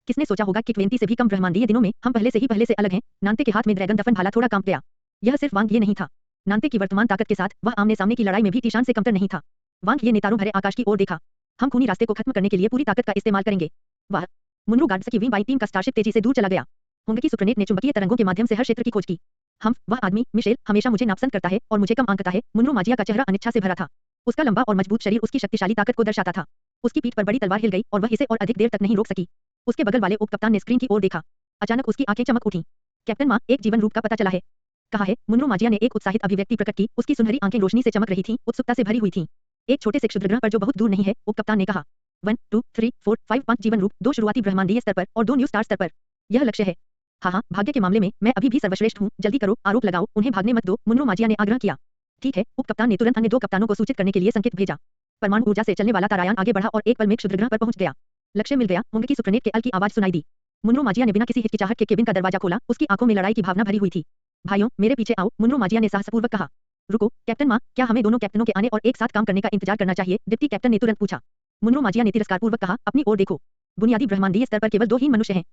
किसने सोचा होगा कि 20 से भी कम ब्रह्मांडीय दिनों में हम पहले से अलग हैं? नांते के हाथ में ड्रैगन दफन भाला थोड़ा कांप गया। यह सिर्फ वांग ये नहीं था। नांते की वर्तमान ताकत के साथ वह आमने सामने की लड़ाई में भी टीशान से कमतर नहीं था। वांग ये नेतारों भरे आकाश की ओर देखा। हम खूनी रास्ते को खत्म करने के लिए पूरी ताकत का इस्तेमाल करेंगे। वाह! मुनरो गार्ड्स की विंग बाई टीम का स्टारशिप तेजी से दूर चला गया। होंगकी सुप्रणेट ने चुंबकीय तरंगों के माध्यम से हर क्षेत्र की खोज की। वह आदमी मिशेल हमेशा मुझे नापसंद करता है और मुझे कम आंकता है। मुनरो माजिया का चेहरा अनिच्छा से भरा था। उसका लंबा और मजबूत शरीर उसकी शक्तिशाली ताकत को दर्शाता था। उसकी पीठ पर बड़ी तलवार हिल गई और वह इसे और अधिक देर तक नहीं रोक सकी। उसके बगल वाले उपकप्तान ने स्क्रीन की ओर देखा। अचानक उसकी आंखें चमक उठीं। कैप्टन माँ, एक जीवन रूप का पता चला है। कहा है, मुनरो माजिया ने एक उत्साहित अभिव्यक्ति प्रकट की। उसकी सुनहरी आंखें रोशनी से चमक रही थीं, उत्सुकता से भरी हुई थीं। एक छोटे से क्षुद्रग्रह पर जो बहुत दूर नहीं है, उपकप्तान ने कहा। 1, 2, 3, 4, 5 5 जीवन रूप, 2 शुरुआती ब्रह्मांडीय स्तर पर और 2 न्यू स्टार स्तर पर। यह लक्ष्य है। हाँ हाँ, भाग्य के मामले में मैं अभी भी सर्वश्रेष्ठ हूँ। जल्दी करो, आरोप लगाओ, उन्हें भागने मत दो, मुनरो माजिया ने आग्रह किया। ठीक है, उपकप्तान ने तुरंत अन्य 2 कप्तानों को सूचित करने के लिए संकेत भेजा। परमाणु ऊर्जा से चलने वाला तारायान आगे बढ़ा और एक पल में क्षुद्रग्रह पर पहुंच गया। लक्ष्य मिल गया, मुंगे की सुप्रणेट के अल की आवाज सुनाई दी। मुनरो माजिया ने बिना किसी हिचकिचाहट के केबिन का दरवाजा खोला, उसकी आंखों में लड़ाई की भावना भरी हुई थी। भाइयों, मेरे पीछे आओ, मुनरो माजिया ने साहसपूर्वक कहा। रुको, कैप्टन माँ, क्या हमें दोनों कैप्टनों के आने और एक साथ काम करने का इंतजार करना चाहिए? डिप्टी कैप्टन ने तुरंत पूछा। मुनरो माजिया ने तिरस्कारपूर्वक कहा, अपनी ओर देखो। बुनियादी ब्रह्मांडीय स्तर पर केवल 2 ही मनुष्य हैं।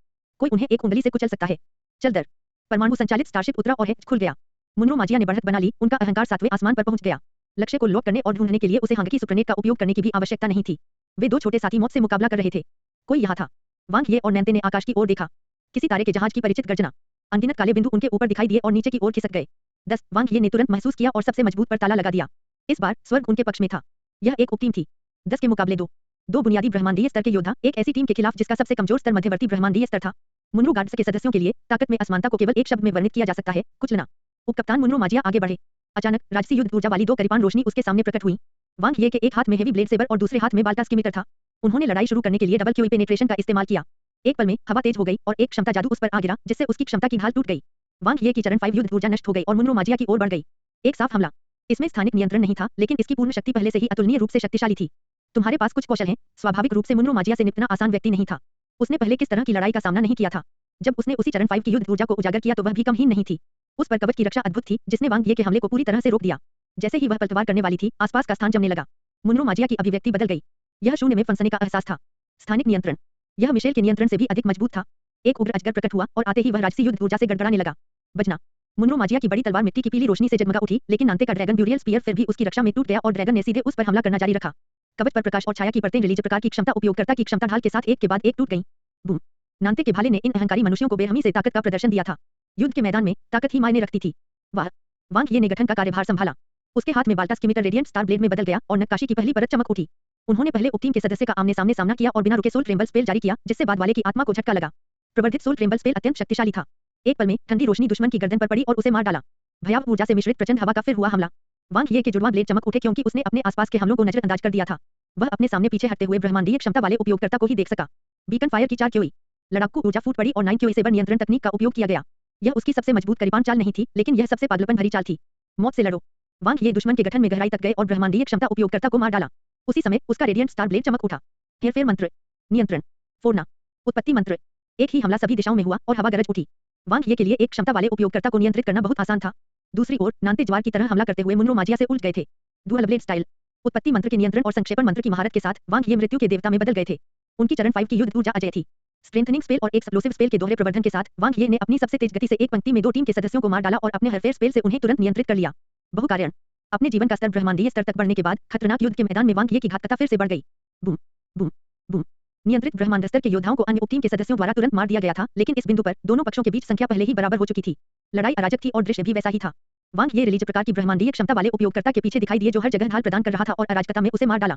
कोई उन्हें एक उंगली से कुचल सकता है। चल दर। परमाणु संचालित स्टारशिप उतरा और हैच खुल गया। मुनरो माजिया ने बढ़त बना ली, उनका अहंकार 7वें आसमान पर पहुंच गया। लक्ष्य को लॉक करने और ढूंढने के लिए उसे हांग की सुप्रणेट का उपयोग करने की भी आवश्यकता नहीं थी। वे 2 छोटे साथी मौत से मुकाबला कर रहे थे। कोई यहाँ था। वांग ये और नैन्ते ने आकाश की ओर देखा। किसी तारे के जहाज की परिचित गर्जना। अनगिनत काले बिंदु उनके ऊपर दिखाई दिए और नीचे की ओर खिसक गए। 10 वांग ये ने तुरंत महसूस किया और सबसे मजबूत पर ताला लगा दिया। इस बार स्वर्ग उनके पक्ष में था। यह एक उपटीम थी। 10 के मुकाबले 2 बुनियादी ब्रह्मांडीय स्तर के योद्धा, एक ऐसी टीम के खिलाफ जिसका सबसे कमजोर स्तर मध्यवर्ती ब्रह्मांडीय स्तर था। मुनरो गार्ड्स के सदस्यों के लिए ताकत में असमानता को केवल एक शब्द में वर्णित किया जा सकता है, कुचलना। उपकप्तान मुनरो माजिया आगे बढ़े। अचानक राजसी युद्ध ऊर्जा वाली 2 करीपान रोशनी उसके सामने प्रकट हुई। वांग ये के एक हाथ में हेवी ब्लेड सेबर और दूसरे हाथ में बाल्टा स्किमीटर था। उन्होंने लड़ाई शुरू करने के लिए डबल क्यूई पेनिट्रेशन का इस्तेमाल किया। एक पल में हवा तेज हो गई और एक क्षमता जादू उस पर आ गिरा, जिससे उसकी क्षमता की ढाल टूट गई। वांग ये की चरण 5 युद्ध ऊर्जा नष्ट हो गई और मुनरो माजिया की ओर बढ़ गई। एक साफ हमला। इसमें स्थानिक नियंत्रण नहीं था, लेकिन इसकी पूर्ण शक्ति पहले से ही अतुलनीय रूप से शक्तिशाली थी। तुम्हारे पास कुछ कौशल हैं। स्वाभाविक रूप से मुनरो माजिया से निपटना आसान व्यक्ति नहीं था। उसने पहले किस तरह की लड़ाई का सामना नहीं किया था। जब उसने उसी चरण 5 की युद्ध ऊर्जा को उजागर किया तो वह भी कम हीन नहीं थी। उस पर कवच की रक्षा अद्भुत थी, जिसने वांग ये के हमले को पूरी तरह से रोक दिया। जैसे ही वह पलटवार करने वाली थी, आसपास का स्थान जमने लगा। मुनरो माजिया की अभिव्यक्ति बदल गई। यह शून्य में फंसने का एहसास था। स्थानिक नियंत्रण। यह मिशेल के नियंत्रण से भी अधिक मजबूत था। एक उग्र अजगर प्रकट हुआ और आते ही वह राजसी युद्ध ऊर्जा से गड़गड़ाने लगा। बजना। मुनरो माजिया की बड़ी तलवार मिट्टी की पीली रोशनी से जगमगा उठी, लेकिन नांते का ड्रैगन ब्यूरियल स्पीयर फिर भी उसकी रक्षा में टूट गया और ड्रैगन ने सीधे उस पर हमला करना जारी रखा। कवच पर प्रकाश और छाया की परतें रिलीज प्रकार की क्षमता उपयोगकर्ता की क्षमता ढाल के साथ एक के बाद एक टूट गईं। बूम। नांते के भाले ने इन अहंकारी मनुष्यों को बेरहमी से ताकत का प्रदर्शन दिया था। युद्ध के मैदान में ताकत ही मायने रखती थी। वाह। वांग ये ने गठन का कार्यभार संभाला। उसके हाथ में बाल्टा स्किमीटर रेडिएंट स्टार ब्लेड में बदल गया और नक्काशी की पहली परत चमक उठी। उन्होंने पहले उपटीम के सदस्य का आमने सामने सामना किया और बिना रुके सोल ट्रेम्बल स्पेल जारी किया, जिससे बाद वाले की आत्मा को झटका लगा। प्रवर्धित सोल ट्रेम्बल स्पेल अत्यंत शक्तिशाली था। एक पल में ठंडी रोशनी दुश्मन की गर्दन पर पड़ी और उसे मार डाला। भयावह ऊर्जा से मिश्रित प्रचंड हवा का फिर हुआ हमला। वांग ये के जुड़वां ब्लेड चमक उठे क्योंकि उसने अपने आसपास के हमलों को नजरअंदाज कर दिया था। वह अपने सामने पीछे हटते हुए ब्रह्मांडीय क्षमता वाले उपयोगकर्ता को ही देख सका। बीकन फायर की 4 क्यूई। लड़ाकू ऊर्जा फूट पड़ी और 9 क्यूई सेबर नियंत्रण तकनीक का उपयोग किया गया। यह उसकी सबसे मजबूत करीपान चाल नहीं थी, लेकिन यह सबसे पागलपन भरी चाल थी। मौत से लड़ो। वांग ये दुश्मन के गठन में गहराई तक गए और ब्रह्मांडीय क्षमता उपयोगकर्ता को मार डाला। उसी समय उसका रेडिएंट स्टार ब्लेड चमक उठा। हेरफेर मंत्र। नियंत्रण। फोड़ना। उत्पत्ति मंत्र। एक ही हमला सभी दिशाओं में हुआ और हवा गरज उठी। वांग ये के लिए एक क्षमता वाले उपयोगकर्ता को नियंत्रित करना बहुत आसान था। दूसरी ओर नांते ज्वार की तरह हमला करते हुए मुनरो माजिया से उलझ गए थे। Dual blade style. उत्पत्ति मंत्र के नियंत्रण और संक्षेपण मंत्र की महारत के साथ वांग ये मृत्यु के देवता में बदल गए थे। उनकी चरण 5 की युद्ध ऊर्जा अजय थी। स्ट्रेंथनिंग स्पेल और एक्सप्लोसिव स्पेल के दोहरे प्रवर्धन के साथ वांग ये ने अपनी सबसे तेज गति से एक पंक्ति में 2 टीम के सदस्यों को मार डाला और अपने हेरफेर स्पेल से उन्हें तुरंत नियंत्रित कर लिया। बहुकार्यण। अपने जीवन का स्तर ब्रह्मांडीय स्तर तक बढ़ने के बाद खतरनाक युद्ध के मैदान में वांग ये की घातकता फिर से बढ़ गई। Boom boom boom. नियंत्रित ब्रह्मांड स्तर के योद्धाओं को अन्य उपटीम के सदस्यों द्वारा तुरंत मार दिया गया था, लेकिन इस बिंदु पर दोनों पक्षों के बीच संख्या पहले ही बराबर हो चुकी थी। लड़ाई अराजक थी और दृश्य भी वैसा ही था। वांग ये रिलीज प्रकार की ब्रह्मांडीय क्षमता वाले उपयोगकर्ता के पीछे दिखाई दिए जो हर जगह ढाल प्रदान कर रहा था और अराजकता में उसे मार डाला।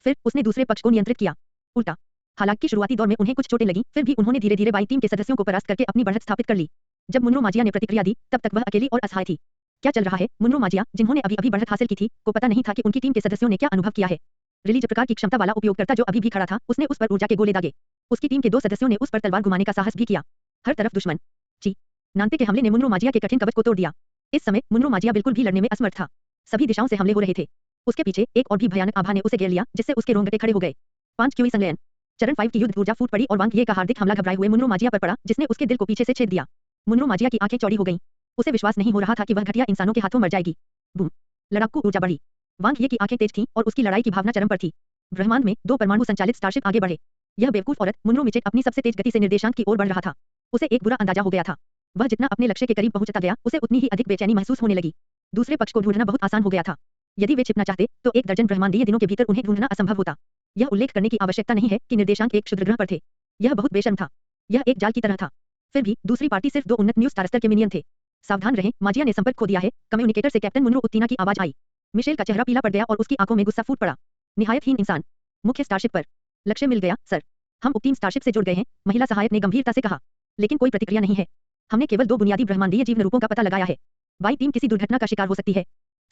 फिर उसने दूसरे पक्ष को नियंत्रित किया। उल्टा। हालांकि शुरुआती दौर में उन्हें कुछ चोटें लगीं, फिर भी उन्होंने धीरे धीरे बाई टीम के सदस्यों को परास्त करके अपनी बढ़त स्थापित कर ली। जब मुनरो माजिया ने प्रतिक्रिया दी, तब तक वह अकेली और असहाय थी। क्या चल रहा है? मुनरो माजिया, जिन्होंने अभी अभी बढ़त हासिल की थी, को पता नहीं था कि उनकी टीम के सदस्यों ने क्या अनुभव किया है। रिलीज प्रकार की क्षमता वाला उपयोगकर्ता जो अभी भी खड़ा था, उसने उस पर ऊर्जा के गोले दागे। उसकी टीम के 2 सदस्यों ने उस पर तलवार घुमाने का साहस भी किया। हर तरफ दुश्मन। ची। नांते के हमले ने मुनरो माजिया के कठिन कवच को तोड़ दिया। इस समय मुनरो माजिया बिल्कुल भी लड़ने में असमर्थ था। सभी दिशाओं से हमले हो रहे थे। उसके पीछे एक और भी भयानक आभा ने उसे घेर लिया, जिससे उसके रोंगटे खड़े हो गए। 5 क्यूई संलयन। चरण 5 की युद्ध ऊर्जा फूट पड़ी और वांग ये का हार्दिक हमला घबराए हुए मुनरो माजिया पर पड़ा, जिसने उसके दिल को पीछे से छेद दिया। मुनरो माजिया की आंखें चौड़ी हो गईं। उसे विश्वास नहीं हो रहा था कि वह घटिया इंसानों के हाथों मर जाएगी। बूम। लड़ाकू ऊर्जा बढ़ी। वांग ये की आंखें तेज थीं और उसकी लड़ाई की भावना चरम पर थी। ब्रह्मांड में 2 परमाणु संचालित स्टारशिप आगे बढ़े। यह बेवकूफ औरत मुनरो मिचेट अपनी सबसे तेज गति से निर्देशांक की ओर बढ़ रहा था। उसे एक बुरा अंदाजा हो गया था। वह जितना अपने लक्ष्य के करीब पहुंचता गया, उसे उतनी ही अधिक बेचैनी महसूस होने लगी। दूसरे पक्ष को ढूंढना बहुत आसान हो गया था। यदि वे छिपना चाहते, तो 1 दर्जन ब्रह्मांडीय दिनों के भीतर उन्हें ढूंढना असंभव होता। यह उल्लेख करने की आवश्यकता नहीं है कि निर्देशांक एक क्षुद्रग्रह पर थे। यह बहुत बेशर्म था। यह एक जाल की तरह था। फिर भी दूसरी पार्टी सिर्फ 2 उन्नत न्यू स्टार स्तर के मिनियन थे। सावधान रहें, माजिया ने संपर्क खो दिया है। कम्युनिकेटर से कैप्टन मुनरो उत्तीना की आवाज आई। मिशेल का चेहरा पीला पड़ गया और उसकी आंखों में गुस्सा फूट पड़ा। निहायत हीन इंसान। मुख्य स्टारशिप पर। लक्ष्य मिल गया सर। हम उपटीम स्टारशिप से जुड़ गए हैं, महिला सहायक ने गंभीरता से कहा। लेकिन कोई प्रतिक्रिया नहीं है। हमने केवल 2 बुनियादी ब्रह्मांडीय जीवन रूपों का पता लगाया है। बाई टीम किसी दुर्घटना का शिकार हो सकती है।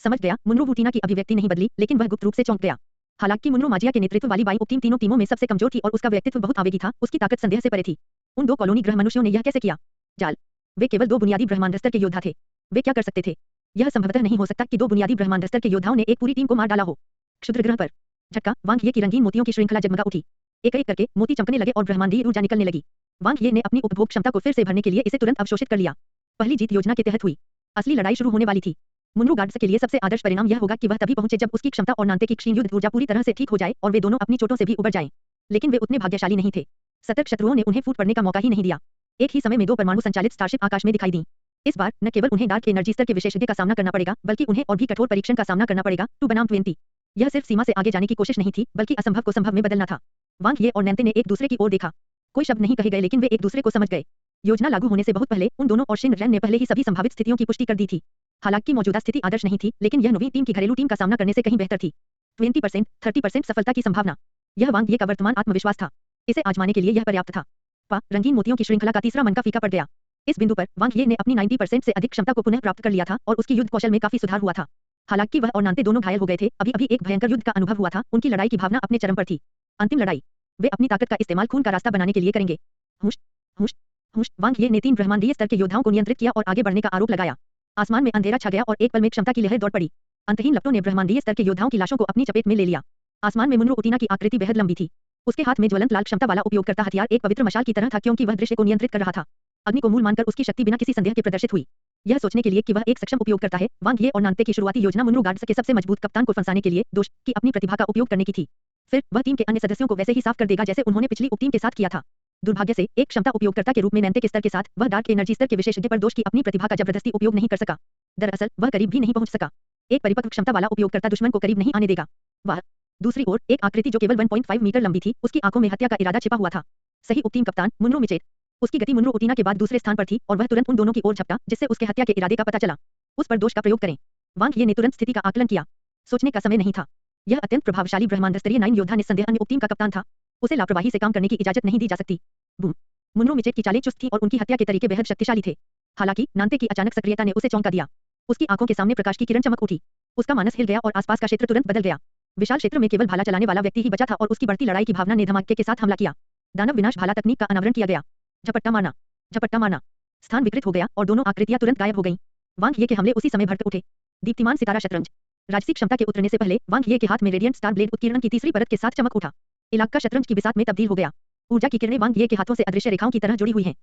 समझ गया। मुनरो वुटीना की अभिव्यक्ति नहीं बदली, लेकिन वह गुप्त रूप से चौंक गया। हालांकि मुनरो माजिया के नेतृत्व वाली बाई उपटीम तीनों टीमों में सबसे कमजोर थी और उसका व्यक्तित्व बहुत आवेगी था, उसकी ताकत संदेह से परे थी। उन 2 कॉलोनी ग्रह मनुष्यों ने यह कैसे किया? जाल। वे केवल 2 बुनियादी ब्रह्मांड स्तर के योद्धा थे। वे क्या कर सकते थे? यह संभवतः नहीं हो सकता कि 2 बुनियादी ब्रह्मांड स्तर के योद्धाओं ने एक पूरी टीम को मार डाला हो। क्षुद्र ग्रह पर झटका। वांग ये की रंगीन मोतियों की श्रृंखला जगमगा उठी। एक-एक करके मोती चमकने लगे और ब्रह्मांडीय ऊर्जा निकलने लगी। वांग ये ने अपनी उपभोग क्षमता को फिर से भरने के लिए इसे तुरंत अवशोषित कर लिया। पहली जीत योजना के तहत हुई। असली लड़ाई शुरू होने वाली थी। मुनरो गार्ड्स के लिए सबसे आदर्श परिणाम यह होगा कि वह तभी पहुंचे जब उसकी क्षमता और नांते की क्षीण युद्ध ऊर्जा पूरी तरह से ठीक हो जाए और वे दोनों अपनी चोटों से भी उबर जाएं। लेकिन वे उतने भाग्यशाली नहीं थे। सतर्क शत्रुओं ने उन्हें फूट पड़ने का मौका ही नहीं दिया। एक ही समय में 2 परमाणु संचालित स्टारशिप आकाश में दिखाई दी। इस बार न केवल उन्हें डार्क एनर्जी स्तर के विशेषज्ञ का सामना करना पड़ेगा, बल्कि उन्हें और भी कठोर परीक्षण का सामना करना पड़ेगा। 2 बनाम 20। यह सिर्फ सीमा से आगे जाने की कोशिश नहीं थी, बल्कि असंभव को संभव में बदलना था। वांग ये और नैंते ने एक दूसरे की ओर देखा। कोई शब्द नहीं कहे गए, लेकिन वे एक दूसरे को समझ गए। योजना लागू होने से बहुत पहले उन दोनों और शिन रैन ने पहले ही सभी संभावित स्थितियों की पुष्टि कर दी थी। हालांकि मौजूदा स्थिति आदर्श नहीं थी, लेकिन यह नवी टीम की घरेलू टीम का सामना करने से कहीं बेहतर थी। 20%, 30% सफलता की संभावना। यह वांग ये का वर्तमान आत्मविश्वास था। इसे आजमाने के लिए यह पर्याप्त था। रंगीन मोतियों की श्रृंखला का तीसरा मन का फीका पड़ गया। इस बिंदु पर वांग ये ने अपनी 90% से अधिक क्षमता को पुनः प्राप्त कर लिया था और उसकी युद्ध कौशल में काफी सुधार हुआ था। हालांकि वह और नांते दोनों घायल हो गए थे। अभी एक भयंकर युद्ध का अनुभव हुआ था। उनकी लड़ाई की भावना अपने चरम पर थी। अंतिम लड़ाई। वे अपनी ताकत का इस्तेमाल खून का रास्ता बनाने के लिए करेंगे। हुश, हुश, हुश। वांग ये ने 3 ब्रह्मांडीय स्तर के योद्धाओं को नियंत्रित किया और आगे बढ़ने का आरोप लगाया। आसमान में अंधेरा छा गया और एक पल में क्षमता की लहर दौड़ पड़ी। अंतहीन लपटों ने ब्रह्मांडीय स्तर के योद्धाओं की लाशों को अपनी चपेट में ले लिया। आसमान में मुनरो उटीना की आकृति बेहद लंबी थी। उसके हाथ में ज्वलंत लाल क्षमता वाला उपयोगकर्ता हथियार एक पवित्र मशाल की तरह था, क्योंकि वह दृश्य को नियंत्रित कर रहा था। अग्नि को मूल मानकर उसकी शक्ति बिना किसी संदेह के प्रदर्शित हुई। यह सोचने के लिए कि वह एक सक्षम उपयोगकर्ता है, वांग ये और नांते की शुरुआती योजना मुनरो गार्ड्स के सबसे मजबूत कप्तान को फंसाने के लिए दोष की अपनी प्रतिभा का उपयोग करने की थी। फिर वह टीम के अन्य सदस्यों को वैसे ही साफ कर देगा जैसे उन्होंने पिछली उपटीम के साथ किया था। दुर्भाग्य से एक क्षमता उपयोगकर्ता के रूप में नैंते के स्तर के साथ वह डार्क एनर्जी स्तर के विशेषज्ञ पर दोष की अपनी प्रतिभा का जबरदस्ती उपयोग नहीं कर सका। दरअसल वह करीब भी नहीं पहुंच सका। एक परिपक्व क्षमता वाला उपयोगकर्ता दुश्मन को करीब नहीं आने देगा। वह दूसरी ओर एक आकृति जो केवल 1.5 मीटर लंबी थी, उसकी आंखों में हत्या का इरादा छिपा हुआ था। सही उपटीम कप्तान मुनरो मिचेट। उसकी गति मुनरो उटीना के बाद दूसरे स्थान पर थी और वह तुरंत उन दोनों की ओर झपटा जिससे उसके हत्या के इरादे का पता चला। उस पर दोष का प्रयोग करें। वांग ये ने तुरंत स्थिति का आकलन किया। सोचने का समय नहीं था। यह अत्यंत प्रभावशाली ब्रह्मांड स्तरीय 9 योद्धा निस्संदेह अन्य उपटीम का कप्तान था। उसे लापरवाही से काम करने की इजाजत नहीं दी जा सकती। बूम। मुनरो मिचेट की चालें चुस्त थी और उनकी हत्या के तरीके बेहद शक्तिशाली थे। हालांकि नांते की अचानक सक्रियता ने उसे चौंका दिया। उसकी आंखों के सामने प्रकाश की किरण चमक उठी। उसका मानस हिल गया और आसपास का क्षेत्र तुरंत बदल गया। विशाल क्षेत्र में केवल भाला चलाने वाला व्यक्ति ही बचा था और उसकी बढ़ती लड़ाई की भावना ने धमाके के साथ हमला किया। दानव विनाश भाला तकनीक का अनावरण किया गया। झपट्टा मारना, झपट्टा मारना। स्थान विकृत हो गया और दोनों आकृतियां तुरंत गायब हो गईं। वांग ये के हमले उसी समय भड़क उठे। दीप्तिमान सितारा शतरंज। राजसी क्षमता के उतरने से पहले वांग ये के हाथ में रेडिएंट स्टार ब्लेड उत्कीर्णन की तीसरी परत के साथ चमक उठा। इलाका शतरंज की बिसात में तब्दील हो गया। ऊर्जा की किरणें वांग ये के हाथों से अदृश्य रेखाओं की तरह जुड़ी हुई हैं।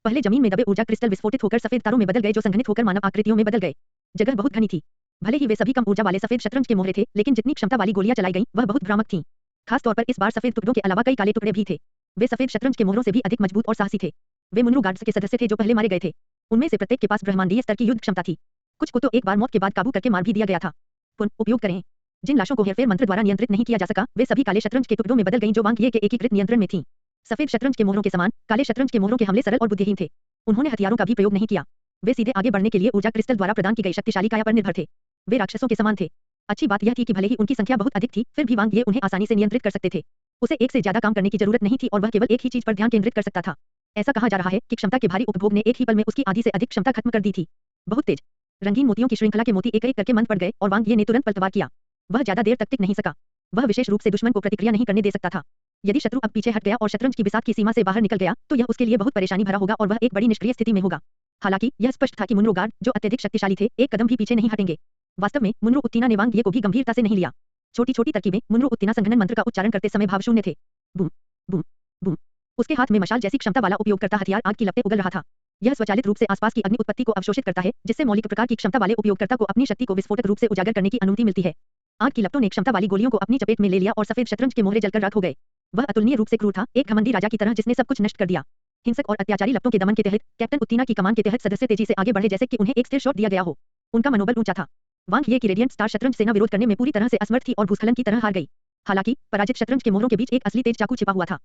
पहले जमीन में दबे ऊर्जा क्रिस्टल विस्फोटित होकर सफेद तारों में बदल गए, जो संघनित होकर मानव आकृतियों में बदल गए। जगह बहुत घनी थी। भले ही वे सभी कम ऊर्जा वाले सफेद शतरंज के मोहरे थे, लेकिन जितनी क्षमता वाली गोलियां चलाई गईं, वह बहुत भ्रामक थीं। खास तौर पर इस बार सफेद टुकड़ों के अलावा कई काले टुकड़े भी थे। वे सफेद शतरंज के मोहरों से भी अधिक मजबूत और साहसी थे। वे मुनरो गार्ड्स के सदस्य थे जो पहले मारे गए थे। उनमें से प्रत्येक के पास ब्रह्मांडीय स्तर की युद्ध क्षमता थी। कुछ को तो एक बार मौत के बाद काबू करके मार भी दिया गया था। पुनः उपयोग करें। जिन लाशों को हेरफेर मंत्र द्वारा नियंत्रित नहीं किया जा सका, वे सभी काले शतरंज के टुकड़ों में बदल गईं, जो वांग ये के एकीकृत नियंत्रण में थीं। सफेद शतरंज के मोहरों के समान काले शतरंज के मोहरों के हमले सरल और बुद्धिहीन थे। उन्होंने हथियारों का भी प्रयोग नहीं किया। वे सीधे आगे बढ़ने के लिए ऊर्जा क्रिस्टल द्वारा प्रदान की गई शक्तिशाली काया पर निर्भर थे। वे राक्षसों के समान थे। अच्छी बात यह थी कि भले ही उनकी संख्या बहुत अधिक थी, फिर भी वांग ये उन्हें आसानी से नियंत्रित कर सकते थे। उसे एक से ज्यादा काम करने की जरूरत नहीं थी और वह केवल एक ही चीज पर ध्यान केंद्रित कर सकता था। ऐसा कहा जा रहा है कि क्षमता के भारी उपभोग ने एक ही पल में उसकी आधी से अधिक क्षमता खत्म कर दी थी। बहुत तेज। रंगीन मोतियों की श्रृंखला के मोती एक-एक करके मंद पड़ गए और वांग ये ने तुरंत पलटवार किया। वह ज्यादा देर तक टिक नहीं सका। वह विशेष रूप से दुश्मन को प्रतिक्रिया नहीं करने दे सकता था। यदि शत्रु अब पीछे हट गया और शतरंज की बिसात की सीमा से बाहर निकल गया, तो यह उसके लिए बहुत परेशानी भरा होगा और वह एक बड़ी निष्क्रिय स्थिति में होगा। हालांकि यह स्पष्ट था कि मुनरो गार्ड, जो अत्यधिक शक्तिशाली थे, एक कदम भी पीछे नहीं हटेंगे। वास्तव में मुनरो उत्तीना ने वांग ये को भी गंभीरता से नहीं लिया। छोटी-छोटी तरकीबें। मुनरो उत्तीना संघनन मंत्र का उच्चारण करते समय भावशून्य थे। Boom, boom, boom. उसके हाथ में मशाल जैसी क्षमता वाला उपयोगकर्ता हथियार आग की लपटें उगल रहा था। यह स्वचालित रूप से आसपास की अग्नि उत्पत्ति को अवशोषित करता है, जिससे मौलिक प्रकार की क्षमता वाले उपयोगकर्ता को अपनी शक्ति को विस्फोटक रूप से उजागर करने की अनुमति मिलती है। आग की लपटों ने क्षमता वाली गोलियों को अपनी चपेट में ले लिया और सफेद शतरंज के मोहरे जलकर राख हो गए। वह अतुलनीय रूप से क्रूर था, एक घमंडी राजा की तरह जिसने सब कुछ नष्ट कर दिया। हिंसक और अत्याचारी लपटों के दमन के तहत कैप्टन उत्तीना की कमान के तहत सदस्य तेजी से आगे बढ़े, जैसे कि उन्हें एक स्थिर शॉट दिया गया हो। उनका मनोबल ऊंचा था। वांग ये की रेडिएंट स्टार शतरंज सेना विरोध करने में पूरी तरह से असमर्थ थी और भूस्खलन की तरह हार गई। हालांकि पराजित शतरंज के मोहरों के बीच एक असली तेज चाकू छिपा हुआ था।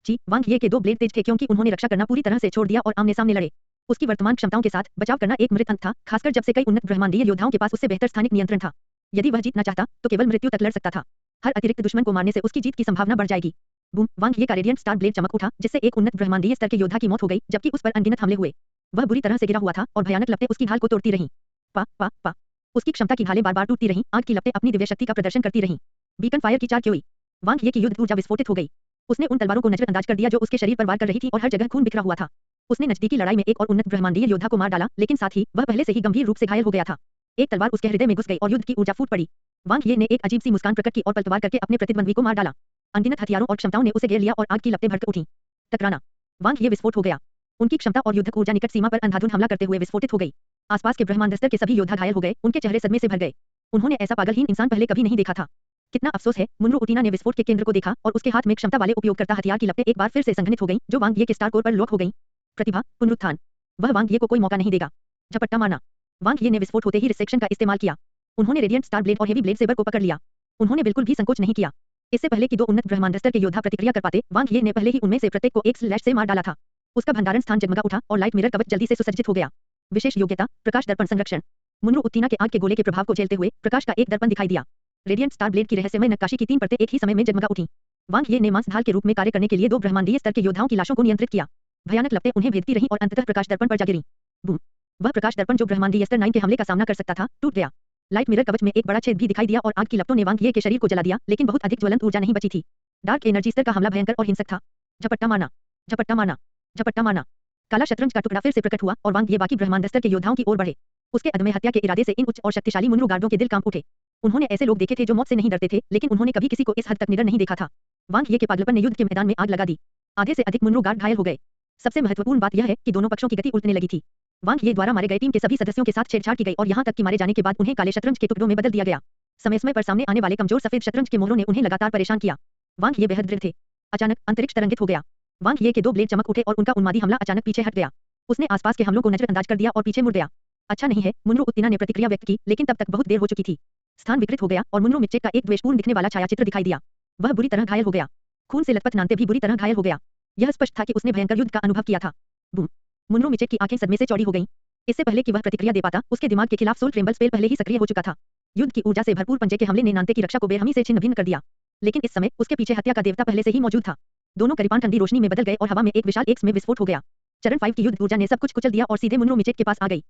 ची वांग ये के 2 ब्लेड तेज थे, क्योंकि उन्होंने रक्षा करना पूरी तरह से छोड़ दिया और आमने सामने लड़े। उसकी वर्तमान क्षमताओं के साथ बचाव करना एक मृत अंत था, खासकर जब से कई उन्नत ब्रह्मांडीय योद्धाओं के पास उससे बेहतर स्थानिक नियंत्रण था। यदि वह जीतना चाहता तो केवल मृत्यु तक लड़ सकता था। हर अतिरिक्त दुश्मन को मारने से उसकी जीत की संभावना बढ़ जाएगी। बूम, वांग ये का रेडिएंट स्टार ब्लेड चमक उठा, जिससे एक उन्नत ब्रह्मांडीय स्तर के योद्धा की मौत हो गई, जबकि उस पर अनगिनत हमले हुए। वह बुरी तरह से गिरा हुआ था और भयानक लपटें उसकी ढाल को तोड़ती रहीं। पा पा पा उसकी क्षमता की ढालें बार-बार टूटती रहीं, आग की लपटें अपनी दिव्य शक्ति का प्रदर्शन करती रहीं। बीकन फायर की चार क्योई। वांग ये की युद्ध ऊर्जा विस्फोटित हो गई। उसने उन तलवारों को नजरअंदाज कर दिया जो उसके शरीर पर वार कर रही थी और हर जगह खून बिखरा हुआ था। उसने नजदीकी लड़ाई में एक और उन्नत ब्रह्मांडीय योद्धा को मार डाला, लेकिन साथ ही वह पहले से ही गंभीर रूप से घायल हो गया था। एक तलवार उसके हृदय में घुस गई और युद्ध की ऊर्जा फूट पड़ी। वांग ये ने एक अजीब सी मुस्कान प्रकट की और पलटवार करके अपने प्रतिद्वंद्वी को मार डाला। अनगिनत हथियारों और क्षमताओं ने उसे घेर लिया और आग की लपटें भड़क उठी। टकराना। वांग ये विस्फोट हो गया। उनकी क्षमता और युद्धक ऊर्जा निकट सीमा पर अंधाधुंध हमला करते हुए विस्फोटित हो गई। आसपास के ब्रह्मांड स्तर के सभी योद्धा घायल हो गए, उनके चेहरे सदमे से भर गए। उन्होंने ऐसा पागलहीन इंसान पहले कभी नहीं देखा था। कितना अफसोस है। मुनरो उटीना ने विस्फोट के केंद्र को देखा और उसके हाथ में क्षमता वाले उपयोगकर्ता हथियार की लपटें एक बार फिर से संघनित हो गईं, जो वांग ये के स्टार कोर पर लॉक हो गईं। प्रतिभा, पुनरुत्थान। वह वांग ये को कोई मौका नहीं देगा। झपट्टा मारना। वांग ये ने विस्फोट होते ही रिसेक्शन का इस्तेमाल किया। उन्होंने रेडिएंट स्टार ब्लेड और हेवी ब्लेड सेबर को पकड़ लिया। उन्होंने बिल्कुल भी संकोच नहीं किया। इससे पहले कि दो उन्नत ब्रह्मांड स्तर के योद्धा प्रतिक्रिया कर पाते, वांग ये ने पहले ही उनमें से प्रत्येक को एक स्लैश से मार डाला था। उसका भंडारण स्थान जगमगा उठा और लाइट मिरर कवच जल्दी से सुसज्जित हो गया। विशेष योग्यता, प्रकाश दर्पण संरक्षण। मुनरो उत्तीना के आग के गोले के प्रभाव को झेलते हुए प्रकाश का एक दर्पण दिखाई दिया। रेडिएंट स्टार ब्लेड की रहस्यमय नक्काशी की 3 परतें एक ही समय में जगमगा उठी। वांग ये ने मांस ढाल के रूप में कार्य करने के लिए 2 ब्रह्मांडीय स्तर के योद्धाओं की लाशों को नियंत्रित किया। भयानक लपटें उन्हें भेदती रहीं और अंततः प्रकाश दर्पण पर जा गिरीं। बूम। वह प्रकाश दर्पण जो ब्रह्मांडीय स्तर 9 के हमले का सामना कर सकता था, टूट गया। लाइट मिरर कवच में एक बड़ा छेद भी दिखाई दिया और आग की लपटों ने वांग ये के शरीर को जला दिया, लेकिन बहुत अधिक ज्वलंत ऊर्जा नहीं बची थी। डार्क एनर्जी स्तर का हमला भयंकर और हिंसक था। झपट्टा मारना, झपट्टा मारना, झपट्टा मारना। काला शतरंज का टुकड़ा फिर से प्रकट हुआ और वांग ये बाकी ब्रह्मांड स्तर के योद्धाओं की ओर बढ़े। उसके अदम्य हत्या के इरादे से इन उच्च और शक्तिशाली मुनरो गार्डों के दिल कांप उठे। उन्होंने ऐसे लोग देखे थे जो मौत से नहीं डरते थे, लेकिन उन्होंने कभी किसी को इस हद तक निडर नहीं देखा था। वांग ये के पागलपन ने युद्ध के मैदान में आग लगा दी। आधे से अधिक मुनरो गार्ड घायल हो गए। सबसे महत्वपूर्ण बात यह है कि दोनों पक्षों की गति उल्टने लगी थी। वांग ये द्वारा मारे गए टीम के सभी सदस्यों के साथ छेड़छाड़ की गई और यहाँ तक कि मारे जाने के बाद उन्हें काले शतरंज के टुकड़ों में बदल दिया गया। समय समय पर सामने आने वाले कमजोर सफेद शतरंज के मोहरों ने उन्हें लगातार परेशान किया। वांग ये बेहद दृढ़ थे। अचानक अंतरिक्ष तरंगित हो गया। वांग ये के 2 ब्लेड चमक उठे और उनका उन्मादी हमला अचानक पीछे हट गया। उसने आसपास के हमलों को नजरअंदाज कर दिया और पीछे मुड़ गया। अच्छा नहीं है, मुनरो उत्तीना ने प्रतिक्रिया व्यक्त की, लेकिन तब तक बहुत देर हो चुकी थी। स्थान विकृत हो गया और मुनरो मिच्चेक का एक द्वेषपूर्ण दिखने वाला छायाचित्र दिखाई दिया। वह बुरी तरह घायल हो गया। खून से लथपथ नानते भी बुरी तरह घायल हो गया। यह स्पष्ट था कि उसने भयंकर युद्ध का अनुभव किया था। बूम। मुनरो मिच्चेक की आंखें सदमे से चौड़ी हो गईं। इससे पहले कि वह प्रतिक्रिया दे पाता, उसके दिमाग के खिलाफ सोल ट्रेम्बल स्पेल पहले ही सक्रिय हो चुका था। युद्ध की ऊर्जा से भरपूर पंजे के हमले ने नानते की रक्षा को बेरहमी से छिन्न-भिन्न कर दिया। लेकिन इस समय उसके पीछे हत्या का देवता पहले से ही मौजूद था। दोनों करीपान ठंडी रोशनी में बदल गए और हवा में एक विशाल एक्स में विस्फोट हो गया। चरण 5 की युद्ध ऊर्जा ने सब कुछ कुचल दिया और सीधे मुनरो मिच्चेक के पास आ गई।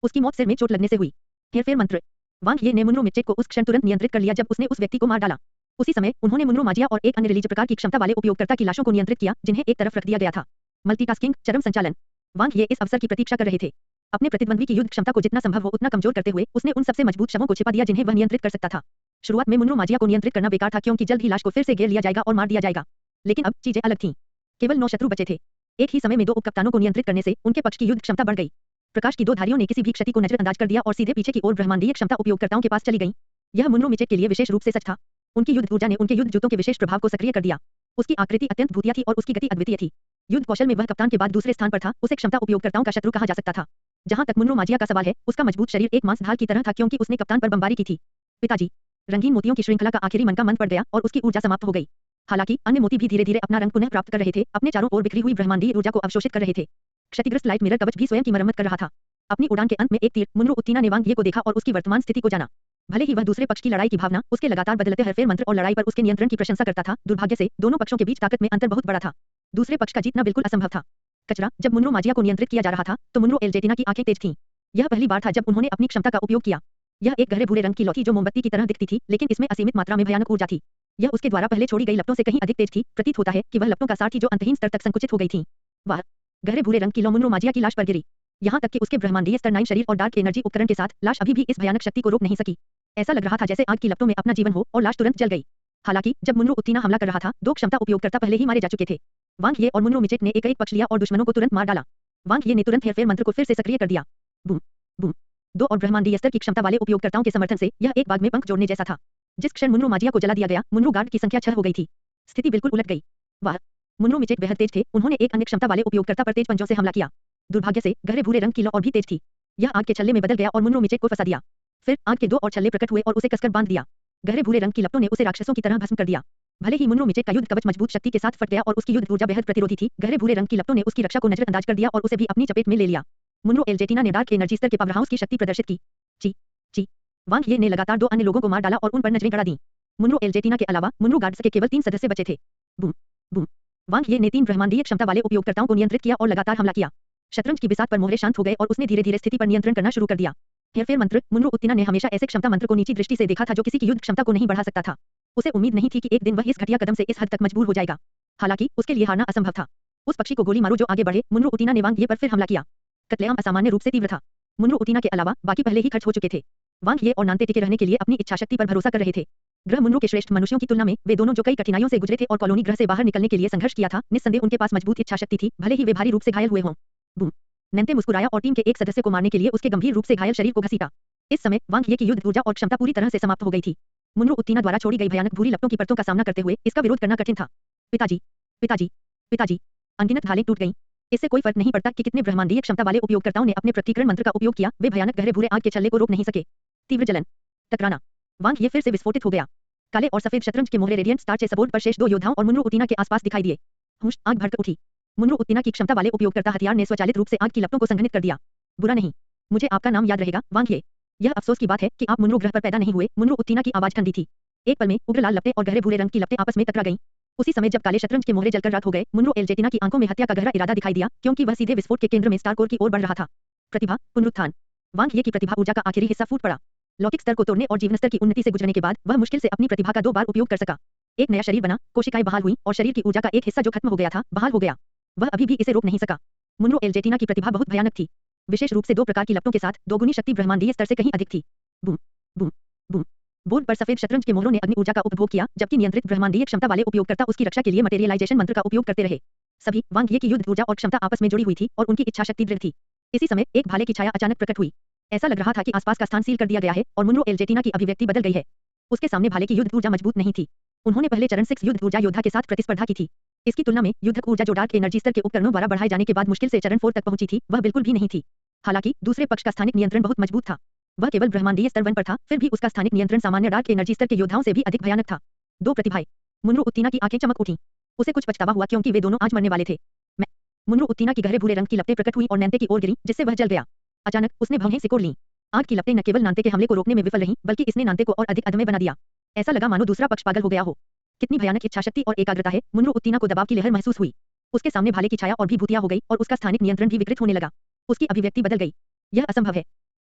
उसकी मौत सिर में चोट लगने से हुई। हेरफेर मंत्र। वांग ये ने मुनरो मिच्चेक को उस क्षण तुरंत नियंत्रित कर लिया जब उसने उस व्यक्ति को मार डाला। उसी समय उन्होंने मुनरो माजिया और एक अन्य रिलीज प्रकार की क्षमता वाले उपयोगकर्ता की लाशों को नियंत्रित किया, जिन्हें एक तरफ रख दिया गया था। मल्टीटास्किंग, चरम संचालन। वांग ये इस अवसर की प्रतीक्षा कर रहे थे। अपने प्रतिद्वंद्वी की युद्ध क्षमता को जितना संभव हो उतना कमजोर करते हुए उसने उन सबसे मजबूत शवों को छिपा दिया जिन्हें वह नियंत्रित कर सकता था। शुरुआत में मुनरो माजिया को नियंत्रित करना बेकार था क्योंकि जल्द ही लाश को फिर से घेर लिया जाएगा और मार दिया जाएगा। लेकिन अब चीजें अलग थीं। केवल 9 शत्रु बचे थे। एक ही समय में 2 उपकप्तानों को नियंत्रित करने से उनके पक्ष की युद्ध क्षमता बढ़ गई। प्रकाश की 2 धारियों ने किसी भी क्षति को नजरअंदाज कर दिया और सीधे पीछे की ओर ब्रह्मांडीय क्षमता उपयोगकर्ताओं के पास चली गई। यह मुनरो मिच्चेक के लिए विशेष रूप से सच था। उनकी युद्ध ऊर्जा ने उनके युद्ध जूतों के विशेष प्रभाव को सक्रिय कर दिया। उसकी आकृति अत्यंत भूतिया थी और उसकी गति अद्वितीय थी। युद्ध कौशल में वह कप्तान के बाद दूसरे स्थान पर था। उसे क्षमता उपयोगकर्ताओं का शत्रु कहा जा सकता था। जहां तक मुनरो माजिया का सवाल है, उसका मजबूत शरीर एक मांस ढाल की तरह था क्योंकि उसने कप्तान पर बमबारी की थी। पिताजी। रंगीन मोतियों की श्रृंखला का आखिरी मनका मंद पड़ गया और उसकी ऊर्जा समाप्त हो गई। हालांकि अन्य मोती भी धीरे-धीरे अपना रंग पुनः प्राप्त कर रहे थे, अपने चारों ओर बिखरी हुई ब्रह्मांडीय ऊर्जा को अवशोषित कर रहे थे। क्षतिग्रस्त लाइट मिरर कवच भी स्वयं की मरम्मत कर रहा था। अपनी उड़ान के अंत में एक तीर मुनरो उत्तीना ने वांग ये को देखा और उसकी वर्तमान स्थिति को जाना। भले ही वह दूसरे पक्ष की लड़ाई की भावना, उसके लगातार बदलते हेरफेर मंत्र और लड़ाई पर उसके नियंत्रण की प्रशंसा करता था, दुर्भाग्य से दोनों पक्षों के बीच ताकत में अंतर बहुत बड़ा था। दूसरे पक्ष का जीतना बिल्कुल असंभव था। कचरा। जब मुनरो माजिया को नियंत्रित किया जा रहा था, तो मुनरो एल्जेटिना की आंखें तेज थीं। यह पहली बार था जब उन्होंने अपनी क्षमता का उपयोग किया। यह एक गहरे भूरे रंग की लौ थी जो मोमबत्ती की तरह दिखती थी, लेकिन इसमें असीमित मात्रा में भयानक ऊर्जा थी। यह उसके द्वारा पहले छोड़ी गई लपटों से कहीं अधिक तेज थी। प्रतीत होता है कि वह लपटों का सार थी जो अंतहीन स्तर तक संकुचित हो गई थी। वाह। गहरे भूरे रंग की लौ मुनरो माजिया की लाश पर गिरी। यहाँ तक कि उसके ब्रह्मांडीय स्तर 9 शरीर और डार्क एनर्जी उपकरण के साथ लाश अभी भी इस भयानक शक्ति को रोक नहीं सकी। ऐसा लग रहा था जैसे आग की लपटों में अपना जीवन हो और लाश तुरंत जल गई। हालांकि जब मुनरो उत्तीना हमला कर रहा था, 2 क्षमता उपयोगकर्ता पहले ही मारे जा चुके थे। वांग ये और मुनरो मिच्चेक ने एक पक्ष लिया और दुश्मनों को तुरंत मार डाला। वांग ये ने तुरंत हेरफेर मंत्र को फिर से सक्रिय कर दिया। Boom boom. 2 और ब्रह्मांडीय स्तर की क्षमता वाले उपयोगकर्ताओं के समर्थन से यह एक बाग में पंख जोड़ने जैसा था। जिस क्षण मुनरो माजिया को जला दिया गया, मुनरो गार्ड की संख्या 6 हो गई थी। स्थिति बिल्कुल उलट गई। वाह। मुनरो मिच्चेक बेहद तेज थे। उन्होंने एक अन्य क्षमता वाले उपयोगकर्ता पर तेज पंजों से हमला किया। दुर्भाग्य से गहरे भूरे रंग की लौ और भी तेज थी। यह आग के छल्ले में बदल गया और मुनरो मिच्चेक को फंसा दिया। फिर आग के 2 और छल्ले प्रकट हुए और उसे कसकर बांध दिया। गहरे भूरे रंग की लपटों ने उसे राक्षसों की तरह भस्म कर दिया। भले ही मुनरो मिच्चेक का युद्ध कवच मजबूत शक्ति के साथ फट गया और उसकी युद्ध ऊर्जा बेहद प्रतिरोधी थी, गहरे भूरे रंग की लपटों ने उसकी रक्षा को नजरअंदाज कर दिया और उसे भी अपनी चपेट में ले लिया। मुनरो एल्जेटिना ने डार्क एनर्जी स्तर के पावरहाउस की शक्ति प्रदर्शित की। ची ची। वांग ये ने लगातार 2 अन्य लोगों को मार डाला और उन पर नजरें गड़ा दी। मुनरो एल्जेटिना के अलावा मुनरो गार्ड्स के केवल 3 सदस्य बचे थे। Boom boom. वांग ये ने 3 ब्रह्मांडीय क्षमता वाले उपयोगकर्ताओं को नियंत्रित किया और लगातार हमला किया। शतरंज की बिसात पर मोहरे शांत हो गए और उसने धीरे धीरे स्थिति पर नियंत्रण करना शुरू कर दिया। हेरफेर मंत्र। मुनरो उत्तिना ने हमेशा ऐसे क्षमता मंत्र को नीची दृष्टि से देखा था जो किसी की युद्ध क्षमता को नहीं बढ़ा सकता था। उसे उम्मीद नहीं थी कि एक दिन वह इस घटिया कदम से इस हद तक मजबूर हो जाएगा। हालांकि उसके लिए हारना असंभव था। उस पक्षी को गोली मारो जो आगे बढ़े। मुनरो उत्तिना ने वांग ये पर फिर हमला किया। कत्लेआम असामान्य रूप से तीव्र था। मुनरो उत्तिना के अलावा बाकी पहले ही खर्च हो चुके थे। वांग ये और नानते टिके रहने के लिए अपनी इच्छाशक्ति पर भरोसा कर रहे थे। ग्रह मुनरो के श्रेष्ठ मनुष्यों की तुलना में वे दोनों जो कई कठिनाइयों से गुजरे थे और कॉलोनी ग्रह से बाहर निकलने के लिए संघर्ष किया था, निस्संदेह उनके पास मजबूत इच्छाशक्ति थी, भले ही वे भारी रूप से घायल हुए हों। बूम। नैन्ते मुस्कुराया और टीम के एक सदस्य को मारने के लिए उसके गंभीर रूप से घायल शरीर को घसीटा। इस समय वांग ये की युद्ध ऊर्जा और क्षमता पूरी तरह से समाप्त हो गई थी। मुनरो उत्तिना द्वारा छोड़ी गई भयानक भूरी लपटों की परतों का सामना करते हुए इसका विरोध करना कठिन था। पिताजी, पिताजी, पिताजी। अनगिनत ढालें टूट गईं। इससे कोई फर्क नहीं पड़ता कि कितने ब्रह्मांडीय क्षमता वाले उपयोगकर्ताओं ने अपने प्रतीकरण मंत्र का उपयोग किया, वे भयानक गहरे भूरे आग के छल्ले को रोक नहीं सके। तीव्र जलन। टकराना। वांग ये फिर से विस्फोटित हो गया। काले और सफेद शतरंज के मोहरे रेडिएंट स्टार चेसबोर्ड पर शेष 2 योद्धाओं और मुनरो उत्तिना के आसपास दिखाई दिए। हुश, आग भड़क उठी। मुनरो उत्तिना की क्षमता वाले उपयोगकर्ता हथियार ने स्वचालित रूप से आग की लपटों को संघनित कर दिया। बुरा नहीं, मुझे आपका नाम याद रहेगा, वांग ये। यह अफसोस की बात है कि आप मुनरो ग्रह पर पैदा नहीं हुए। मुनरो उत्तिना की आवाज ठंडी थी। एक पल में उग्र लाल लपटें और गहरे भूरे रंग की लपटें आपस में टकरा गईं। उसी समय जब काले शतरंज के मोहरे जलकर राख हो गए, मुनरो एल्जेटिना की आंखों में हत्या का गहरा इरादा दिखाई दिया, क्योंकि वह सीधे विस्फोट के केंद्र में स्टार कोर की ओर बढ़ रहा था। प्रतिभा, पुनरुत्थान। वांग ये की प्रतिभा ऊर्जा का आखिरी हिस्सा फूट पड़ा। लौकिक स्तर को तोड़ने और जीवन स्तर की उन्नति से गुजरने के बाद वह मुश्किल से अपनी प्रतिभा का 2 बार उपयोग कर सका। एक नया शरीर बना, कोशिकाएं बहाल हुई और शरीर की ऊर्जा का एक हिस्सा जो खत्म हो गया था, बहाल हो गया। वह अभी भी इसे रोक नहीं सका। मुनरो एल्जेटिना की प्रतिभा बहुत भयानक थी। विशेष रूप से 2 प्रकार की लपटों के साथ दोगुनी शक्ति ब्रह्मांडीय स्तर से कहीं अधिक थी। Boom boom boom. बोर्ड पर सफेद शतरंज के मोहरों ने अग्नि ऊर्जा का उपभोग किया, जबकि नियंत्रित ब्रह्मांडीय क्षमता वाले उपयोगकर्ता उसकी रक्षा के लिए मटेरियलाइजेशन मंत्र का उपयोग करते रहे। सभी वांग ये की युद्ध ऊर्जा और क्षमता आपस में जुड़ी हुई थी और उनकी इच्छाशक्ति दृढ़ थी। इसी समय एक भाले की छाया अचानक प्रकट हुई। ऐसा लग रहा था कि आसपास का स्थान सील कर दिया गया है और मुनरो एल्जेटिना की अभिव्यक्ति बदल गई है। उसके सामने भाले की युद्ध ऊर्जा मजबूत नहीं थी। उन्होंने पहले चरण 6 युद्ध ऊर्जा योद्धा के साथ प्रतिस्पर्धा की थी। इसकी तुलना में युद्धक ऊर्जा जो डार्क एनर्जी स्तर के उपकरणों द्वारा बढ़ाए जाने के बाद मुश्किल से चरण 4 तक पहुंची थी, वह बिल्कुल भी नहीं थी। हालांकि दूसरे पक्ष का स्थानिक नियंत्रण बहुत मजबूत था। वह केवल ब्रह्मांडीय स्तर 1 पर था, फिर भी उसका स्थानिक नियंत्रण सामान्य डार्क एनर्जी स्तर के योद्धाओं से भी अधिक भयानक था। 2 प्रतिभाएं। मुनरो उत्तिना की आंखें चमक उठीं। उसे कुछ पछतावा हुआ क्योंकि वे दोनों आज मरने वाले थे। मैं। मुनरो उत्तिना की गहरे भूरे रंग की लपटें प्रकट हुई और नैन्ते की ओर गिरी, जिससे वह जल गया। अचानक उसने भवें सिकोड़ लीं। आग की लपटें न केवल नान्ते के हमले को रोकने में विफल रहीं, बल्कि इसने नान्ते को और अधिक अदम्य बना दिया। ऐसा लगा मानो दूसरा पक्ष पागल हो गया हो। कितनी भयानक इच्छाशक्ति और एकाग्रता है। मुनरो उत्तिना को दबाव की लहर महसूस हुई। उसके सामने भाले की छाया और भी भूतिया हो गई और उसका स्थानिक नियंत्रण भी विकृत होने लगा। उसकी अभिव्यक्ति बदल गई। यह असंभव है।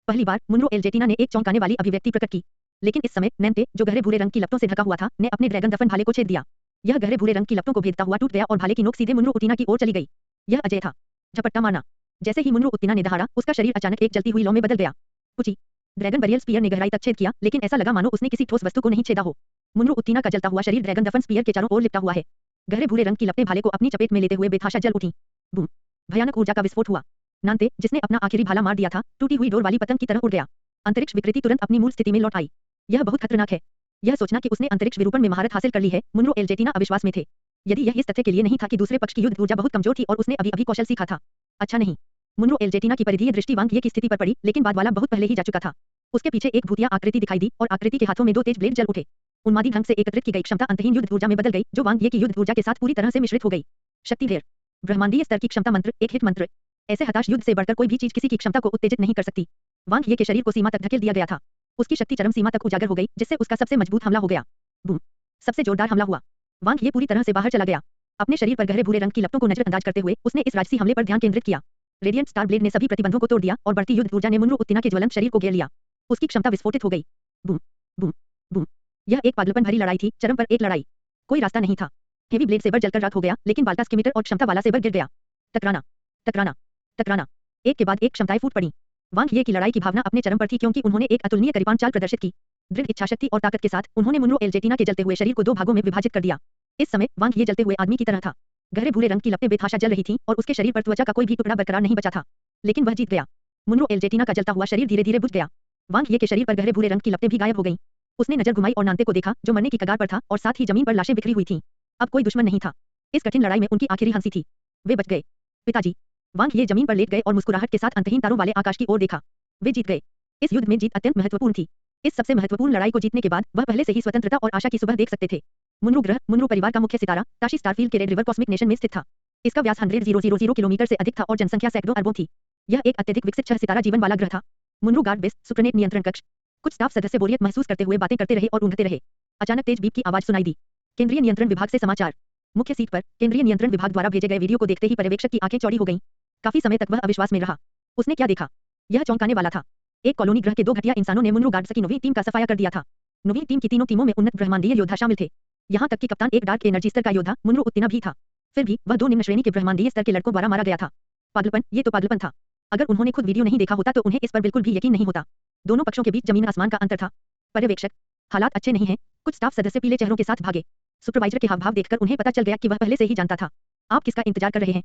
पहली बार मुनरो एल्जेटिना ने एक चौंकाने वाली अभिव्यक्ति प्रकट की। लेकिन इस समय नैन्ते, जो गहरे भूरे रंग की लपटों से ढका हुआ था, ने अपने ड्रैगन दफन भाले को छेद दिया। यह गहरे भूरे रंग की लपटों को भेदता हुआ टूट गया और भाले की नोक सीधे मुनरो उत्तिना की ओर चली गई। यह अजय था। झपट्टा मारना। जैसे ही मुनरो उत्तिना ने दहाड़ा, उसका शरीर अचानक एक जलती हुई लौ में बदल गया। पुची। ड्रैगन बरियल स्पीयर ने गहराई तक छेद किया, लेकिन ऐसा लगा मानो उसने किसी ठोस वस्तु को नहीं छेदा हो। मुनरो उत्तिना का जलता हुआ शरीर ड्रैगन दफन स्पीयर के चारों ओर लिपटा हुआ है। गहरे भूरे रंग की लपटें भाले को अपनी चपेट में लेते हुए बेतहाशा जल उठीं। बूम। भयानक ऊर्जा का विस्फोट हुआ। नान्ते, जिसने अपना आखिरी भाला मार दिया था, टूटी हुई डोर वाली पतंग की तरह उड़ गया। अंतरिक्ष विकृति तुरंत अपनी मूल स्थिति में लौट आई। यह बहुत खतरनाक है। यह सोचना कि उसने अंतरिक्ष विरूपण में महारत हासिल कर ली है। मुनरो एल्जेटिना अविश्वास में थे। यदि यह इस तथ्य के लिए नहीं था कि दूसरे पक्ष की युद्ध ऊर्जा बहुत कमजोर थी और उसने अभी-अभी कौशल सीखा था। अच्छा नहीं। मुनरो एल्जेटिना की परिधीय दृष्टि वांग ये की स्थिति पर पड़ी, लेकिन बाद वाला बहुत पहले ही जा चुका था। उसके पीछे एक भूतिया आकृति दिखाई दी और आकृति के हाथों में 2 तेज ब्लेड जल उठे। उन्मादी ढंग से एकत्रित की गई क्षमता अंतहीन युद्ध ऊर्जा में बदल गई, जो वांग ये की युद्ध ऊर्जा के साथ पूरी तरह से मिश्रित हो गई। शक्ति ढेर। ब्रह्मांडीय स्तर की क्षमता मंत्र, एक हिट मंत्र। ऐसे हताश युद्ध से बढ़कर कोई भी चीज किसी की क्षमता को उत्तेजित नहीं कर सकती। वांग ये के शरीर को सीमा तक धकेल दिया गया था। उसकी शक्ति चरम सीमा तक उजागर हो गई, जिससे उसका सबसे मजबूत हमला हो गया। बूम। सबसे जोरदार हमला हुआ। वांग ये पूरी तरह से बाहर चला गया। अपने शरीर पर गहरे भूरे रंग की लपटों को नजरअंदाज करते हुए उसने इस राजसी हमले पर ध्यान केंद्रित किया। रेडिएंट स्टार ब्लेड ने सभी प्रतिबंधों को तोड़ दिया और बढ़ती युद्ध ऊर्जा ने मुनरो उत्तिना के ज्वलंत शरीर को घेर लिया। उसकी क्षमता विस्फोटित हो गई। Boom boom boom. यह एक पागलपन भरी लड़ाई थी, चरम पर एक लड़ाई। कोई रास्ता नहीं था। हेवी ब्लेड सेबर जलकर राख हो गया, लेकिन बाल्टा स्किमीटर और क्षमता वाला सेबर गिर गया। टकराना, टकराना, टकराना। एक के बाद एक क्षमताएं फूट पड़ी। वांग ये की लड़ाई की भावना अपने चरम पर थी, क्योंकि उन्होंने एक अतुलनीय करीबान चाल प्रदर्शित की। दृढ़ इच्छाशक्ति और ताकत के साथ उन्होंने मुनरो एल्जेटिना के जलते हुए शरीर को 2 भागों में विभाजित कर दिया। इस समय वांग ये जलते हुए आदमी की तरह था। गहरे भूरे रंग की लपटें बेतहाशा जल रही थीं और उसके शरीर पर त्वचा का कोई भी टुकड़ा बरकरार नहीं बचा था। लेकिन वह जीत गया। मुनरो एल्जेटिना का जलता हुआ शरीर धीरे धीरे बुझ गया। वांग ये के शरीर पर गहरे भूरे रंग की लपटें भी गायब हो गईं। उसने नजर घुमाई और नान्ते को देखा, जो मरने की कगार पर था, और साथ ही जमीन पर लाशें बिखरी हुई थीं। अब कोई दुश्मन नहीं था। इस कठिन लड़ाई में उनकी आखिरी हंसी थी। वे बच गए। पिताजी। वांग ये जमीन पर लेट गए और मुस्कुराहट के साथ अंतहीन तारों वाले आकाश की ओर देखा। वे जीत गए। इस युद्ध में जीत अत्यंत महत्वपूर्ण थी। इस सबसे महत्वपूर्ण लड़ाई को जीतने के बाद वह पहले से ही स्वतंत्रता और आशा की सुबह देख सकते थे। मुनरो ग्रह, मुनरो परिवार का मुख्य सितारा, ताशी स्टारफील्ड के रेड रिवर कॉस्मिक नेशन में स्थित था। इसका व्यास 100,000 किलोमीटर से अधिक था और जनसंख्या सैकड़ों अरबों थी। यह एक अत्यधिक विकसित 6 सितारा जीवन वाला ग्रह था। मुनरो गार्ड बेस, सुप्रनेट नियंत्रण कक्ष। कुछ स्टाफ सदस्य बोरियत महसूस करते हुए बातें करते रहे और ऊँघते रहे। अचानक तेज बीप की आवाज सुनाई दी। केंद्रीय नियंत्रण विभाग से समाचार। मुख्य सीट पर केंद्रीय नियंत्रण विभाग द्वारा भेजे गए वीडियो को देखते ही पर्यवेक्षक की आंखें चौड़ी हो गईं। काफी समय तक वह अविश्वास में रहा। उसने क्या देखा? यह चौंकाने वाला था। एक कॉलोनी ग्रह के दो घटिया इंसानों ने मुनरो गार्ड्स की नोवी टीम का सफाया कर दिया था। नोवी टीम की तीनों टीमों में उन्नत ब्रह्मांडीय योद्धा शामिल थे। यहाँ तक कि कप्तान एक डार्क एनर्जी स्तर का योद्धा मुनरो उत्तीर्ण भी था। फिर भी वह दो निम्न श्रेणी के ब्रह्मांडीय स्तर के लड़कों द्वारा मारा गया था। पागलपन, ये तो पागलपन था। अगर उन्होंने खुद वीडियो नहीं देखा होता तो उन्हें इस पर बिल्कुल भी यकीन नहीं होता। दोनों पक्षों के बीच जमीन आसमान का अंतर था। पर्यवेक्षक, हालात अच्छे नहीं हैं। कुछ स्टाफ सदस्य पीले चेहरों के साथ भागे। सुपरवाइजर के हावभाव देखकर उन्हें पता चल गया कि वह पहले से ही जानता था। आप किसका इंतजार कर रहे हैं?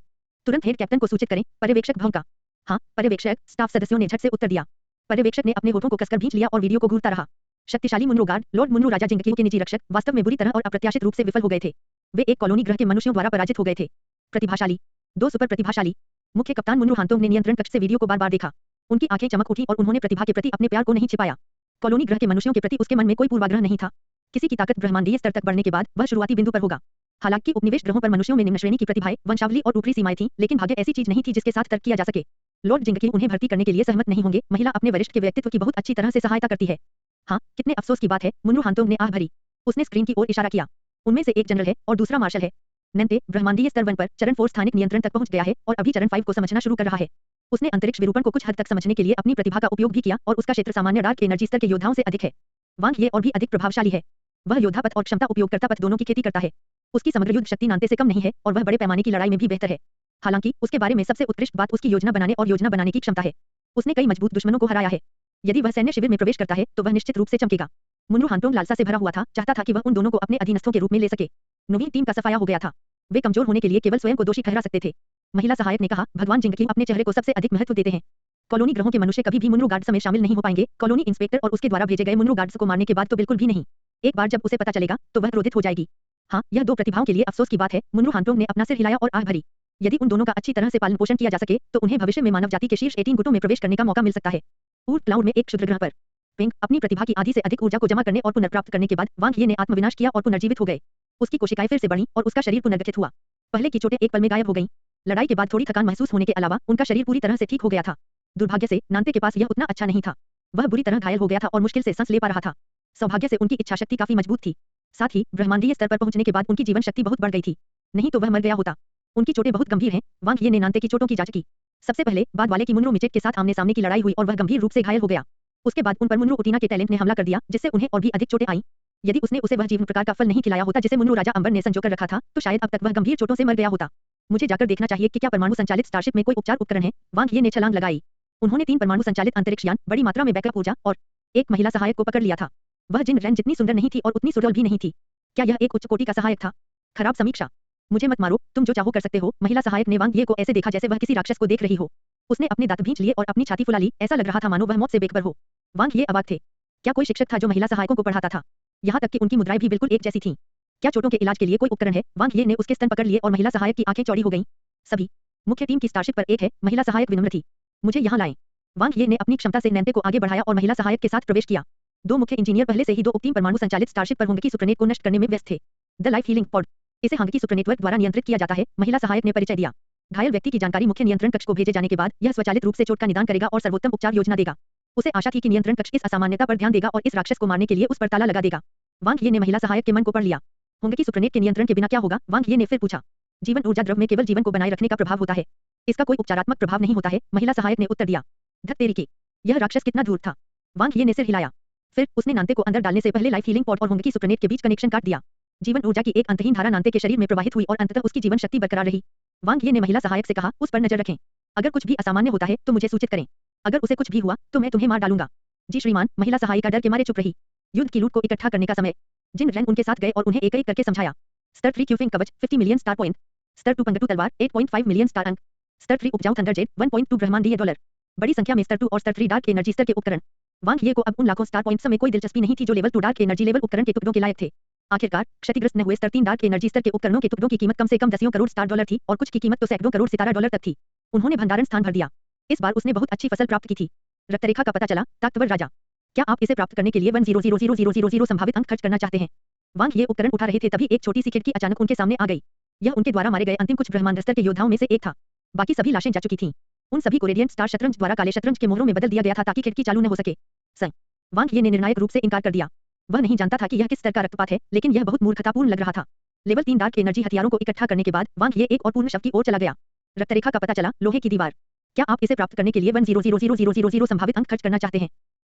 तुरंत हेड कैप्टन को सूचित करें, पर्यवेक्षक भौंका। हाँ, पर्यवेक्षक, स्टाफ सदस्यों ने झट से उत्तर दिया। पर्यवेक्षक ने अपने होठों को कसकर भींच लिया और वीडियो को घूरता रहा। शक्तिशाली मुनरो गार्ड, लॉर्ड मुनरो राजा जिंगकियो के निजी रक्षक, वास्तव में बुरी तरह और अप्रत्याशित रूप से विफल हो गए थे। वे एक कॉलोनी ग्रह के मनुष्यों द्वारा पराजित हो गए थे। प्रतिभाशाली, दो सुपर प्रतिभाशाली। मुख्य कप्तान मुनरो हांतोंग ने नियंत्रण कक्ष से वीडियो को बार-बार देखा। उनकी आंखें चमक उठी और उन्होंने प्रतिभा के प्रति अपने प्यार को नहीं छिपाया। कॉलोनी ग्रह के मनुष्यों के प्रति उसके मन में कोई पूर्वाग्रह नहीं था। किसी की ताकत ब्रह्मांडीय स्तर तक बढ़ने के बाद वह शुरुआती बिंदु पर होगा। हालांकि उपनिवेश ग्रहों पर मनुष्यों में निम्न श्रेणी की प्रतिभाएं, वंशावली और ऊपरी सीमाएं थीं, लेकिन भाग्य ऐसी चीज नहीं थी जिसके साथ तर्क किया जा सके। लॉर्ड जिंगकियो उन्हें भर्ती करने के लिए सहमत नहीं होंगे। महिला अपने वरिष्ठ के व्यक्तित्व की बहुत अच्छी तरह से सहायता करती है। हाँ, कितने अफसोस की बात है, मुनरो हांतोंग ने आह भरी। उसने स्क्रीन की ओर इशारा किया। उनमें से एक जनरल है और दूसरा मार्शल है। नंते, ब्रह्मांडीय स्तर 1 पर चरण 4 स्थानिक नियंत्रण तक पहुंच गया है और अभी चरण 5 को समझना शुरू कर रहा है। उसने अंतरिक्ष विरूपण को कुछ हद तक समझने के लिए अपनी प्रतिभा का उपयोग भी किया और उसका क्षेत्र सामान्य डार्क एनर्जी स्तर के योद्धाओं से अधिक है। वांग ये और भी अधिक प्रभावशाली है। वह योद्धा पथ और क्षमता उपयोगकर्ता पथ दोनों की खेती करता है। उसकी समग्र युद्ध शक्ति नांते से कम नहीं है और वह बड़े पैमाने की लड़ाई में भी बेहतर है। हालांकि उसके बारे में सबसे उत्कृष्ट बात उसकी योजना बनाने और योजना बनाने की क्षमता है। उसने कई मजबूत दुश्मनों को हराया है। यदि वह सैन्य शिविर में प्रवेश करता है तो वह निश्चित रूप से चमकेगा। मुनरो हांतोंग लालसा से भरा हुआ था, चाहता था कि वह उन दोनों को अपने अधीनस्थों के रूप में ले सके। नवीन टीम का सफाया हो गया था। वे कमजोर होने के लिए केवल स्वयं को दोषी ठहरा सकते थे। महिला सहायक ने कहा, भगवान जिंगकियो अपने चेहरे को सबसे अधिक महत्व देते हैं। कॉलोनी ग्रहों के मनुष्य कभी भी मुनरो गार्ड्स में शामिल नहीं हो पाएंगे। कॉलोनी इंस्पेक्टर और उसके द्वारा भेजे गए मुनरो गार्ड्स को मारने के बाद तो बिल्कुल भी नहीं। एक बार जब उसे पता चलेगा तो वह क्रोधित हो जाएगी। हाँ, यह दो प्रतिभाओं के लिए अफसोस की बात है। मुनरो हांतोंग ने अपना सिर हिलाया और आह भरी। यदि उन दोनों का अच्छी तरह से पालन पोषण किया जा सके तो उन्हें भविष्य में मानव जाति के शीर्ष 18 गुटों में प्रवेश करने का मौका मिल सकता है। ऊर्ट क्लाउड में एक क्षुद्र ग्रह पर पिंक अपनी प्रतिभा की आधी से अधिक ऊर्जा को जमा करने और पुनर्प्राप्त करने के बाद वांग ये ने आत्मविनाश किया और पुनर्जीवित हो गए। उसकी कोशिकाएं फिर से बढ़ीं और उसका शरीर पुनर्गठित हुआ। पहले की चोटें एक पल में गायब हो गईं। लड़ाई के बाद थोड़ी थकान महसूस होने के अलावा उनका शरीर पूरी तरह से ठीक हो गया था। दुर्भाग्य से नांते के पास यह उतना अच्छा नहीं था। वह बुरी तरह घायल हो गया था और मुश्किल से सांस ले पा रहा था। सौभाग्य से उनकी इच्छा शक्ति काफी मजबूत थी। साथ ही ब्रह्मांडीय स्तर पर पहुंचने के बाद उनकी जीवन शक्ति बहुत बढ़ गई थी। नहीं तो वह मर गया होता। उनकी चोटें बहुत गंभीर हैं। वांग ये ने नांते की चोटों की जांच की। सबसे पहले बाद वाले की मुनरो मिचेट के साथ आमने सामने की लड़ाई हुई और वह गंभीर रूप से घायल हो गया। उसके बाद उन पर मुनरो उटीना के टैलेंट ने हमला कर दिया जिससे उन्हें और भी अधिक चोटें आईं। यदि उसने उसे वह जीवन प्रकार का फल नहीं खिलाया होता जिसे मुनरो राजा अंबर ने संजोकर रखा था तो शायद अब तक वह गंभीर चोटों से मर गया होता। मुझे जाकर देखना चाहिए कि क्या परमाणु संचालित स्टारशिप में कोई उपचार उपकरण है। वांग ये ने छलांग लगाई। उन्होंने 3 परमाणु संचालित अंतरिक्ष यान, बड़ी मात्रा में बैकअप ऊर्जा और एक महिला सहायक को पकड़ लिया था। वह जिन रैन जितनी सुंदर नहीं थी और उतनी सुडौल भी नहीं थी। क्या यह एक उच्च कोटि का सहायक था? खराब समीक्षा। मुझे मत मारो, तुम जो चाहो कर सकते हो। महिला सहायक ने वांग ये को ऐसे देखा जैसे वह किसी राक्षस को देख रही हो। उसने अपने दांत भींच लिए और अपनी छाती फुला ली। ऐसा लग रहा था मानो वह मौत से बेखबर हो। वांग ये अवाक थे। क्या कोई शिक्षक था जो महिला सहायकों को पढ़ाता था? यहाँ तक कि उनकी मुद्राएं भी बिल्कुल एक जैसी थीं। क्या चोटों के इलाज के लिए कोई उपकरण है? वांग ये ने उसके स्तन पकड़ लिए और महिला सहायक की आंखें चौड़ी हो गईं। सभी मुख्य टीम की स्टारशिप पर एक है। महिला सहायक विनम्र थी। मुझे यहाँ लाएं। वांग ये ने अपनी क्षमता से नैंते को आगे बढ़ाया और महिला सहायक के साथ प्रवेश किया। दो मुख्य इंजीनियर पहले से ही 2 उपटीम परमाणु संचालित स्टारशिप पर होंगे की सुप्रनेट को नष्ट करने में व्यस्त थे। द लाइफ हीलिंग पॉड, इसे हांगकी सुपर नेटवर्क द्वारा नियंत्रित किया जाता है। महिला सहायक ने परिचय दिया। घायल व्यक्ति की जानकारी मुख्य नियंत्रण कक्ष को भेजे जाने के बाद यह स्वचालित रूप से चोट का निदान करेगा और सर्वोत्तम उपचार योजना देगा। उसे आशा थी कि नियंत्रण कक्ष इस असामान्यता पर ध्यान देगा और इस राक्षस को मारने के लिए उस पर ताला लगा देगा। वांग ये ने महिला सहायक के मन को पढ़ लिया। होंगे सुप्रनेट के नियंत्रण के बिना क्या होगा? वांग ये ने फिर पूछा। जीवन ऊर्जा द्रव में केवल जीवन को बनाए रखने का प्रभाव होता है। इसका कोई उपचारात्मक प्रभाव नहीं होता है। महिला सहायक ने उत्तर दिया। धत तेरी की, यह राक्षस कितना दूर था। वांग ये ने सिर हिलाया। फिर उसने नांते को अंदर डालने से पहले लाइफ हीलिंग पॉड और होंगे सुप्रनेट के बीच कनेक्शन काट दिया। जीवन ऊर्जा की एक अंतहीन धारा नांते के शरीर में प्रवाहित हुई और अंततः उसकी जीवन शक्ति बरकरार रही। वांग ये ने महिला सहायक से कहा, उस पर नजर रखें। अगर कुछ भी असामान्य होता है तो मुझे सूचित करें। अगर उसे कुछ भी हुआ तो मैं तुम्हें मार डालूंगा। जी श्रीमान। महिला सहायिका डर के मारे चुप रही। युद्ध की लूट को इकट्ठा करने का समय। जिन रैन उनके साथ गए और उन्हें एक-एक करके समझाया। स्तर 3 क्यूफिंग कवच 50 मिलियन स्टार पॉइंट। स्तर 2 पंगटू तलवार 8.5 मिलियन स्टार अंक। स्तर 3 उपजाऊ थंडरजेट 1.2 ब्रह्मांडीय डॉलर। बड़ी संख्या में स्तर 2 और स्तर 3 डार्क एनर्जी स्तर के उपकरण। वांग ये को अब उन लाखों स्टार पॉइंट्स में कोई दिलचस्पी नहीं थी जो लेवल 2 डार्क एनर्जी लेवल उपकरण के टुकड़ों के लायक थे। आखिरकार क्षतिग्रस्त न हुए स्तर 3 डार्क एनर्जी स्तर के उपकरणों के टुकड़ों की कीमत कम से कम दसियों करोड़ स्टार डॉलर थी और कुछ की कीमत तो सैकड़ों करोड़ सितारा डॉलर तक थी। उन्होंने भंडारण स्थान भर दिया। इस बार उसने बहुत अच्छी फसल प्राप्त की थी। रक्तरेखा का पता चला। ताकतवर राजा, क्या आप इसे प्राप्त करने के लिए 10000000 संभावित अंक खर्च करना चाहते हैं? वांग ये उपकरण उठा रहे थे तभी एक छोटी सी खिड़की अचानक उनके सामने आ गई। यह उनके द्वारा मारे गए अंतिम कुछ ब्रह्मांड स्तर के योद्धाओं में से एक था। बाकी सभी लाशें जा चुकी थीं। उन सभी को रेडिएंट स्टार शतरंज द्वारा काले शतरंज के मोहरों में बदल दिया गया था ताकि खिड़की चालू न हो सके। वांग ये ने निर्णायक रूप से इनकार कर दिया। वह नहीं जानता था कि यह किस स्तर का रक्तपात है, लेकिन यह बहुत मूर्खतापूर्ण लग रहा था। लेवल 3 डार्क एनर्जी हथियारों को इकट्ठा करने के बाद वांग ये एक और पूर्ण शव की ओर चला गया। रक्तरेखा का पता चला, लोहे की दीवार। क्या आप इसे प्राप्त करने के लिए 10000000 संभावित अंक खर्च करना चाहते हैं?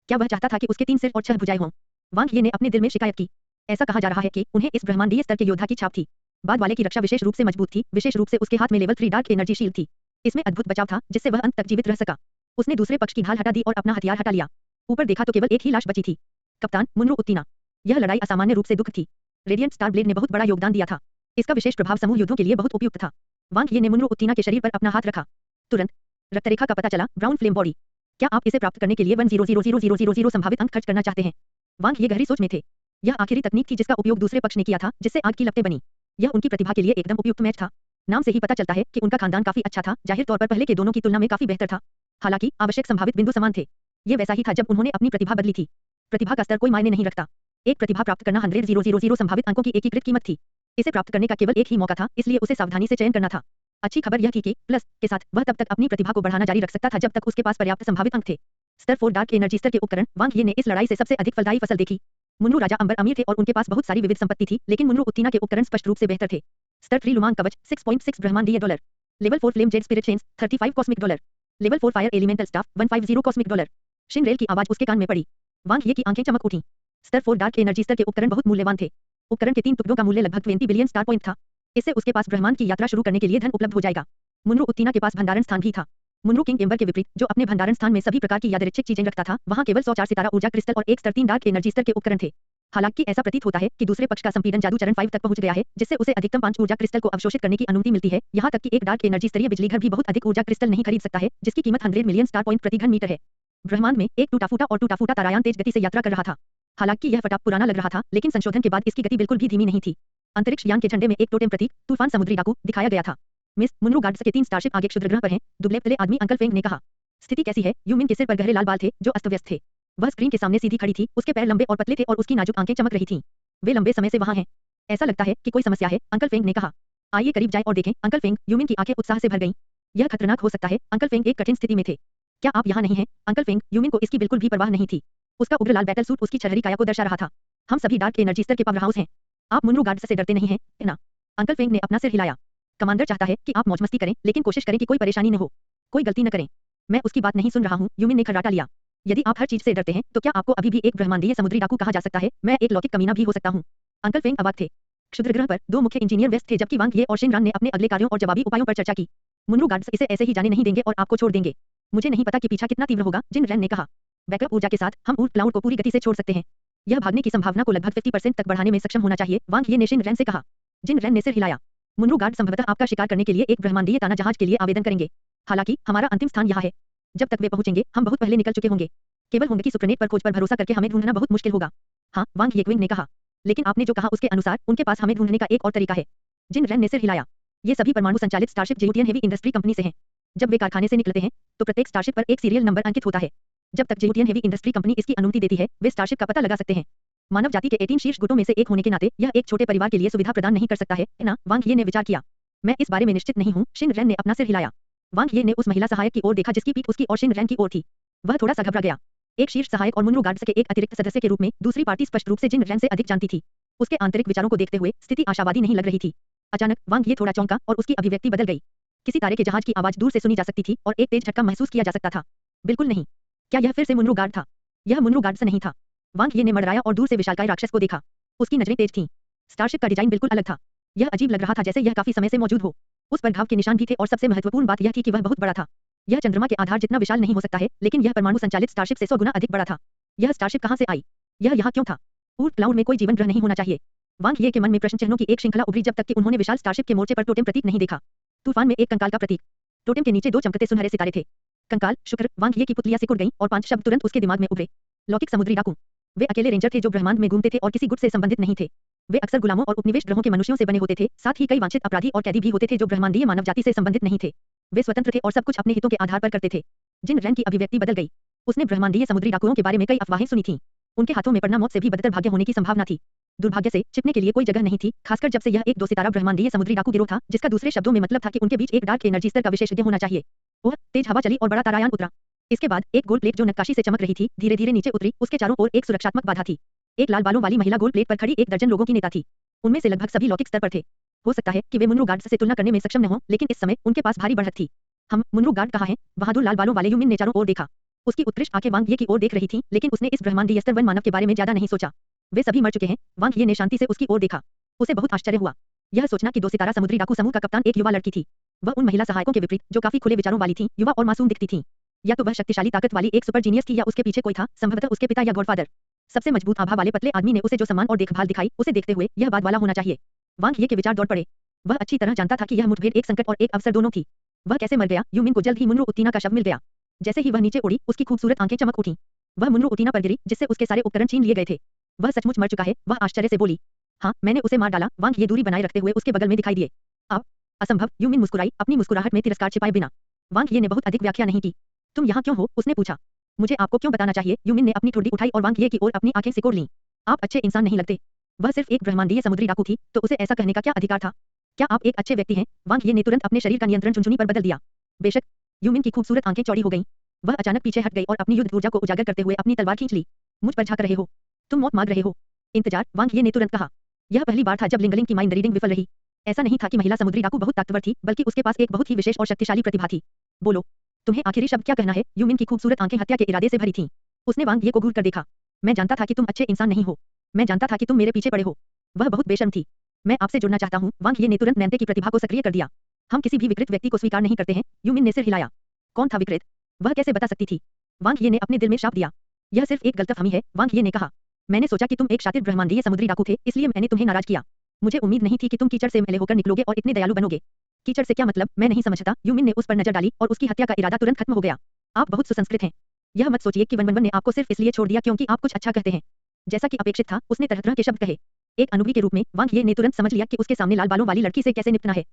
क्या वह चाहता था कि उसके 3 सिर और 6 भुजाएं हों? वांग ये ने अपने दिल में शिकायत की। ऐसा कहा जा रहा है कि उन्हें इस ब्रह्मांडीय स्तर के योद्धा की छाप थी। बाद वाले की रक्षा विशेष रूप से मजबूत थी, विशेष रूप से उसके हाथ में लेवल 3 डार्क एनर्जी शील्ड थी। इसमें अद्भुत बचाव था, जिससे वह अंत तक जीवित रह सका। उसने दूसरे पक्ष की ढाल हटा दी और अपना हथियार हटा लिया। ऊपर देखा तो केवल एक ही लाश बची थी। कप्तान मुनरो उत्तीना। यह लड़ाई असामान्य रूप से दुख थी। रेडियंट स्टार ब्लेड ने बहुत बड़ा योगदान दिया था। इसका विशेष प्रभाव समूह युद्धों के लिए बहुत उपयुक्त था। वांग ये ने मुनरो उत्तीना के शरीर पर अपना हाथ रखा। तुरंत रक्तरेखा का पता चला, ब्राउन फ्लेम बॉडी। क्या आप इसे प्राप्त करने के लिए 10000000 संभावित अंक खर्च करना चाहते हैं? वांग ये गहरी सोच में थे। यह आखिरी तकनीक थी जिसका उपयोग दूसरे पक्ष ने किया था, जिससे आग की लपटें बनी। यह उनकी प्रतिभा के लिए एकदम उपयुक्त मैच था। नाम से ही पता चलता है कि उनका खानदान काफी अच्छा था, जाहिर तौर पर पहले के दोनों की तुलना में काफी बेहतर था। हालांकि आवश्यक संभावित बिंदु समान थे। ये वैसा ही था जब उन्होंने अपनी प्रतिभा बदली थी। प्रतिभा का स्तर कोई मायने नहीं रखता। एक प्रतिभा प्राप्त करना 100,000 संभावित अंकों की एकीकृत कीमत थी। इसे प्राप्त करने का केवल एक ही मौका था, इसलिए उसे सावधानी से चयन करना था। अच्छी खबर यह थी कि प्लस के साथ वह तब तक अपनी प्रतिभा को बढ़ाना जारी रख सकता था जब तक उसके पास पर्याप्त संभावित अंक थे। स्तर 4 डार्क एनर्जी स्तर के उपकरण। वांग ये ने इस लड़ाई से सबसे अधिक फलदायी फसल देखी। मुनरो राजा अंबर अमीर थे और उनके पास बहुत सारी विविध संपत्ति थी, लेकिन मुनरो उत्तीना के उपकरण स्पष्ट रूप से बेहतर थे। स्तर 3 लुमांग कवच 6.6 ब्रह्मांडीय dollar. Level 4 flame jet spirit chains 35 cosmic dollar. Level 4 fire elemental staff 150 cosmic dollar. शिन रेल की आवाज उसके कान में पड़ी। वांग ये की आंखें चमक उठी। स्तर 4 डार्क एनर्जी स्तर के उपकरण बहुत मूल्यवान थे। उपकरण के 3 टुकड़ों का मूल्य लगभग 20 बिलियन स्टार पॉइंट था। इससे उसके पास ब्रह्मांड की यात्रा शुरू करने के लिए धन उपलब्ध हो जाएगा। मुनरो उत्तीना के पास भंडारण स्थान भी था। मुनरो किंग एम्बर के विपरीत, जो अपने भंडारण स्थान में सभी प्रकार की यादृच्छिक चीजें रखता था, वहां केवल 104 सितारा ऊर्जा क्रिस्टल और एक स्तर 3 डार्क एनर्जी स्तर के उपकरण थे। हालांकि ऐसा प्रतीत होता है कि दूसरे पक्ष का संपीड़न जादू चरण 5 तक पहुंच गया है, जिससे उसे अधिकतम 5 ऊर्जा क्रिस्टल को अवशोषित करने की अनुमति मिलती है। यहाँ तक कि एक डार्क एनर्जी स्तरीय बिजली घर भी बहुत अधिक ऊर्जा क्रिस्टल नहीं खरीद सकता है, जिसकी कीमत 100 मिलियन स्टार पॉइंट प्रति घन मीटर है। ब्रह्मांड में एक टूटा-फूटा तारायान तेज गति से यात्रा कर रहा था। हालांकि यह फटा पुराना लग रहा था, लेकिन संशोधन के बाद इसकी गति बिल्कुल भी धीमी नहीं थी। अंतरिक्ष यान के झंडे में एक टोटेम प्रतीक तूफान समुद्री डाकू दिखाया गया था। मिस मुनरो गार्ड्स के 3 स्टारशिप आगे क्षुद्र ग्रह पर हैं, दुबले-पतले आदमी अंकल फेंग ने कहा। स्थिति कैसी है? यूमिन के सिर पर गहरे लाल बाल थे, जो अस्त-व्यस्त थे। वह स्क्रीन के सामने सीधी खड़ी थी, उसके पैर लंबे और पतले थे और उसकी नाजुक आंखें चमक रही थीं। वे लंबे समय से वहां हैं। ऐसा लगता है कि कोई समस्या है, अंकल फेंग ने कहा। आइए करीब जाएं और देखें, अंकल फेंग। यूमिन की आंखें उत्साह से भर गईं। यह खतरनाक हो सकता है, अंकल फेंग एक कठिन स्थिति में थे। क्या आप यहाँ नहीं हैं, अंकल फेंग? यूमिन को इसकी बिल्कुल भी परवाह नहीं थी। उसका उग्र लाल बैटल सूट उसकी छरहरी काया को दर्शा रहा था। हम सभी डार्क एनर्जी स्तर के पावर हाउस हैं। आप मुनरो गार्ड्स से डरते नहीं हैं, है ना? अंकल फेंग ने अपना सिर हिलाया। कमांडर चाहता है कि आप मौज-मस्ती करें, लेकिन कोशिश करें कि कोई परेशानी न हो। कोई गलती न करें। मैं उसकी बात नहीं सुन रहा हूँ, यूमिन ने खर्राटा लिया। यदि आप हर चीज से डरते हैं, तो क्या आपको अभी भी एक ब्रह्मांडीय समुद्री डाकू कहा जा सकता है? मैं एक लौकिक कमीना भी हो सकता हूँ। अंकल फेंग अवाक थे। क्षुद्र ग्रह पर 2 मुख्य इंजीनियर व्यस्त थे, जबकि वांग ये और शिनरान ने अपने अगले कार्यों और जवाबी उपायों पर चर्चा की। मुनरो गार्ड्स इसे ऐसे ही जाने नहीं देंगे और आपको छोड़ देंगे। मुझे नहीं पता कि पीछा कितना तीव्र होगा, जिन रैन ने कहा। बैकअप ऊर्जा के साथ हम ऊर्ट क्लाउड को पूरी गति से छोड़ सकते हैं। यह भागने की संभावना को लगभग 50% तक बढ़ाने में सक्षम होना चाहिए, वांग ये ने शिन रैन से कहा। जिन रैन ने सिर हिलाया। मुनरो गार्ड संभवतः आपका शिकार करने के लिए एक ब्रह्मांडीय ताना जहाज के लिए आवेदन करेंगे। हालांकि हमारा अंतिम स्थान यहाँ है। जब तक वे पहुंचेंगे, हम बहुत पहले निकल चुके होंगे। केवल होंगे की सुप्रनेट पर खोज पर भरोसा करके हमें ढूंढना बहुत मुश्किल होगा। हाँ, वांग येक्विंग ने कहा। लेकिन आपने जो कहा उसके अनुसार उनके पास हमें ढूंढने का एक और तरीका है। जिन रैन ने सिर हिलाया। ये सभी परमाणु संचालित स्टारशिप जेयूटियन हेवी इंडस्ट्री कंपनी से हैं। जब वे कारखाने से निकलते हैं, तो प्रत्येक स्टारशिप पर एक सीरियल नंबर अंकित होता है। जब तक जेयूटियन हेवी इंडस्ट्री कंपनी इसकी अनुमति देती है, वे स्टारशिप का पता लगा सकते हैं। मानव जाति के 18 शीर्ष गुटों में से एक होने के नाते यह एक छोटे परिवार के लिए सुविधा प्रदान नहीं कर सकता है ना? वांग ये ने विचार किया। मैं इस बारे में निश्चित नहीं हूँ, शिन रैन ने अपना सिर हिलाया। वांग ये ने उस महिला सहायक की ओर देखा जिसकी पीठ उसकी और शिन रैन की ओर थी। वह थोड़ा सा घबरा गया। एक शीर्ष सहायक और मुनरो गार्ड्स के एक अतिरिक्त सदस्य के रूप में दूसरी पार्टी स्पष्ट रूप से जिन रैन से अधिक जानती थी। उसके आंतरिक विचारों को देखते हुए स्थिति आशावादी नहीं लग रही थी। अचानक वांग ये थोड़ा चौंका और उसकी अभिव्यक्ति बदल गई। किसी तारे के जहाज की आवाज दूर से सुनी जा सकती थी और एक तेज झटका महसूस किया जा सकता था। बिल्कुल नहीं। क्या यह फिर से मुनरो गार्ड था? यह मुनरो गार्ड से नहीं था। वांग ये ने मडराया और दूर से विशालकाय राक्षस को देखा। उसकी नजरें तेज थीं। स्टारशिप का डिजाइन बिल्कुल अलग था। यह अजीब लग रहा था, जैसे यह काफी समय से मौजूद हो। उस पर घाव के निशान भी थे और सबसे महत्वपूर्ण बात यह थी कि वह बहुत बड़ा था। यह चंद्रमा के आधार जितना विशाल नहीं हो सकता है, लेकिन यह परमाणु संचालित स्टारशिप से 100 गुना अधिक बड़ा था। यह स्टारशिप कहां से आई? यह यहाँ क्यों था? ऊर्ट क्लाउड में कोई जीवन ग्रह नहीं होना चाहिए। वांग ये के मन में प्रश्न चिन्हों की एक श्रृंखला उभरी जब तक कि उन्होंने विशाल स्टारशिप के मोर्चे पर टोटेम प्रतीक नहीं देखा। तूफान में एक कंकाल का प्रतीक। टोटेम के नीचे 2 चमकते सुनहरे सितारे थे। कंकाल, शुक्र। वांग ये की पुतलियां सिकुड़ गईं और 5 शब्द तुरंत उसके दिमाग में उभरे। लौकिक समुद्री डाकू। वे अकेले रेंजर थे जो ब्रह्मांड में घूमते थे और किसी गुट से संबंधित नहीं थे। वे अक्सर गुलामों और उपनिवेश ग्रहों के मनुष्यों से बने होते थे, साथ ही कई वांछित अपराधी और कैदी भी होते थे जो ब्रह्मांडीय मानव जाति से संबंधित नहीं थे। वे स्वतंत्र थे और सब कुछ अपने हितों के आधार पर करते थे। जिन रैन की अभिव्यक्ति बदल गई। उसने ब्रह्मांडीय समुद्री डाकुओं के बारे में कई अफवाहें सुनी थीं। उनके हाथों में पड़ना मौत से भी बदतर भाग्य होने की संभावना थी। दुर्भाग्य से छिपने के लिए कोई जगह नहीं थी, खासकर जब से यह एक 2 सितारा ब्रह्मांडीय समुद्री डाकू गिरोह था, जिसका दूसरे शब्दों में मतलब था कि उनके बीच एक डार्क एनर्जी स्तर का विशेषज्ञ होना चाहिए। वह तेज हवा चली और बड़ा तारायान उतरा। इसके बाद एक गोल्ड प्लेट जो नक्काशी से चमक रही थी, धीरे-धीरे नीचे उतरी। उसके चारों ओर एक सुरक्षात्मक बाधा थी। एक लाल बालों वाली महिला गोल्ड प्लेट पर खड़ी एक दर्जन लोगों की नेता थी। उनमें से लगभग सभी लौकिक स्तर पर थे। हो सकता है कि वे मुनरो गार्ड से तुलना करने में सक्षम न हों, लेकिन इस समय उनके पास भारी बढ़त थी। हम मुनरो गार्ड कहाँ हैं? बहादुर लाल बालों वाले यूमिन ने चारों ओर देखा। उसकी उत्कृष्ट आंखें वांग ये की ओर देख रही थीं, लेकिन उसने इस ब्रह्मांडीय स्तरवन मानव के बारे में ज्यादा नहीं सोचा। वे सभी मर चुके हैं। वांग ये ने शांति से उसकी ओर देखा। उसे बहुत आश्चर्य हुआ। यह सोचना कि 2 सितारा समुद्री डाकू समूह का कप्तान एक युवा लड़की थी। वह उन महिला सहायकों के विपरीत जो काफी खुले विचारों वाली थीं, युवा और मासूम दिखती थीं। या तो वह शक्तिशाली ताकत वाली एक सुपर जीनियस थी या उसके पीछे कोई था, संभवतः उसके पिता या गॉडफादर। सबसे मजबूत आभा वाले पतले आदमी ने उसे जो सम्मान और देखभाल दिखाई, उसे देखते हुए यह बाद वाला होना चाहिए। वांग ये के विचार दौड़ पड़े। वह अच्छी तरह जानता था कि यह मुठभेड़ एक संकट और एक अवसर दोनों थी। वह कैसे मर गया? यूमिन को जल्द ही मुनरो उत्तीना का शव मिल गया। जैसे ही वह नीचे उड़ी, उसकी खूबसूरत आंखें चमक उठीं। वह मुनरो उत्तीना पर गिरी, जिससे उसके सारे उपकरण छीन लिए गए थे। वह सचमुच मर चुका है, वह आश्चर्य से बोली। हाँ, मैंने उसे मार डाला। वांग ये दूरी बनाए रखते हुए उसके बगल में दिखाई दिए। अब असंभव, यूमिन मुस्कुराई, अपनी मुस्कुराहट में तिरस्कार छिपाए बिना। वांग ये ने बहुत अधिक व्याख्या नहीं की। तुम यहाँ क्यों हो? उसने पूछा। मुझे आपको क्यों बताना चाहिए? यूमिन ने अपनी ठुड्डी उठाई और वांग ये की ओर अपनी आंखें सिकोड़ लीं। आप अच्छे इंसान नहीं लगते। वह सिर्फ एक ब्रह्मांडीय समुद्री डाकू थी, तो उसे ऐसा कहने का क्या अधिकार था? क्या आप एक अच्छे व्यक्ति हैं? वांग ये ने तुरंत अपने शरीर का नियंत्रण चुनचुनी पर बदल दिया। बेशक। यूमिन की खूबसूरत आंखें चौड़ी हो गईं। वह अचानक पीछे हट गई और अपनी युद्ध ऊर्जा को उजागर करते हुए अपनी तलवार खींच ली। मुझ पर झाँक रहे हो? तुम मौत मांग रहे हो? इंतजार, वांग ये ने तुरंत कहा। यह पहली बार था जब लिंगलिंग की माइंड रीडिंग विफल रही। ऐसा नहीं था कि महिला समुद्री डाकू बहुत ताकतवर थी, बल्कि उसके पास एक बहुत ही विशेष और शक्तिशाली प्रतिभा थी। बोलो, तुम्हें आखिरी शब्द क्या कहना है? यूमिन की खूबसूरत आंखें हत्या के इरादे से भरी थीं। उसने वांग ये को घूर कर देखा। मैं जानता था कि तुम अच्छे इंसान नहीं हो। मैं जानता था कि तुम मेरे पीछे पड़े हो। वह बहुत बेशर्म थी। मैं आपसे जुड़ना चाहता हूँ। वांग ये ने तुरंत नैन्ते की प्रतिभा को सक्रिय कर दिया। हम किसी भी विकृत व्यक्ति को स्वीकार नहीं करते हैं। यूमिन ने सिर हिलाया। कौन था विकृत? वह कैसे बता सकती थी? वांग ये ने अपने दिल में श्राप दिया। यह सिर्फ एक गलतफहमी है, वांग ये ने कहा। मैंने सोचा कि तुम एक शातिर ब्रह्मांडीय समुद्री डाकू थे, इसलिए मैंने तुम्हें नाराज किया। मुझे उम्मीद नहीं थी कि तुम कीचड़ से मैले होकर निकलोगे और इतने दयालु बनोगे। कीचड़ से क्या मतलब? मैं नहीं समझता। यूमिन ने उस पर नजर डाली और उसकी हत्या का इरादा तुरंत खत्म हो गया। आप बहुत सुसंस्कृत हैं। यह मत सोचिए कि वनवन ने आपको सिर्फ इसलिए छोड़ दिया क्योंकि आप कुछ अच्छा कहते हैं। जैसा कि अपेक्षित था, उसने तरह-तरह के शब्द कहे। एक अनुभवी के रूप में वांग ये ने तुरंत समझ लिया कि उसके सामने लाल बालों वाली लड़की से कैसे निपटना है।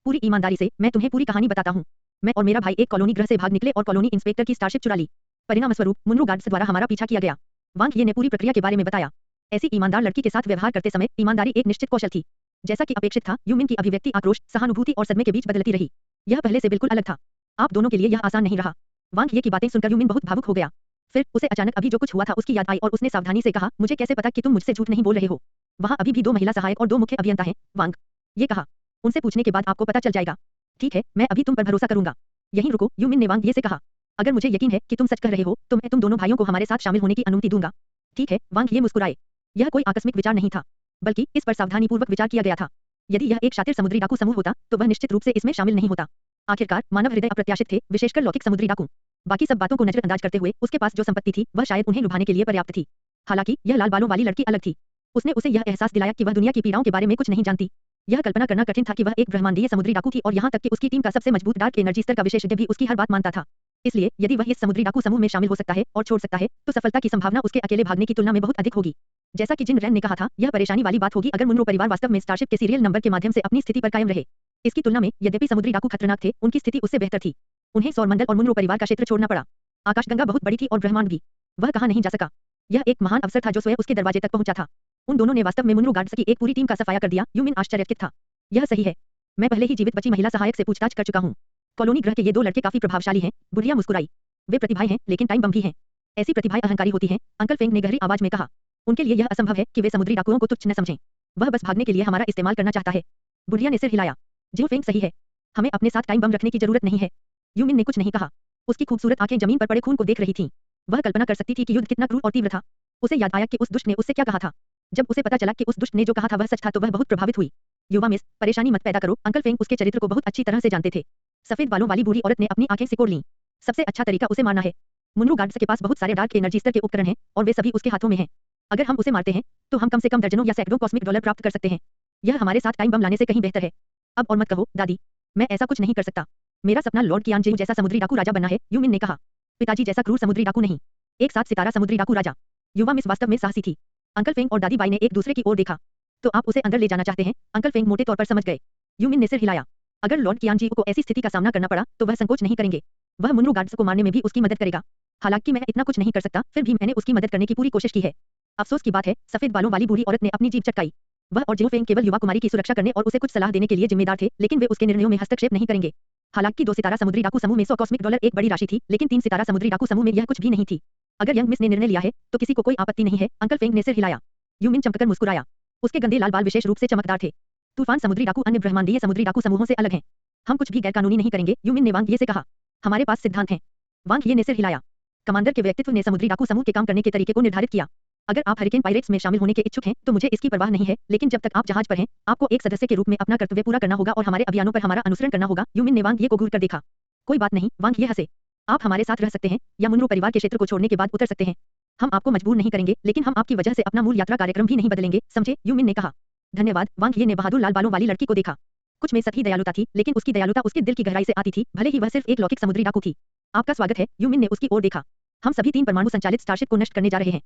पूरी ईमानदारी से मैं तुम्हें पूरी कहानी बताता हूँ। मैं और मेरा भाई एक कॉलोनी ग्रह से भाग निकले और कॉलोनी इंस्पेक्टर की स्टारशिप चुरा ली। परिणामस्वरूप मुनरो गार्ड्स द्वारा हमारा पीछा किया गया। वांग ये ने पूरी प्रक्रिया के बारे में बताया। ऐसी ईमानदार लड़की के साथ व्यवहार करते समय ईमानदारी एक निश्चित कौशल थी। जैसा कि अपेक्षित था, यूमिन की अभिव्यक्ति आक्रोश, सहानुभूति और सदमे के बीच बदलती रही। यह पहले से बिल्कुल अलग था। आप दोनों के लिए यह आसान नहीं रहा। वांग ये की बातें सुनकर यूमिन बहुत भावुक हो गया। फिर उसे अचानक अभी जो कुछ हुआ था उसकी याद आई और उसने सावधानी से कहा, मुझे कैसे पता कि तुम मुझसे झूठ नहीं बोल रहे हो? वहाँ अभी भी 2 महिला सहायक और 2 मुख्य अभियंता हैं। वांग ये कहा। उनसे पूछने के बाद आपको पता चल जाएगा। ठीक है, मैं अभी तुम पर भरोसा करूंगा। यहीं रुको, यूमिन ने वांग ये से कहा। अगर मुझे यकीन है कि तुम सच कह रहे हो, तो मैं तुम दोनों भाइयों को हमारे साथ शामिल होने की अनुमति दूंगा। ठीक है, वांग ये मुस्कुराए। यह कोई आकस्मिक विचार नहीं था, बल्कि इस पर सावधानीपूर्वक विचार किया गया था। यदि यह एक शातिर समुद्री डाकू समूह होता, तो वह निश्चित रूप से इसमें शामिल नहीं होता। आखिरकार मानव हृदय अप्रत्याशित थे, विशेषकर लौकिक समुद्री डाकू। बाकी सब बातों को नजरअंदाज करते हुए उसके पास जो संपत्ति थी, वह शायद उन्हें लुभाने के लिए पर्याप्त थी। हालांकि यह लाल बालों वाली लड़की अलग थी। उसने उसे यह एहसास दिलाया कि वह दुनिया की पीड़ाओं के बारे में कुछ नहीं जानती। यह कल्पना करना कठिन था कि वह एक ब्रह्मांडीय समुद्री डाकू थी और यहाँ तक कि उसकी टीम का सबसे मजबूत डार्क एनर्जी स्तर का विशेषज्ञ भी उसकी हर बात मानता था। इसलिए यदि वह इस समुद्री डाकू समूह में शामिल हो सकता है और छोड़ सकता है, तो सफलता की संभावना उसके अकेले भागने की तुलना में बहुत अधिक होगी। जैसा कि जिन रैन ने कहा था, यह परेशानी वाली बात होगी अगर मुनरो परिवार वास्तव में स्टारशिप के सीरियल नंबर के माध्यम से अपनी स्थिति पर कायम रहे। इसकी तुलना में यद्यपि समुद्री डाकू खतरनाक थे, उनकी स्थिति उससे बेहतर थी। उन्हें सौरमंडल और मुनरो परिवार का क्षेत्र छोड़ना पड़ा। आकाशगंगा बहुत बड़ी थी और ब्रह्मांड भी। वह कहाँ नहीं जा सका। यह एक महान अवसर था जो स्वयं उसके दरवाजे तक पहुंचा था। उन दोनों ने वास्तव में मुनरो गार्ड्स की एक पूरी टीम का सफाया कर दिया। यूमिन आश्चर्यचकित था। यह सही है। मैं पहले ही जीवित बची महिला सहायक से पूछताछ कर चुका हूँ। कॉलोनी ग्रह के ये 2 लड़के काफी प्रभावशाली हैं। बुढ़िया मुस्कुराई। वे प्रतिभाएं हैं, लेकिन टाइम बम भी हैं। ऐसी प्रतिभाएं अहंकारी होती हैं, अंकल फेंग ने गहरी आवाज में कहा। उनके लिए यह असंभव है कि वे समुद्री डाकुओं को तुच्छ न समझें। वह बस भागने के लिए हमारा इस्तेमाल करना चाहता है। बुढ़िया ने सिर हिलाया। जियो फेंग सही है। हमें अपने साथ टाइम बम रखने की जरूरत नहीं है। यूमिन ने कुछ नहीं कहा। उसकी खूबसूरत आंखें जमीन पर पड़े खून को देख रही थीं। वह कल्पना कर सकती थी कि युद्ध कितना क्रूर और तीव्र था। उसे याद आया कि उस दुष्ट ने उससे क्या कहा था। जब उसे पता चला कि उस दुष्ट ने जो कहा था वह सच था, तो वह बहुत प्रभावित हुई। युवा मिस, परेशानी मत पैदा करो। अंकल फेंग उसके चरित्र को बहुत अच्छी तरह से जानते थे। सफेद बालों वाली बूढ़ी औरत ने अपनी आंखें सिकोड़ लीं। सबसे अच्छा तरीका उसे मारना है। मुनरो गार्ड्स के पास बहुत सारे डार्क एनर्जी स्तर के उपकरण हैं और वे सभी उसके हाथों में हैं। अगर हम उसे मारते हैं, तो हम कम से कम दर्जनों या सैकड़ों कॉस्मिक डॉलर प्राप्त कर सकते हैं। यह हमारे साथ टाइम बम लाने से कहीं बेहतर है। अब और मत कहो, दादी। मैं ऐसा कुछ नहीं कर सकता। मेरा सपना लॉर्ड कियानजेऊ जैसा समुद्री डाकू राजा बनना है, यूमिन ने कहा। पिताजी जैसा क्रूर समुद्री डाकू नहीं। एक 7 सितारा समुद्री डाकू राजा। युवा मिस वास्तव में साहसी थी। अंकल फेंग और दादी बाई ने एक दूसरे की ओर देखा। तो आप उसे अंदर ले जाना चाहते हैं? अंकल फेंग मोटे तौर पर समझ गए। यूमिन ने सिर हिलाया। अगर लॉर्ड कियानजेऊ को ऐसी स्थिति का सामना करना पड़ा, तो वह संकोच नहीं करेंगे। वह मुनरो गार्ड्स को मारने में भी उसकी मदद करेगा। हालांकि मैं इतना कुछ नहीं कर सकता, फिर भी मैंने उसकी मदद करने की पूरी कोशिश की है। अफसोस की बात है, सफेद बालों वाली बूढ़ी औरत ने अपनी जीभ चटकाई। वह और जियो फेंग केवल युवा कुमारी की सुरक्षा करने और उसे कुछ सलाह देने के लिए जिम्मेदार थे, लेकिन वे उसके निर्णयों में हस्तक्षेप नहीं करेंगे। हालांकि 2 सितारा समुद्री डाकू समूह में 100 कॉस्मिक डॉलर एक बड़ी राशि थी, लेकिन 3 सितारा समुद्री डाकू समूह में यह कुछ भी नहीं थी। अगर यंग मिस ने निर्णय लिया है, तो किसी को कोई आपत्ति नहीं है। अंकल फेंग ने सिर हिलाया। यूमिन चमककर मुस्कुराया। उसके गंदे लाल बाल विशेष रूप से चमकदार थे। तूफान समुद्री डाकू अन्य ब्रह्मांडीय समुद्री डाकू समूहों से अलग हैं। हम कुछ भी गैरकानूनी नहीं करेंगे, यूमिन ने वांग ये से कहा। हमारे पास सिद्धांत हैं। वांग ये ने सिर हिलाया। कमांडर के व्यक्तित्व ने समुद्री डाकू समूह के काम करने के तरीके को निर्धारित किया। अगर आप हरिकेन पायरेट्स में शामिल होने के इच्छुक हैं तो मुझे इसकी परवाह नहीं है, लेकिन जब तक आप जहाज पर हैं, आपको एक सदस्य के रूप में अपना कर्तव्य पूरा करना होगा और हमारे अभियानों पर हमारा अनुसरण करना होगा। यूमिन ने वांग ये को घूर कर देखा। कोई बात नहीं, वांग ये हंसे। आप हमारे साथ रह सकते हैं या मुनरो परिवार के क्षेत्र को छोड़ने के बाद उतर सकते हैं। हम आपको मजबूर नहीं करेंगे, लेकिन हम आपकी वजह से अपना मूल यात्रा कार्यक्रम भी नहीं बदलेंगे, समझे? यूमिन ने कहा। धन्यवाद, वांग ये ने बहादुर लाल बालों वाली लड़की को देखा। कुछ में सही दयालुता थी, लेकिन उसकी दयालुता उसके दिल की गहराई से आती थी, भले ही वह सिर्फ एक लौकिक समुद्री डाकू थी। आपका स्वागत है, यूमिन ने उसकी ओर देखा। हम सभी 3 परमाणु संचालित स्टारशिप को नष्ट करने जा रहे हैं।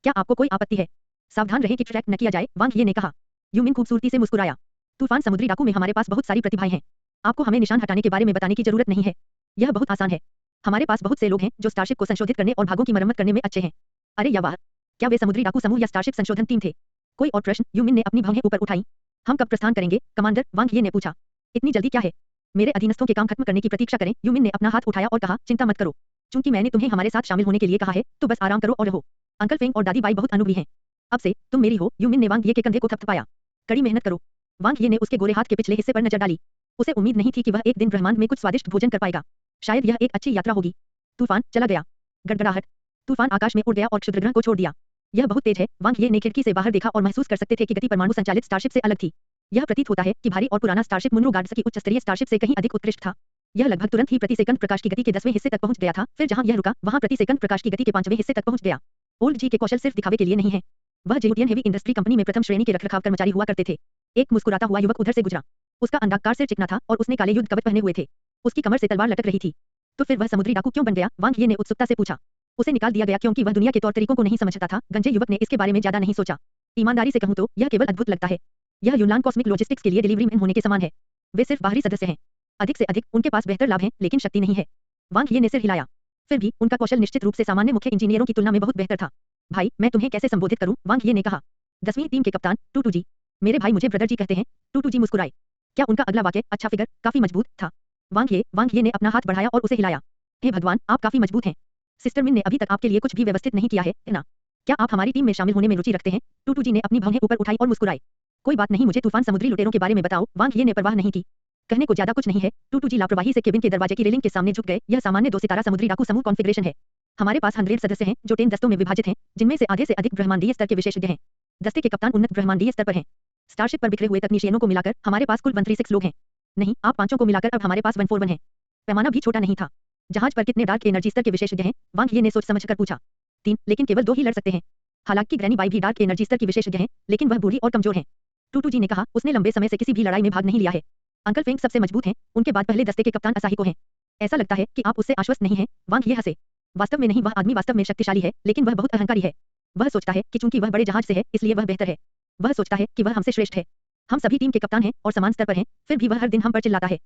क्या आपको कोई आपत्ति है? सावधान रहें कि ट्रैक न किया जाए, वांग ये ने कहा। यूमिन खूबसूरती से मुस्कुराया। तूफान समुद्री डाकू में हमारे पास बहुत सारी प्रतिभाएं हैं। आपको हमें निशान हटाने के बारे में बताने की जरूरत नहीं है। यह बहुत आसान है। हमारे पास बहुत से लोग हैं जो स्टारशिप को संशोधित करने और भागों की मरम्मत करने में अच्छे हैं। अरे या वाह! क्या वे समुद्री डाकू समूह या स्टारशिप संशोधन टीम थे? कोई और प्रश्न? यूमिन ने अपनी भौहें ऊपर उठाई। हम कब प्रस्थान करेंगे, कमांडर? वांग ये ने पूछा। इतनी जल्दी क्या है? मेरे अधीनस्थों के काम खत्म करने की प्रतीक्षा करें। यूमिन ने अपना हाथ उठाया और कहा, चिंता मत करो। चूंकि मैंने तुम्हें हमारे साथ शामिल होने के लिए कहा है, तो बस आराम करो और रहो। अंकल फेंग और दादी बाई बहुत अनुभवी हैं। अब से तुम मेरी हो। यूमिन ने वांग ये के कंधे को थपथपाया। कड़ी मेहनत करो। वांग ये ने उसके गोरे हाथ के पिछले हिस्से पर नजर डाली। उसे उम्मीद नहीं थी कि वह एक दिन ब्रह्मांड में कुछ स्वादिष्ट भोजन कर पाएगा। शायद यह एक अच्छी यात्रा होगी। तूफान चला गया। गड़गड़ाहट। तूफान आकाश में उड़ गया और क्षुद्रग्रह को छोड़ दिया। यह बहुत तेज है, वांग ये ने खिड़की से बाहर देखा और महसूस कर सकते थे कि गति परमाणु संचालित स्टारशिप से अलग थी। यह प्रतीत होता है कि भारी और पुराना स्टारशिप मुनरो गार्ड्स की उच्च स्तरीय स्टारशिप से कहीं अधिक उत्कृष्ट था। यह लगभग तुरंत ही प्रति सेकंड प्रकाश की गति के 10वें हिस्से तक पहुंच गया था, फिर जहां यह रुका, वहां प्रति सेकंड प्रकाश की गति के 5वें हिस्से तक पहुंच गया। ओल्ड जी के कौशल सिर्फ दिखावे के लिए नहीं है। वह जेयूटियन हेवी इंडस्ट्री कंपनी में प्रथम श्रेणी के रखरखाव कर्मचारी हुआ करते थे। एक मुस्कुराता हुआ युवक उधर से गुजरा। उसका अंडाकार सिर चिकना था और उसने काले युद्ध कवच पहने हुए थे। उसकी कमर से तलवार लटक रही थी। तो फिर वह समुद्री डाकू क्यों बन गया? वांग ये ने उत्सुकता से पूछा। उसे निकाल दिया गया क्योंकि वह दुनिया के तौर तरीकों को नहीं समझता था। गंजे युवक ने इसके बारे में ज्यादा नहीं सोचा। ईमानदारी से कहूं तो यह केवल अद्भुत लगता है। यह यूनान कॉस्मिक लॉजिस्टिक्स के लिए डिलीवरी मैन होने के समान है। वे सिर्फ बाहरी सदस्य हैं। अधिक से अधिक उनके पास बेहतर लाभ हैं, लेकिन शक्ति नहीं है। वांग ये ने सिर हिलाया। फिर भी उनका कौशल निश्चित रूप से सामान्य मुख्य इंजीनियरों की तुलना में बहुत बेहतर था। भाई, मैं तुम्हें कैसे संबोधित करूं? वांग ये ने कहा। 10वीं टीम के कप्तान टूटू जी। मेरे भाई मुझे ब्रदर जी कहते हैं। टूटू जी मुस्कुराए। क्या उनका अगला वाक्य अच्छा फिगर काफी मजबूत था? वांग ये ने अपना हाथ बढ़ाया और उसे हिलाया। हे भगवान, आप काफी मजबूत हैं। सिस्टर मिन ने अभी तक आपके लिए कुछ भी व्यवस्थित नहीं किया है ना? क्या आप हमारी टीम में शामिल होने में रुचि रखते हैं? टूटू जी ने अपनी भौहें ऊपर उठाई और मुस्कुराए। कोई बात नहीं, मुझे तूफान समुद्री लुटेरों के बारे में बताओ। वांग ये ने परवाह नहीं की। कहने को ज्यादा कुछ नहीं है। टूटू जी लापरवाही से केबिन के दरवाजे की रेलिंग के सामने झुक गए। यह सामान्य 2 सितारा समुद्री डाकू समूह कॉन्फ़िगरेशन है। हमारे पास 100 सदस्य हैं जो 10 दस्तों में विभाजित हैं, जिनमें से आधे से अधिक ब्रह्मांडीय स्तर के विशेषज्ञ हैं। दस्ते के कप्तान उन्नत ब्रह्मांडीय स्तर पर हैं। स्टारशिप पर बिखरे हुए तकनीशियनों को मिलाकर हमारे पास कुल 136 लोग हैं। नहीं, आप पांचों को मिलाकर अब हमारे पास 141 है। पैमाना भी छोटा नहीं था। जहाज पर कितने डार्क एनर्जी स्तर के विशेषज्ञ हैं? वांग ये ने सोच समझकर पूछा। 3, लेकिन केवल 2 ही लड़ सकते हैं। हालांकि ग्रैनी बाई भी डार्क एनर्जी स्तर की विशेषज्ञ हैं, लेकिन वह बूढ़ी और कमजोर हैं। टूटू जी ने कहा। उसने लंबे समय से किसी भी लड़ाई में भाग नहीं लिया है। अंकल फेंग सबसे मजबूत हैं, उनके बाद पहले दस्ते के कप्तान असाहिको हैं। ऐसा लगता है कि आप उससे आश्वस्त नहीं हैं। वांग ये हंसे। वास्तव में नहीं, वह आदमी वास्तव में शक्तिशाली है, लेकिन वह बहुत अहंकारी है। वह सोचता है कि चूंकि वह बड़े जहाज से है, इसलिए वह बेहतर है। वह सोचता है कि वह हमसे श्रेष्ठ है। हम सभी टीम के कप्तान हैं और समान स्तर पर हैं, फिर भी वह हर दिन हम पर चिल्लाता है।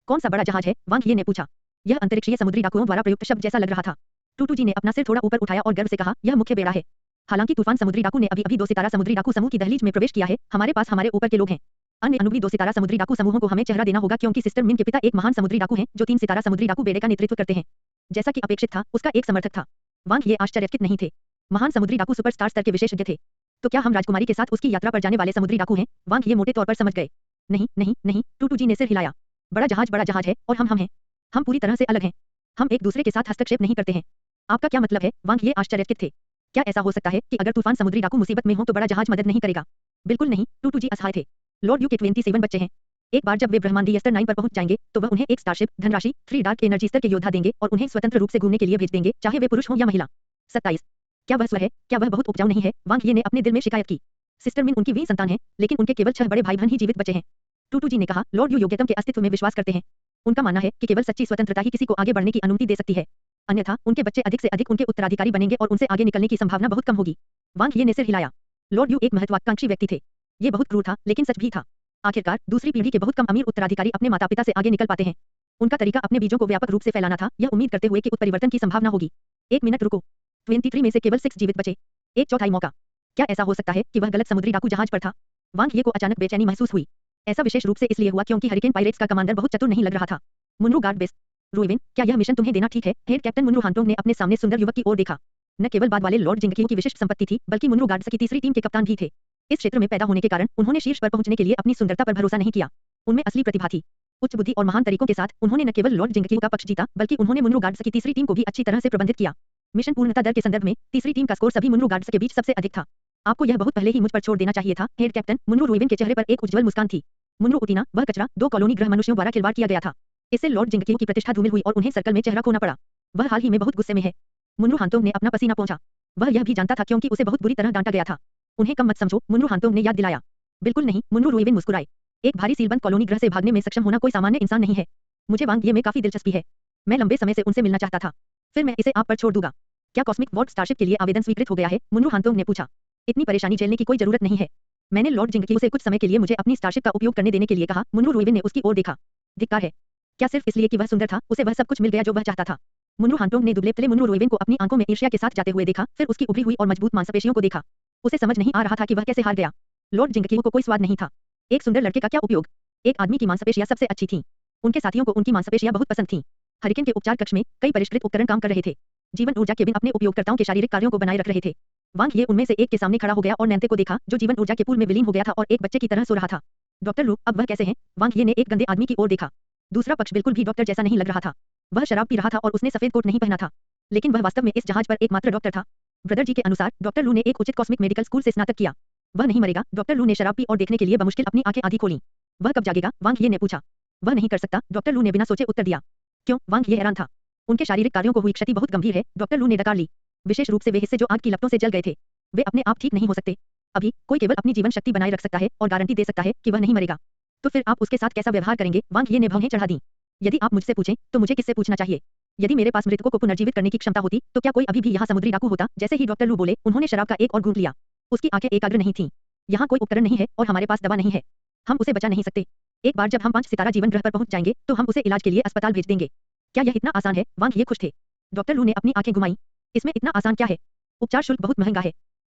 कौन सा बड़ा जहाज है? वांग ये ने पूछा। यह अंतरिक्षीय समुद्री डाकुओं द्वारा प्रयुक्त शब्द जैसा लग रहा था। टूटू जी ने अपना सिर थोड़ा ऊपर उठाया और गर्व से कहा, यह मुख्य बेड़ा है। हालांकि तूफान समुद्री डाकू ने अभी 2 सितारा समुद्री डाकू समूह की दहलीज में प्रवेश किया है, हमारे पास हमारे ऊपर के लोग हैं। अन्य अनुभवी 2 सितारा समुद्री डाकू समूहों को हमें चेहरा देना होगा क्योंकि सिस्टर मिन के पिता एक महान समुद्री डाकू हैं जो 3 सितारा समुद्री डाकू बेड़े का नेतृत्व करते हैं। जैसा कि अपेक्षित था, उसका एक समर्थक था। वांग ये आश्चर्यचकित नहीं थे। महान समुद्री डाकू सुपरस्टार स्तर के विशेषज्ञ थे। तो क्या हम राजकुमारी के साथ उसकी यात्रा पर जाने वाले समुद्री डाकू हैं? वांग ये मोटे तौर पर समझ गए। नहीं नहीं नहीं, टूटू जी ने सिर हिलाया। बड़ा जहाज है और हम हैं। हम पूरी तरह से अलग हैं। हम एक दूसरे के साथ हस्तक्षेप नहीं करते हैं। आपका क्या मतलब है? वांग ये आश्चर्यचकित थे। क्या ऐसा हो सकता है कि अगर तूफान समुद्री डाकू मुसीबत में हो तो बड़ा जहाज मदद नहीं करेगा? बिल्कुल नहीं, टूटू जी असहाय थे। लॉर्ड यू के 27 बच्चे हैं। एक बार जब वे ब्रह्मांडीय स्तर 9 पर पहुंच जाएंगे तो वह उन्हें एक स्टारशिप, धनराशि, 3 डार्क एनर्जी स्तर के योद्धा देंगे और उन्हें स्वतंत्र रूप से घूमने के लिए भेज देंगे, चाहे वे पुरुष हों या महिला। 27। क्या वह स्व है? क्या वह बहुत उपजाऊ नहीं है? वांग ये ने अपने दिल में शिकायत की। सिस्टर मिन उनकी 20 संतान है, लेकिन उनके केवल 6 बड़े भाई बहन ही जीवित बचे हैं। टूटू जी ने कहा, लॉर्ड यू योग्यतम के अस्तित्व में विश्वास करते हैं। उनका मानना है कि केवल सच्ची स्वतंत्रता ही किसी को आगे बढ़ने की अनुमति दे सकती है। अन्यथा उनके बच्चे अधिक से अधिक उनके उत्तराधिकारी बनेंगे और उनसे आगे निकलने की संभावना बहुत कम होगी। वांग ये ने सिर हिलाया। लॉर्ड यू एक महत्वाकांक्षी व्यक्ति थे। ये बहुत क्रूर था, लेकिन सच भी था। आखिरकार दूसरी पीढ़ी के बहुत कम अमीर उत्तराधिकारी अपने माता-पिता से आगे निकल पाते हैं। उनका तरीका अपने बीजों को व्यापक रूप से फैलाना था, यह उम्मीद करते हुए कि उत्परिवर्तन की संभावना होगी। 1 मिनट रुको। 23 में से केवल 6 जीवित बचे। 1/4 मौका। क्या ऐसा हो सकता है कि वह गलत समुद्री डाकू जहाज पर था? वांग ये को अचानक बेचैनी महसूस हुई। ऐसा विशेष रूप से इसलिए हुआ क्योंकि हरिकेन पायरेट्स का कमांडर बहुत चतुर नहीं लग रहा था। Munro guard base. रुइविन, क्या यह मिशन तुम्हें देना ठीक है? हेड कैप्टन मुनरो हांटोंग ने अपने सामने सुंदर युवक की ओर देखा। न केवल बाद वाले लॉर्ड जिंगकियो की विशिष्ट संपत्ति थी, बल्कि मुनरो गार्ड्स की तीसरी टीम के कप्तान भी थे। इस क्षेत्र में पैदा होने के कारण उन्होंने शीर्ष पर पहुंचने के लिए अपनी सुंदरता पर भरोसा नहीं किया। उनमें असली प्रतिभा थी। उच्च बुद्धि और महान तरीकों के साथ उन्होंने न केवल लॉर्ड जिंगकियो का पक्ष जीता, बल्कि उन्होंने मुनरो गार्ड्स की तीसरी टीम को भी अच्छी तरह से प्रबंधित किया। मिशन पूर्णता दर के संदर्भ में तीसरी टीम का स्कोर सभी मुनरो गार्ड्स के बीच सबसे अधिक था। आपको यह बहुत पहले ही मुझ पर छोड़ देना चाहिए था। हेड कैप्टन मुनरो रुइवेन के चेहरे पर एक उज्जवल मुस्कान थी। मुनरो उटीना, वह कचरा, 2 कॉलोनी ग्रह मनुष्यों द्वारा खिलवाड़ किया गया था। इससे लॉर्ड जिंगकियो की प्रतिष्ठा धूमिल हुई और उन्हें सर्कल में चेहरा खोना पड़ा। वह हाल ही में बहुत गुस्से में है। मुनरो हांतोंग ने अपना पसीना पोंछा। वह यह भी जानता था क्योंकि उसे बहुत बुरी तरह डांटा गया था। उन्हें कम मत समझो, मुनरो हांतोंग ने याद दिलाया। बिल्कुल नहीं, मुनरो रुइवेन मुस्कुराए। एक भारी सीलबंद कॉलोनी ग्रह से भागने में सक्षम होना कोई सामान्य इंसान नहीं है। मुझे वांग ये में काफी दिलचस्पी है। मैं लंबे समय से उनसे मिलना चाहता था। फिर मैं इसे आप पर छोड़ दूंगा। क्या कॉस्मिक वॉर्ड स्टारशिप के लिए आवेदन स्वीकृत हो गया है? मुनरो हांतोंग ने पूछा। इतनी परेशानी झेलने की कोई जरूरत नहीं है। मैंने लॉर्ड जिंगकियो से कुछ समय के लिए मुझे अपनी स्टारशिप का उपयोग करने देने के लिए कहा। मुनरो रुइवेन ने उसकी ओर देखा। धिक्कार है। क्या सिर्फ इसलिए कि वह सुंदर था, उसे वह सब कुछ मिल गया जो वह चाहता था? मुनरो हांतोंग ने दुबले-पतले मुनरो रुइवेन को अपनी आंखों में ईर्ष्या के साथ जाते हुए देखा, फिर उसकी उभरी हुई और मजबूत मांसपेशियों को देखा। उसे समझ नहीं आ रहा था कि वह कैसे हार गया। लॉर्ड जिंगकियो को कोई स्वाद नहीं था। एक सुंदर लड़के का क्या उपयोग? एक आदमी की मांसपेशियां सबसे अच्छी थीं। उनके साथियों को उनकी मांसपेशियां बहुत पसंद थीं। हरिकेन के उपचार कक्ष में कई परिष्कृत उपकरण काम कर रहे थे। जीवन ऊर्जा केबिन अपने उपयोगकर्ताओं के शारीरिक कार्यों को बनाए रख रहे थे। वांग ये उनमें से एक के सामने खड़ा हो गया और नैन्ते को देखा, जो जीवन ऊर्जा के पूल में विलीन हो गया था और एक बच्चे की तरह सो रहा था। डॉक्टर लू, अब वह कैसे हैं? वांग ये ने एक गंदे आदमी की ओर देखा। दूसरा पक्ष बिल्कुल भी डॉक्टर जैसा नहीं लग रहा था। वह शराब पी रहा था और उसने सफेद कोट नहीं पहना था। लेकिन वह वास्तव में इस जहाज पर एकमात्र डॉक्टर था। ब्रदर जी के अनुसार डॉक्टर लू ने एक उचित कॉस्मिक मेडिकल स्कूल से स्नातक किया। वह नहीं मरेगा। डॉक्टर लू ने शराब पी और देखने के लिए बमुश्किल अपनी आंखें आधी खोलीं। वह कब जागेगा? वांग ये ने पूछा। वह नहीं कर सकता, डॉक्टर लू ने बिना सोचे उत्तर दिया। क्यों? वांग ये हैरान था। उनके शारीरिक कार्यों को हुई क्षति बहुत गंभीर है। डॉक्टर लू ने डकार ली। विशेष रूप से वे हिस्से जो आग की लपटों से जल गए थे। वे अपने आप ठीक नहीं हो सकते। अभी कोई केवल अपनी जीवन शक्ति बनाए रख सकता है और गारंटी दे सकता है कि वह नहीं मरेगा। तो फिर आप उसके साथ कैसा व्यवहार करेंगे? वांग ये ने भौहें चढ़ा दी। यदि आप मुझसे पूछें, तो मुझे किससे पूछना चाहिए? यदि मेरे पास मृतकों को पुनर्जीवित करने की क्षमता होती, तो क्या कोई अभी भी यहाँ समुद्री डाकू होता? जैसे ही डॉक्टर लू बोले, उन्होंने शराब का एक और घूंट लिया। उसकी आंखें एकाग्र नहीं थीं। यहाँ कोई उपकरण नहीं है और हमारे पास दवा नहीं है। हम उसे बचा नहीं सकते। एक बार जब हम 5 सितारा जीवन ग्रह पर पहुंच जाएंगे, तो हम उसे इलाज के लिए अस्पताल भेज देंगे। क्या यह इतना आसान है? वांग ये खुश थे। डॉक्टर लू ने अपनी आंखें घुमाई। इसमें इतना आसान क्या है? उपचार शुल्क बहुत महंगा है।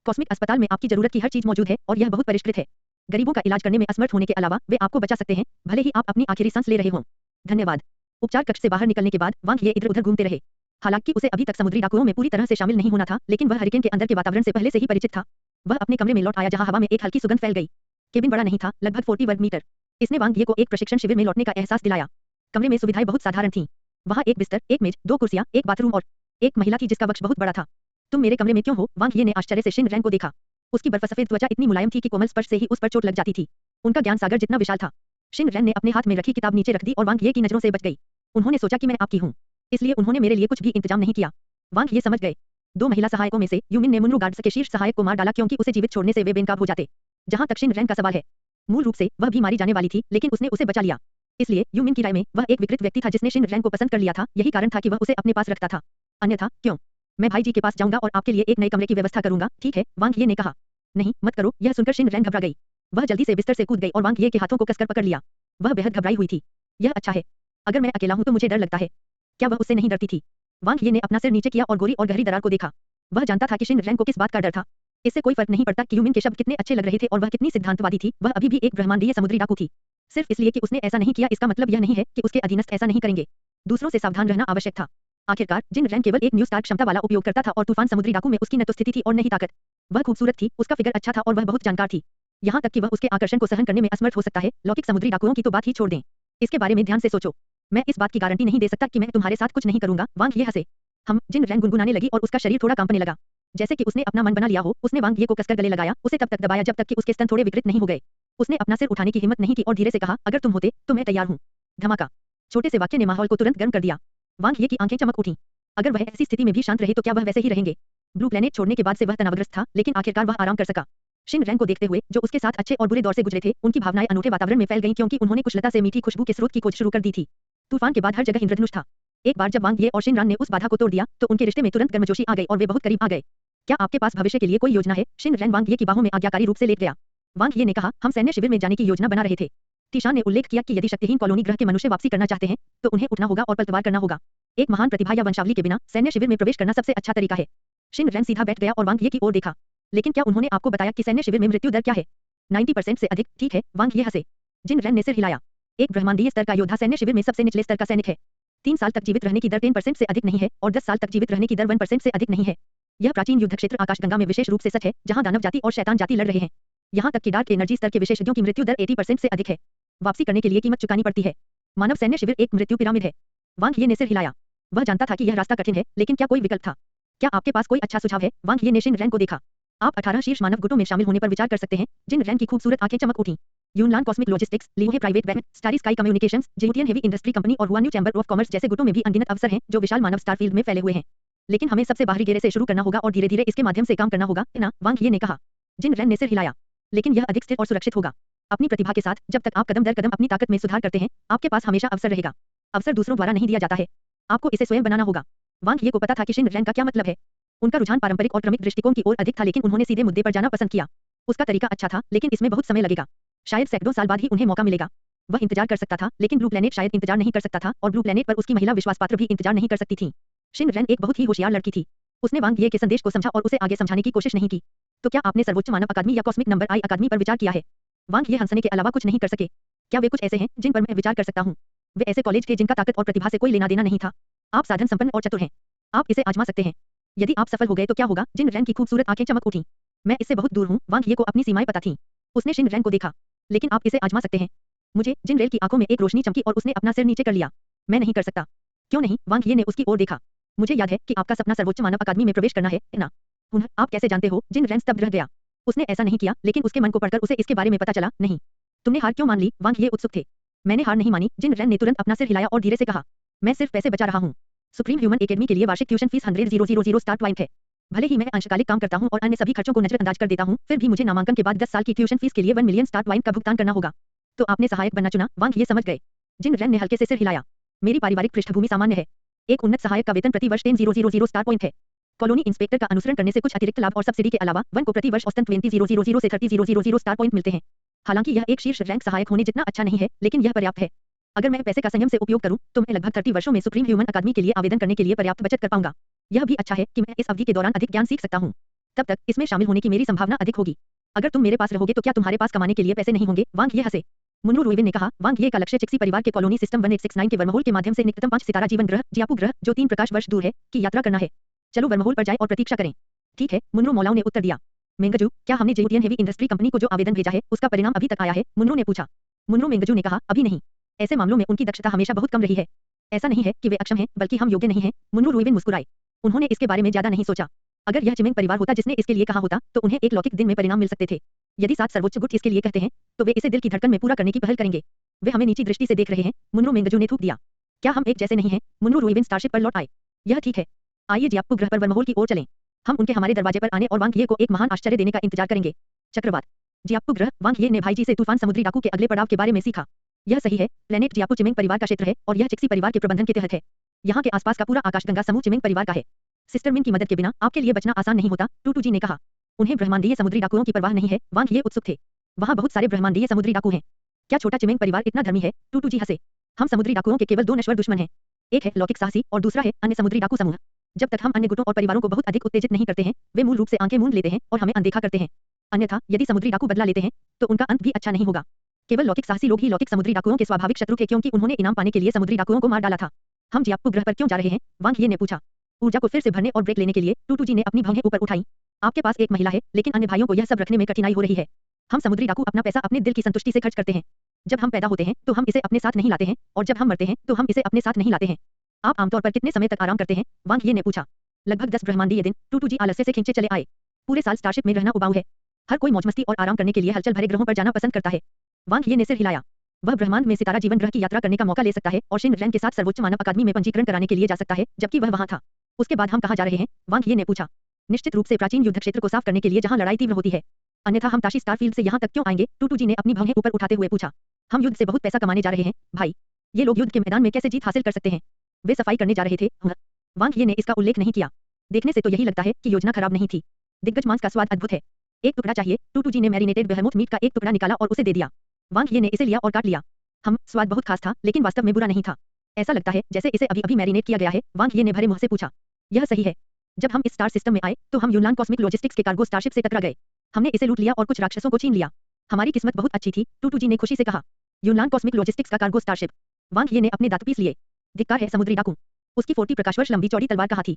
कॉस्मिक अस्पताल में आपकी जरूरत की हर चीज मौजूद है और यह बहुत परिष्कृत है। गरीबों का इलाज करने में असमर्थ होने के अलावा वे आपको बचा सकते हैं, भले ही आप अपनी आखिरी सांस ले रहे हों। धन्यवाद। उपचार कक्ष से बाहर निकलने के बाद वांग ये इधर-उधर घूमते रहे। हालांकि उसे अभी तक समुद्री डाकुओं में पूरी तरह से शामिल नहीं होना था, लेकिन वह हरिकेन के अंदर के वातावरण से पहले से ही परिचित था। वह अपने कमरे में लौट आया जहां हवा में एक हल्की सुगंध फैल गई। केबिन बड़ा नहीं था, लगभग 40 वर्ग मीटर। इसने वांग ये को एक प्रशिक्षण शिविर में लौटने का एहसास दिलाया। कमरे में सुविधाएं बहुत साधारण थीं। वहां एक बिस्तर, एक मेज, 2 कुर्सियां, एक बाथरूम और एक महिला थी जिसका वक्ष बहुत बड़ा था। तुम मेरे कमरे में क्यों हो? वांग ये ने आश्चर्य से शिन रैन को देखा। उसकी बर्फ सफेद त्वचा इतनी मुलायम थी कि कोमल स्पर्श से ही उस पर चोट लग जाती थी। उनका ज्ञान सागर जितना विशाल था। शिन रैन ने अपने हाथ में रखी किताब नीचे रख दी और वांग ये की नजरों से बच गई। उन्होंने सोचा कि मैं आपकी हूं, इसलिए उन्होंने मेरे लिए कुछ भी इंतजाम नहीं किया। वांग ये समझ गए। 2 महिला सहायकों में से यूमिन ने मुनरो गार्ड्स के शीर्ष सहायक को मार डाला क्योंकि उसे जीवित छोड़ने से वे बेनकाब हो जाते। जहां तक शिन रैन का सवाल है, मूल रूप से वह भी मारी जाने वाली थी, लेकिन उसने उसे बचा लिया। इसलिए यूमिन की राय में वह एक विकृत व्यक्ति था जिसने शिन रैन को पसंद कर लिया था। यही कारण था कि वह उसे अपने पास रखता था। अन्यथा क्यों? मैं भाई जी के पास जाऊंगा और आपके लिए एक नए कमरे की व्यवस्था करूंगा, ठीक है? वांग ये ने कहा। नहीं, मत करो। यह सुनकर शिन रैन घबरा गई। वह जल्दी से बिस्तर से कूद गई और वांग ये के हाथों को कसकर पकड़ लिया। वह बेहद घबराई हुई थी। यह अच्छा है। अगर मैं अकेला हूं तो मुझे डर लगता है। क्या वह उससे नहीं डरती थी? वांग ये ने अपना सिर नीचे किया और गोरी और गहरी दरार को देखा। वह जानता था कि शिन रैन को किस बात का डर था। इससे कोई फर्क नहीं पड़ता कि यूमिन के शब्द कितने अच्छे लग रहे थे और वह कितनी सिद्धांतवादी थी, वह अभी भी एक ब्रह्मांडीय समुद्री डाकू थी। सिर्फ इसलिए कि उसने ऐसा नहीं किया इसका मतलब यह नहीं है कि उसके अधीनस्थ ऐसा नहीं करेंगे। दूसरों से सावधान रहना आवश्यक था। आखिरकार जिन रैन केवल एक न्यू स्टार क्षमता वाला उपयोगकर्ता था और तूफान समुद्री डाकू में उसकी न तो स्थिति थी और न ही ताकत। वह खूबसूरत थी, उसका फिगर अच्छा था और वह बहुत जानकार थी। यहाँ तक कि वह उसके आकर्षण को सहन करने में असमर्थ हो सकता है। लौकिक समुद्री डाकुओं की तो बात ही छोड़ दें। इसके बारे में ध्यान से सोचो। मैं इस बात की गारंटी नहीं दे सकता कि मैं तुम्हारे साथ कुछ नहीं करूंगा। वांग ये हंसे। हम जिन रैन गुनगुनाने लगी और उसका शरीर थोड़ा कांपने लगा, जैसे कि उसने अपना मन बना लिया हो। उसने वांग ये को कसकर गले लगाया, उसे तब तक दबाया जब तक कि उसके स्तन थोड़े विकृत नहीं हो गए। उसने अपना सिर उठाने की हिम्मत नहीं की और धीरे से कहा, अगर तुम होते तो मैं तैयार हूँ। धमाका। छोटे से वाक्य ने माहौल को तुरंत गर्म कर दिया। वांग ये की आंखें चमक उठी। अगर वह ऐसी स्थिति में भी शांत रहे तो क्या वह वैसे ही रहेंगे? ब्लू प्लेनेट छोड़ने के बाद से वह तनावग्रस्त था, लेकिन आखिरकार वह आराम कर सका। शिन रैन को देखते हुए, जो उसके साथ अच्छे और बुरे दौर से गुजरे थे, उनकी भावनाएं अनूठे वातावरण में फैल गईं क्योंकि उन्होंने कुशलता से मीठी खुशबू के स्रोत की खोज शुरू कर दी थी। तूफान के बाद हर जगह इंद्रधनुष था। एक बार जब वांग ये और शिन रैन ने उस बाधा को तोड़ दिया, तो उनके रिश्ते में तुरंत गर्मजोशी आ गई और वे बहुत करीब आ गए। क्या आपके पास भविष्य के लिए कोई योजना है? शिन रैन वांग ये की बाहों में आज्ञाकारी रूप से लेट गया। वांग ये ने कहा, हम सैन्य शिविर में जाने की योजना बना रहे थे। टीशान ने उल्लेख किया कि यदि शक्तिहीन कॉलोनी ग्रह के मनुष्य वापसी करना चाहते हैं, तो उन्हें उठना होगा और पलटवार करना होगा। एक महान प्रतिभा या वंशावली के बिना सैन्य शिविर में प्रवेश करना सबसे अच्छा तरीका है। शिन रैन सीधा बैठ गया और वांग ये की ओर देखा। लेकिन क्या उन्होंने आपको बताया कि सैन्य शिविर में मृत्यु दर क्या है? 90% से अधिक। ठीक है, वांग ये हंसे। जिन रैन ने सिर हिलाया। एक ब्रह्मांडीय स्तर का योद्धा सैन्य शिविर में सबसे निचले स्तर का सैनिक है। 3 साल तक जीवित रहने की दर 10% से अधिक नहीं है और 10 साल तक जीवित रहने की दर 1% से अधिक नहीं है। यह प्राचीन युद्ध क्षेत्र आकाशगंगा में विशेष रूप से सच है, जहां दानव जाति और शैतान जाति लड़ रहे हैं। यहाँ तक कि डार्क एनर्जी स्तर के विशेषज्ञों की मृत्यु दर 80% से अधिक है। वापसी करने के लिए कीमत चुकानी पड़ती है। मानव सैन्य शिविर एक मृत्यु पिरामिड है। वांग ये ने सिर हिलाया। वह जानता था कि यह रास्ता कठिन है, लेकिन क्या कोई विकल्प था? क्या आपके पास कोई अच्छा सुझाव है? वांग ये ने शिन रैन को देखा। आप 18 शीर्ष मानव गुटों में शामिल होने पर विचार कर सकते हैं। जिन रैन की खूबसूरत आंखें चमक उठी। यूनलान कॉस्मिक लॉजिस्टिक्स, लियोहे private bank, starry sky communications, जियूटियन हेवी इंडस्ट्री कंपनी और हुआन्यू चैंबर ऑफ कॉमर्स जैसे गुटों में भी अनगिनत अवसर हैं, जो विशाल मानव स्टार फील्ड में फैले हुए हैं। लेकिन हमें सबसे बाहरी घेरे से शुरू करना होगा और धीरे-धीरे इसके माध्यम से काम करना होगा, है ना? वांग ये ने कहा। जिन रैन ने सिर हिलाया। लेकिन यह अधिक स्थिर और सुरक्षित होगा। अपनी प्रतिभा के साथ, जब तक आप कदम दर कदम अपनी ताकत में सुधार करते हैं, आपके पास हमेशा अवसर रहेगा। अवसर दूसरों द्वारा नहीं दिया जाता है। आपको इसे स्वयं बनाना होगा। वांग ये को पता था कि शिन रैन का क्या मतलब है। उनका रुझान पारंपरिक और क्रमिक दृष्टिकोण की ओर अधिक था, लेकिन उन्होंने सीधे मुद्दे पर जाना पसंद किया। उसका तरीका अच्छा था, लेकिन इसमें बहुत समय लगेगा। शायद सैकड़ों साल बाद ही उन्हें मौका मिलेगा। वह इंतजार कर सकता था, लेकिन ब्लू प्लैनेट शायद इंतजार नहीं कर सकता था, और ब्लू प्लैनेट पर उसकी महिला विश्वासपात्र भी इंतजार नहीं कर सकती थी। शिन रैन एक बहुत ही होशियार लड़की थी। उसने वांग ये के संदेश को समझा और उसे आगे समझाने की कोशिश नहीं की। तो क्या आपने सर्वोच्च मानव अकादमी या कॉस्मिक नंबर आई अकादमी पर विचार किया है? वांग ये हंसने के अलावा कुछ नहीं कर सके। क्या वे कुछ ऐसे हैं जिन पर मैं विचार कर सकता हूँ? वे ऐसे कॉलेज थे जिनका ताकत और प्रतिभा से कोई लेना देना नहीं था। आप साधन संपन्न और चतुर हैं। आप इसे आजमा सकते हैं। यदि आप सफल हो गए तो क्या होगा? जिन रैन की खूबसूरत आंखें चमक उठी। मैं इससे बहुत दूर हूँ। वांग ये को अपनी सीमाएं पता थीं। उसने शिन रैन को देखा। लेकिन आप इसे आजमा सकते हैं। मुझे जिन रेल की आंखों में एक रोशनी चमकी और उसने अपना सिर नीचे कर लिया। मैं नहीं कर सकता। क्यों नहीं? वांग ये ने उसकी ओर देखा। मुझे याद है कि आपका सपना सर्वोच्च मानव अकादमी में प्रवेश करना है ना? आप कैसे जानते हो? जिन रैन स्तब्ध रह गया। उसने ऐसा नहीं किया, लेकिन उसके मन को पढ़कर उसे इसके बारे में पता चला। नहीं। तुमने हार क्यों मान ली? वांग ये उत्सुक थे। मैंने हार नहीं मानी। जिन रैन ने तुरंत अपना सिर हिलाया और धीरे से कहा। मैं सिर्फ पैसे बचा रहा हूँ। सुप्रीम ह्यूमन एकेडमी के लिए वार्षिक ट्यूशन फीस 100,000 स्टार पॉइंट है। भले ही मैं अंशकालिक काम करता हूँ और अन्य सभी खर्चों को नजरअंदाज कर देता हूँ, फिर भी मुझे नामांकन के बाद 10 साल की ट्यूशन फीस के लिए 1 मिलियन स्टार पॉइंट का भुगतान करना होगा। तो आपने सहायक बनना चुना। वांग ये समझ गए। जिन रैन ने हल्के से सिर हिलाया। मेरी पारिवारिक पृष्ठभूमि सामान्य है। एक उन्नत सहायक का वेतन प्रति वर्ष 10,000 स्टार पॉइंट है। कॉलोनी इंस्पेक्टर का अनुसरण करने से कुछ अतिरिक्त लाभ और सब्सिडी के अलावा वन को प्रति वर्ष औसतन 20,000 से 30,000 स्टार पॉइंट मिलते हैं। हालांकि यह एक शीर्ष रैंक सहायक होने जितना अच्छा नहीं है, लेकिन यह पर्याप्त है। अगर मैं पैसे का संयम से उपयोग करूं, तो मैं लगभग 30 वर्षों में सुप्रीम ह्यूमन अकादमी के लिए आवेदन करने के लिए पर्याप्त बचत कर पाऊंगा। यह भी अच्छा है कि मैं इस अवधि के दौरान अधिक ज्ञान सीख सकता हूं। तब तक इसमें शामिल होने की मेरी संभावना अधिक होगी। अगर तुम मेरे पास रहोगे तो क्या तुम्हारे पास कमाने के लिए पैसे नहीं होंगे? वांग ये हंसे। मुनरो रुइविन ने कहा। वांग ये का लक्ष्य चिक्सी परिवार के कॉलोनी सिस्टम 1869 के वर्महोल के माध्यम से निकटतम 5 सितारा जीवन ग्रह जियापू ग्रह, जो 3 प्रकाश वर्ष दूर है, की यात्रा करना है। चलो वर्महोल पर जाएं और प्रतीक्षा करें। ठीक है, मुनरो मौलाओं ने उत्तर दिया। मेंगजू, क्या हमने जियूटियन हेवी इंडस्ट्री कंपनी को जो आवेदन भेजा है, उसका परिणाम अभी तक आया है? मुनरो ने पूछा। मुनरो मेंगजू ने कहा, अभी नहीं। ऐसे मामलों में उनकी दक्षता हमेशा बहुत कम रही है। ऐसा नहीं है कि वे अक्षम हैं, बल्कि हम योग्य नहीं हैं। मुनरो रुइविन मुस्कुराए। उन्होंने इसके बारे में ज्यादा नहीं सोचा। अगर यह चिमेंग परिवार होता जिसने इसके लिए कहा होता, तो उन्हें एक लौकिक दिन में परिणाम मिल सकते थे। यदि 7 सर्वोच्च गुट इसके लिए कहते हैं, तो वे इसे दिल की धड़कन में पूरा करने की पहल करेंगे। वे हमें नीची दृष्टि से देख रहे हैं। मुनरो मेंगजू ने थूक दिया। क्या हम एक जैसे नहीं हैं? मुनरो रुइविन स्टारशिप पर लौट आए। यह ठीक है। आइए जियापू ग्रह पर वर्महोल की ओर चलें। हम उनके हमारे दरवाजे पर आने और वांग ये को एक महान आश्चर्य देने का इंतजार करेंगे। चक्रवात। जियापू ग्रह। वांग ये ने भाई जी से तूफान समुद्री डाकू के अगले पड़ाव के बारे में सीखा। यह सही है। प्लेनेट जियापू चिमेंग परिवार का क्षेत्र है और यह चिक्सी परिवार के प्रबंधन के तहत है। यहाँ के आसपास का पूरा आकाशगंगा समूह चिमेंग परिवार का है। सिस्टर मिन की मदद के बिना आपके लिए बचना आसान नहीं होता, टूटू जी ने कहा। उन्हें ब्रह्मांडीय समुद्री डाकुओं की परवाह नहीं है। वांग ये उत्सुक थे। वहाँ बहुत सारे ब्रह्मांडीय समुद्री डाकू हैं। क्या छोटा चिमेंग परिवार इतना धर्मी है? टूटू जी हंसे। हम समुद्री डाकुओं के केवल 2 नश्वर दुश्मन हैं। एक है लौकिक साहसी और दूसरा है अन्य समुद्री डाकू समूह। जब तक हम अन्य गुटों और परिवारों को बहुत अधिक उत्तेजित नहीं करते हैं, वे मूल रूप से आंखें मूंद लेते हैं और हमें अनदेखा करते हैं। अन्यथा यदि समुद्री डाकू बदला लेते हैं, तो उनका अंत भी अच्छा नहीं होगा। केवल लौकिक साहसी लोग ही लौकिक समुद्री डाकुओं के स्वाभाविक शत्रु थे, क्योंकि उन्होंने इनाम पाने के लिए समुद्री डाकुओं को मार डाला था। हम जियापू ग्रह पर क्यों जा रहे हैं? वांग ये ने पूछा। ऊर्जा को फिर से भरने और ब्रेक लेने के लिए। टूटू जी ने अपनी भौहें ऊपर उठाई। आपके पास एक महिला है, लेकिन अन्य भाइयों को यह सब रखने में कठिनाई हो रही है। हम समुद्री डाकू अपना पैसा अपने दिल की संतुष्टि से खर्च करते हैं। जब हम पैदा होते हैं तो हम इसे अपने साथ नहीं लाते हैं, और जब हम मरते हैं तो हम इसे अपने साथ नहीं लाते हैं। आप आमतौर पर कितने समय तक आराम करते हैं? वांग ये ने पूछा। लगभग 10 ब्रह्मांडीय दिन। टूटू जी आलस्य से खींचे चले आए। पूरे साल स्टारशिप में रहना उबाऊ है। हर कोई मौज मस्ती और आराम करने के लिए हलचल भरे ग्रहों पर जाना पसंद करता है। वांग ये ने सिर हिलाया। वह ब्रह्मांड में सितारा जीवन ग्रह की यात्रा करने का मौका ले सकता है और शिन रैन के साथ सर्वोच्च मानव अकादमी में पंजीकरण कराने के लिए जा सकता है, जबकि वह वहां था। उसके बाद हम कहाँ जा रहे हैं? वांग ये ने पूछा। निश्चित रूप से प्राचीन युद्ध क्षेत्र को साफ करने के लिए, जहां लड़ाई तीव्र होती है। अन्यथा हम ताशी स्टार फील्ड से यहाँ तक क्यों आएंगे? टूटू जी ने अपनी भौहें ऊपर उठाते हुए पूछा। हम युद्ध से बहुत पैसा कमाने जा रहे हैं, भाई। ये लोग युद्ध के मैदान में कैसे जीत हासिल कर सकते हैं? वे सफाई करने जा रहे थे। वांग ये ने इसका उल्लेख नहीं किया। देखने से तो यही लगता है कि योजना खराब नहीं थी। दिग्गज मांस का स्वाद अद्भुत है। एक टुकड़ा चाहिए? टूटू जी ने मैरिनेटेड बेहमूथ मीट का एक टुकड़ा निकाला और उसे दे दिया। वांग ये ने इसे लिया और काट लिया। स्वाद बहुत खास था, लेकिन वास्तव में बुरा नहीं था। ऐसा लगता है जैसे इसे अभी अभी मैरिनेट किया गया है। वांग ये ने भरे मुंह से पूछा। यह सही है। जब हम इस स्टार सिस्टम में आए, तो हम यूनलान कॉस्मिक लॉजिस्टिक्स के कार्गो स्टारशिप से टकरा गए। हमने इसे लूट लिया और कुछ राक्षसों को छीन लिया। हमारी किस्मत बहुत अच्छी थी, टूटू जी ने खुशी से कहा। यूनलान कॉस्मिक लॉजिस्टिक्स का कार्गो स्टारशिप। वांग ये ने अपने दांत पीस लिए। धिक्कार है समुद्री डाकू। उसकी 40 प्रकाश वर्ष लंबी चौड़ी तलवार कहाँ थी?